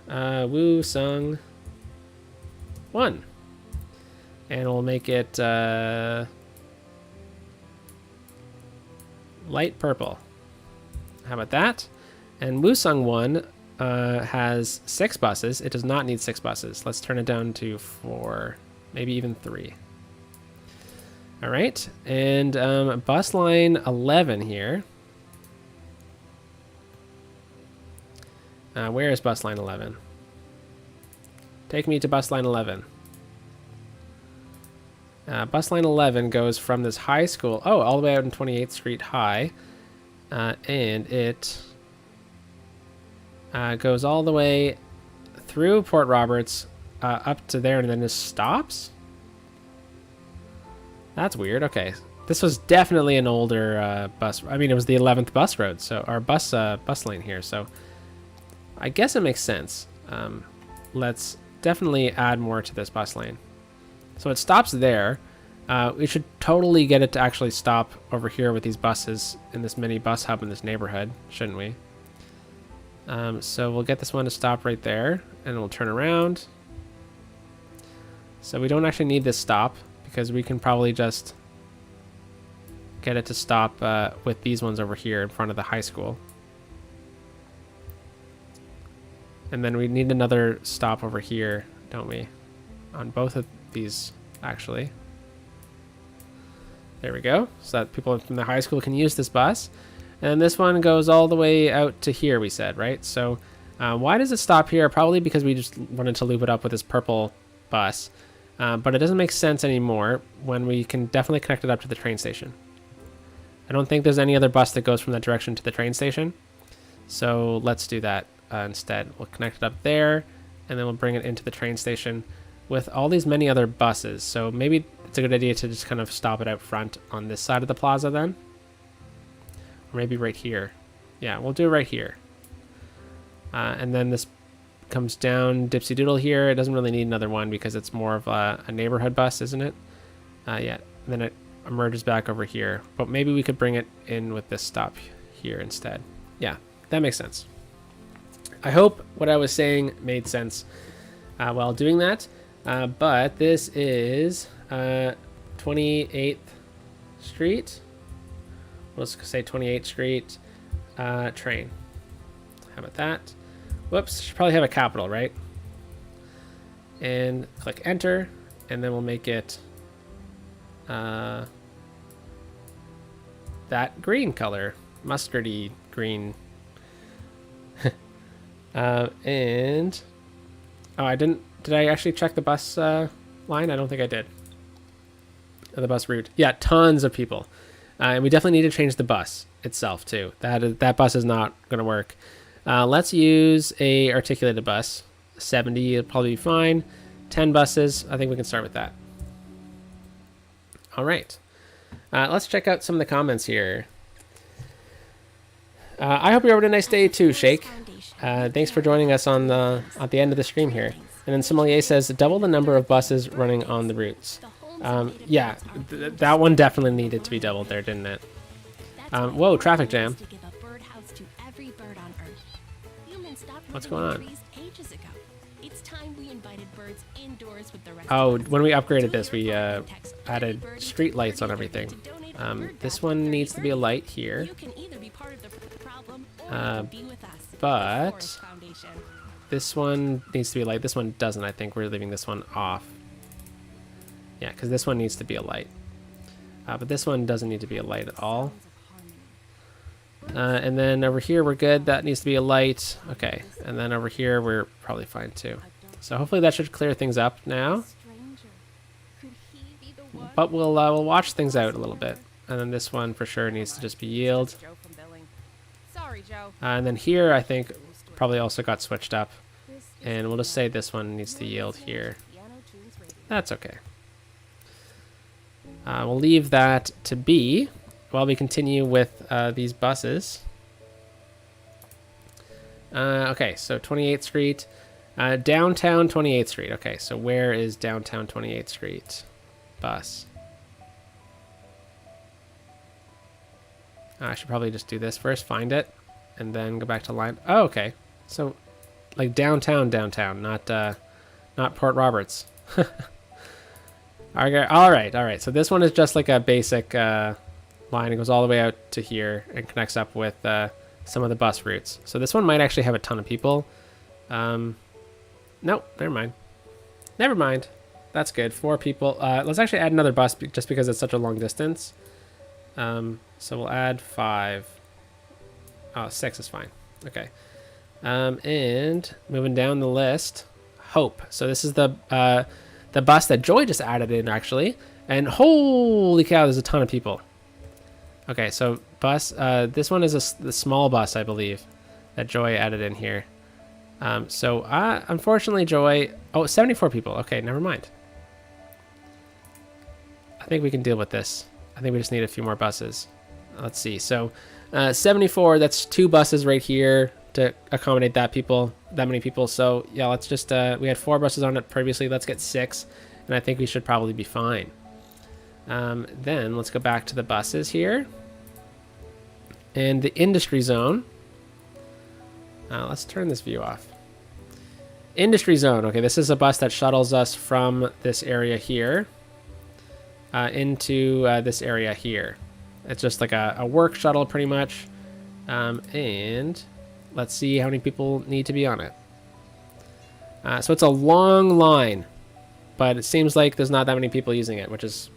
Woosung 1. And we'll make it light purple. How about that? And Woosung 1 has 6 buses. It does not need 6 buses. Let's turn it down to 4, maybe even 3. All right, and bus line 11 here. Where is bus line 11? Take me to bus line 11. Bus line 11 goes from this high school, all the way out in 28th Street High, and it goes all the way through Port Roberts up to there, and then just stops? That's weird. Okay, this was definitely an older bus. I mean, it was the 11th bus road, so our bus lane here. So I guess it makes sense. let's definitely add more to this bus lane. So it stops there. We should totally get it to actually stop over here with these buses in this mini bus hub in this neighborhood, shouldn't we? So we'll get this one to stop right there, and we'll turn around. So we don't actually need this stop, because we can probably just get it to stop with these ones over here in front of the high school. And then we need another stop over here, don't we? On both of these, actually. There we go. So that people from the high school can use this bus. And this one goes all the way out to here, we said, right? So why does it stop here? Probably because we just wanted to loop it up with this purple bus. But it doesn't make sense anymore when we can definitely connect it up to the train station. I don't think there's any other bus that goes from that direction to the train station. So let's do that instead. We'll connect it up there, and then we'll bring it into the train station with all these many other buses. So maybe it's a good idea to just kind of stop it out front on this side of the plaza then. Or maybe right here. Yeah, we'll do it right here. And then this comes down Dipsy Doodle here. It doesn't really need another one because it's more of a neighborhood bus, isn't it? Yeah, and then it emerges back over here. But maybe we could bring it in with this stop here instead. Yeah, that makes sense. I hope what I was saying made sense while doing that. But this is 28th Street. Let's say 28th Street train. How about that? Whoops, should probably have a capital, right? And click enter, and then we'll make it that green color, mustardy green. And oh, did I actually check the bus line? I don't think I did. Or the bus route. Yeah, tons of people. And we definitely need to change the bus itself too. That bus is not going to work. Let's use a articulated bus. 70 will probably be fine. 10 buses. I think we can start with that. All right. Let's check out some of the comments here. I hope you're having a nice day too, Shake. Thanks for joining us at the end of the stream here. And then Sommelier says, double the number of buses running on the routes. Yeah, that one definitely needed to be doubled there, didn't it? Whoa, traffic jam. What's going on? Oh, when we upgraded this, we added street lights on everything. This one needs to be a light here. But this one needs to be a light. This one doesn't. I think we're leaving this one off. Yeah, because this one needs to be a light. But this one doesn't need to be a light at all. And then over here, we're good. That needs to be a light. Okay. And then over here, we're probably fine too. So hopefully that should clear things up now. But we'll watch things out a little bit. And then this one for sure needs to just be yield. And then here, I think, probably also got switched up. And we'll just say this one needs to yield here. That's okay. We'll leave that to be while we continue with these buses. Okay, so 28th Street. Downtown 28th Street. Okay, so where is downtown 28th Street bus? I should probably just do this first, find it, and then go back to line. Oh, okay. So, like downtown, not Port Roberts. Okay, all right. So this one is just like a basic line. It goes all the way out to here and connects up with some of the bus routes. So this one might actually have a ton of people. Nope, never mind. Never mind. That's good. 4 people. Let's actually add another bus just because it's such a long distance. So we'll add 5. Oh, 6 is fine. Okay. And moving down the list, Hope. So this is the bus that Joy just added in, actually. And holy cow, there's a ton of people. Okay, so bus. This one is the small bus, I believe, that Joy added in here. So unfortunately, Joy. Oh, 74 people. Okay, never mind. I think we can deal with this. I think we just need a few more buses. Let's see. So 74, that's 2 buses right here to accommodate that people. that many people. So yeah, let's just we had 4 buses on it previously. Let's get 6, and I think we should probably be fine. Then let's go back to the buses here, and the industry zone. Let's turn this view off. Industry zone. Okay, this is a bus that shuttles us from this area here into this area here. It's just like a work shuttle pretty much. And let's see how many people need to be on it. So it's a long line, but it seems like there's not that many people using it, which is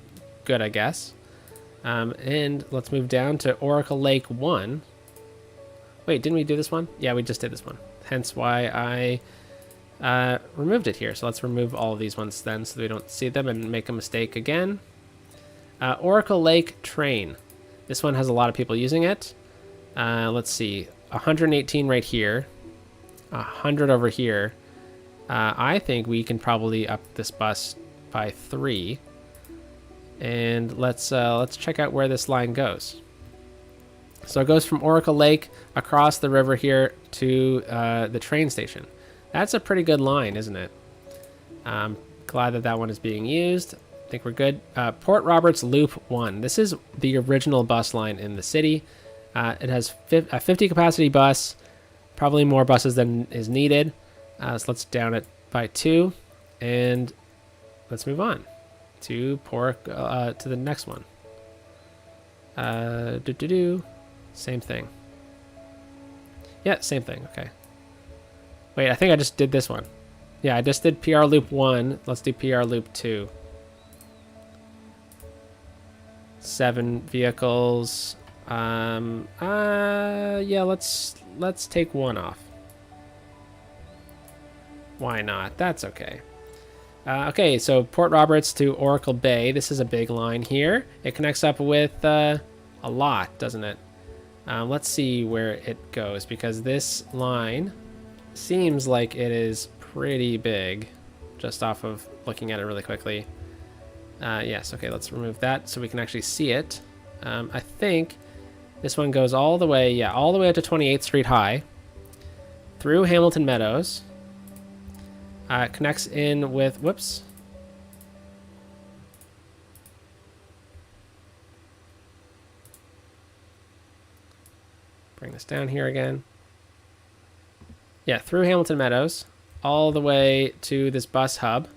good, I guess. And let's move down to Oracle Lake 1. Wait, didn't we do this one? Yeah, we just did this one. Hence why I removed it here. So let's remove all of these ones then so we don't see them and make a mistake again. Oracle Lake Train. This one has a lot of people using it. Let's see. 118 right here. 100 over here. I think we can probably up this bus by 3. And let's check out where this line goes. So it goes from Oracle Lake across the river here to the train station. That's a pretty good line, isn't it? Glad that that one is being used. I think we're good. Port Roberts Loop 1. This is the original bus line in the city. It has a 50 capacity bus, probably more buses than is needed. So let's down it by 2, and let's move on to to the next one. Same thing. Yeah, same thing. Okay. Wait, I think I just did this one. Yeah, I just did PR Loop 1. Let's do PR Loop 2. 7 vehicles. Yeah, let's take 1 off. Why not? That's okay. Okay, so Port Roberts to Oracle Bay. This is a big line here. It connects up with a lot, doesn't it? Let's see where it goes, because this line seems like it is pretty big just off of looking at it really quickly. Yes, okay, let's remove that so we can actually see it. I think this one goes all the way, yeah, all the way up to 28th Street High, through Hamilton Meadows. Connects in with, whoops. Bring this down here again. Yeah, through Hamilton Meadows, all the way to this bus hub,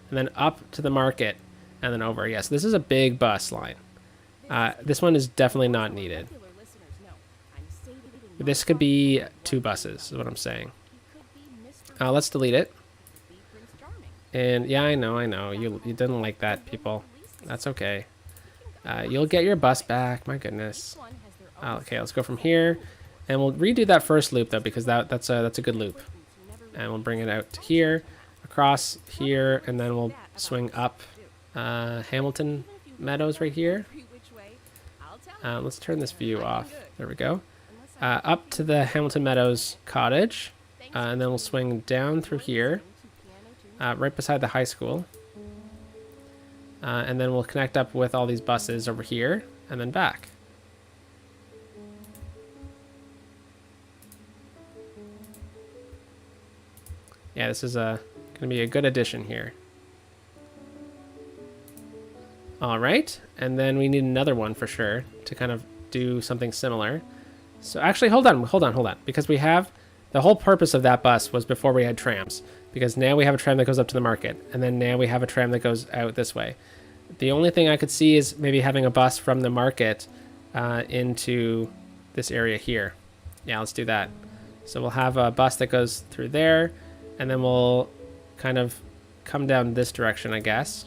and then up to the market, and then over. Yes, this is a big bus line. This one is definitely not needed. This could be 2 buses, is what I'm saying. Let's delete it. And yeah, I know. You didn't like that, people. That's okay. You'll get your bus back. My goodness. Okay, let's go from here, and we'll redo that first loop though, because that's a good loop. And we'll bring it out to here, across here, and then we'll swing up Hamilton Meadows right here. Let's turn this view off. There we go. Up to the Hamilton Meadows cottage, and then we'll swing down through here. Right beside the high school. And then we'll connect up with all these buses over here and then back. Yeah, this is going to be a good addition here. All right, and then we need another one for sure to kind of do something similar. So actually, hold on, because we have the whole purpose of that bus was before we had trams. Because now we have a tram that goes up to the market, and then now we have a tram that goes out this way. The only thing I could see is maybe having a bus from the market into this area here. Yeah, let's do that. So we'll have a bus that goes through there, and then we'll kind of come down this direction, I guess.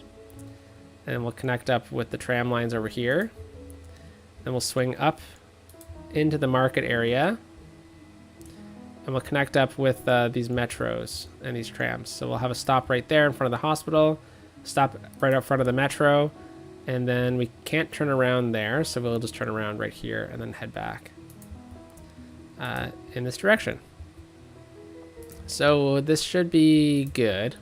And we'll connect up with the tram lines over here. Then we'll swing up into the market area. And we'll connect up with these metros and these trams. So we'll have a stop right there in front of the hospital, stop right up front of the metro, and then we can't turn around there, so we'll just turn around right here and then head back in this direction. So this should be good.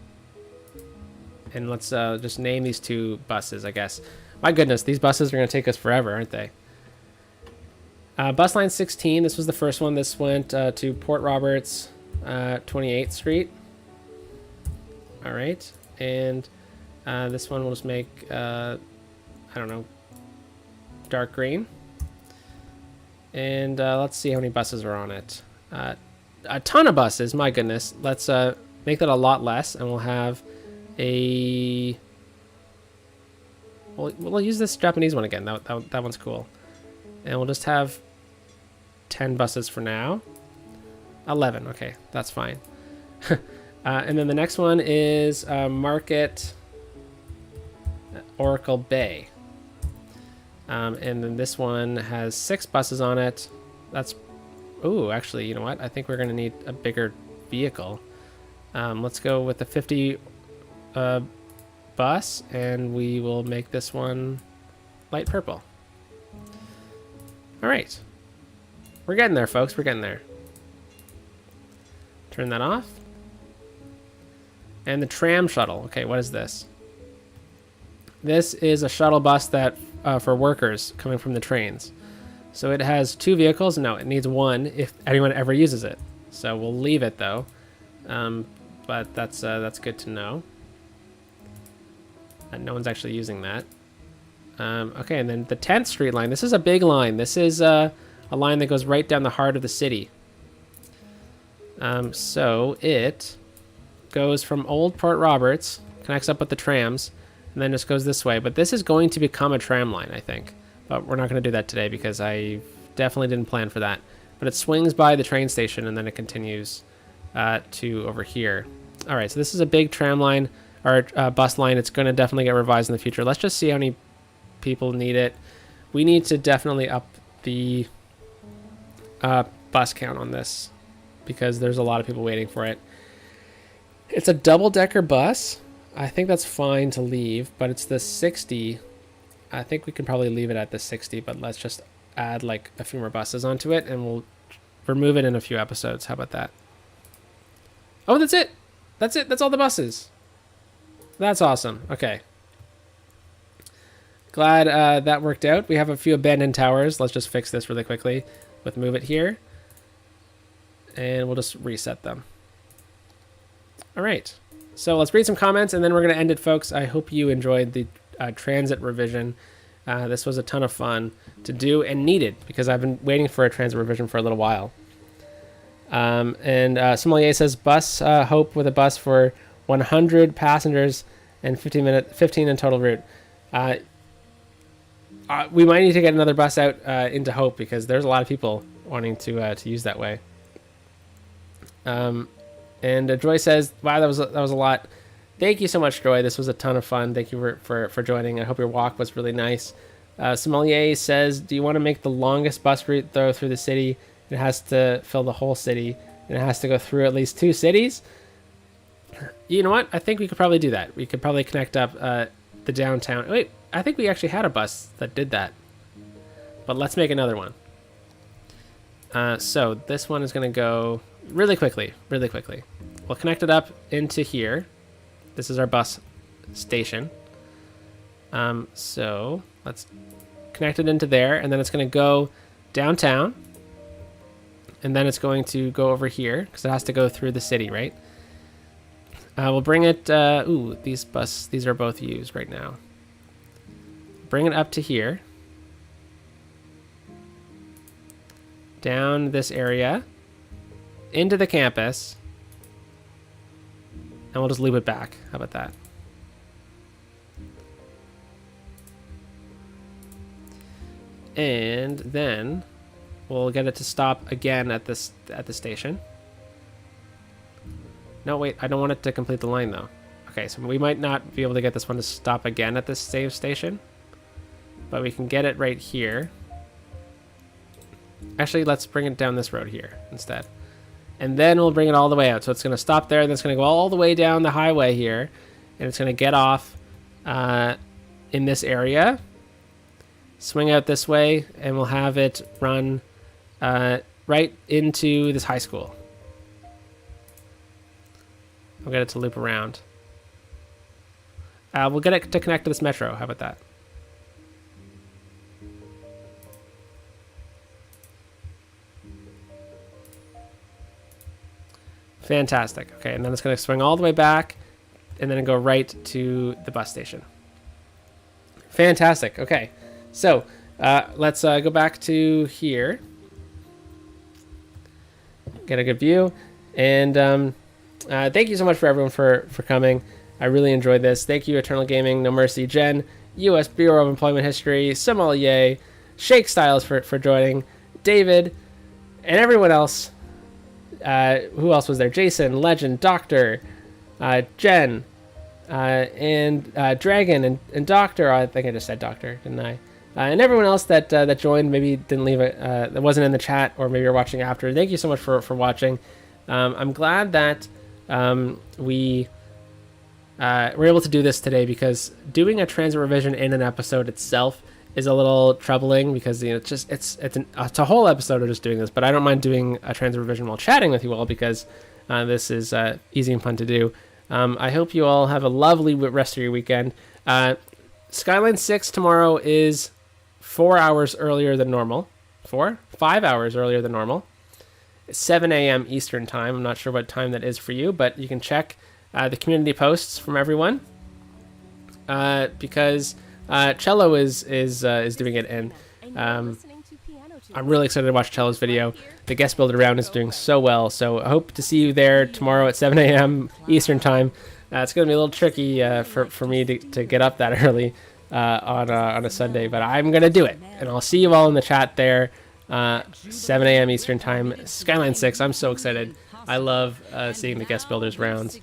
And let's just name these 2 buses, I guess. My goodness, these buses are going to take us forever, aren't they? Bus line 16, this was the first one. This went to Port Roberts 28th Street. All right, and this one we'll just make, I don't know, dark green. And let's see how many buses are on it. A ton of buses, my goodness. Let's make that a lot less, and we'll have a... We'll use this Japanese one again. That one's cool. And we'll just have 10 buses for now. 11, okay, that's fine. And then the next one is Market Oracle Bay. And then this one has 6 buses on it. That's... Ooh, actually, you know what? I think we're going to need a bigger vehicle. Let's go with the 50 bus, and we will make this one light purple. All right. We're getting there, folks. We're getting there. Turn that off. And the tram shuttle. Okay, what is this? This is a shuttle bus that for workers coming from the trains. So it has 2 vehicles. No, it needs 1 if anyone ever uses it. So we'll leave it though. But that's good to know. And no one's actually using that. Okay, and then the 10th Street line. This is a big line. This is a line that goes right down the heart of the city. So it goes from Old Port Roberts, connects up with the trams, and then just goes this way. But this is going to become a tram line, I think. But we're not going to do that today because I definitely didn't plan for that. But it swings by the train station and then it continues to over here. All right, so this is a big tram line or bus line. It's going to definitely get revised in the future. Let's just see how many people need it. We need to definitely up the bus count on this because there's a lot of people waiting for it. It's a double-decker bus. I think that's fine to leave, but it's the 60. I think we can probably leave it at the 60, but let's just add like a few more buses onto it and we'll remove it in a few episodes. How about that? Oh, that's it. That's it. That's all the buses. That's awesome. Okay. Glad that worked out. We have a few abandoned towers. Let's just fix this really quickly with move it here. And we'll just reset them. All right. So let's read some comments and then we're going to end it, folks. I hope you enjoyed the transit revision. This was a ton of fun to do and needed because I've been waiting for a transit revision for a little while. And Sommelier says bus Hope with a bus for 100 passengers and 15 in total route. We might need to get another bus out into Hope because there's a lot of people wanting to use that way. And Joy says, "Wow, that was a lot." Thank you so much, Joy. This was a ton of fun. Thank you for joining. I hope your walk was really nice. Sommelier says, "Do you want to make the longest bus route though through the city? It has to fill the whole city, and it has to go through at least 2 cities." You know what? I think we could probably do that. We could probably connect up the downtown. Wait, I think we actually had a bus that did that. But let's make another one. So this one is going to go really quickly. We'll connect it up into here. This is our bus station. So let's connect it into there, and then it's going to go downtown. And then it's going to go over here because it has to go through the city, right? We'll bring it... ooh, these are both used right now. Bring it up to here. Down this area. Into the campus. And we'll just loop it back. How about that? And then we'll get it to stop again at the station. No, wait, I don't want it to complete the line though. Okay, so we might not be able to get this one to stop again at this save station, but we can get it right here. Actually, let's bring it down this road here instead. And then we'll bring it all the way out. So it's going to stop there, and then it's going to go all the way down the highway here, and it's going to get off in this area, swing out this way, and we'll have it run right into this high school. We'll get it to loop around. We'll get it to connect to this metro. How about that? Fantastic. Okay, and then it's going to swing all the way back and then go right to the bus station. Fantastic. Okay, so let's go back to here. Get a good view. And thank you so much for everyone for coming. I really enjoyed this. Thank you, Eternal Gaming, No Mercy, Jen, U.S. Bureau of Employment History, Sommelier, Shake Styles for joining, David, and everyone else. Who else was there? Jason, Legend, Doctor, Jen, and Dragon, and Doctor. I think I just said Doctor, didn't I? And everyone else that joined, maybe didn't leave it, that wasn't in the chat, or maybe you're watching after. Thank you so much for watching. I'm glad that we were able to do this today, because doing a transit revision in an episode itself is a little troubling, because it's a whole episode of just doing this. But I don't mind doing a transit revision while chatting with you all, because this is easy and fun to do. I hope you all have a lovely rest of your weekend. Skylines 6 tomorrow is 4 hours earlier than normal. 5 hours earlier than normal. 7 a.m. Eastern time. I'm not sure what time that is for you, but you can check the community posts from everyone, because Cello is doing it, and I'm really excited to watch Cello's video. The guest builder round is doing so well, so I hope to see you there tomorrow at 7 a.m. Eastern time. It's going to be a little tricky for me to get up that early on a Sunday, but I'm going to do it, and I'll see you all in the chat there. 7 a.m. Eastern time, Skyline 6. I'm so excited. I love seeing the guest builders rounds.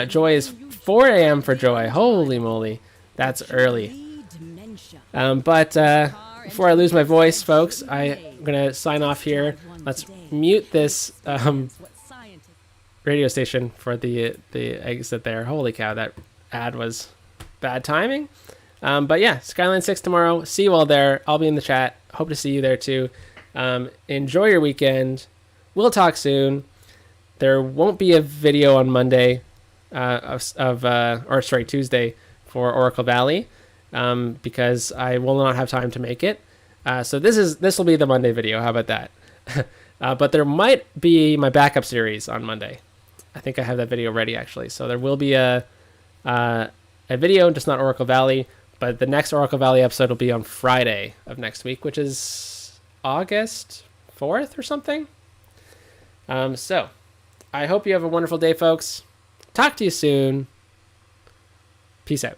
Joy is 4 a.m. for Joy. Holy moly, that's early. But before I lose my voice, folks, I'm going to sign off here. Let's mute this radio station for the exit there. Holy cow, that ad was bad timing. But yeah, Skyline 6 tomorrow. See you all there. I'll be in the chat. Hope to see you there too. Enjoy your weekend. We'll talk soon. There won't be a video on Monday Tuesday for Oracle Valley, because I will not have time to make it. So this will be the Monday video. How about that? But there might be my backup series on Monday. I think I have that video ready, actually. So there will be a video, just not Oracle Valley. But the next Oracle Valley episode will be on Friday of next week, which is August 4th or something. So I hope you have a wonderful day, folks. Talk to you soon. Peace out.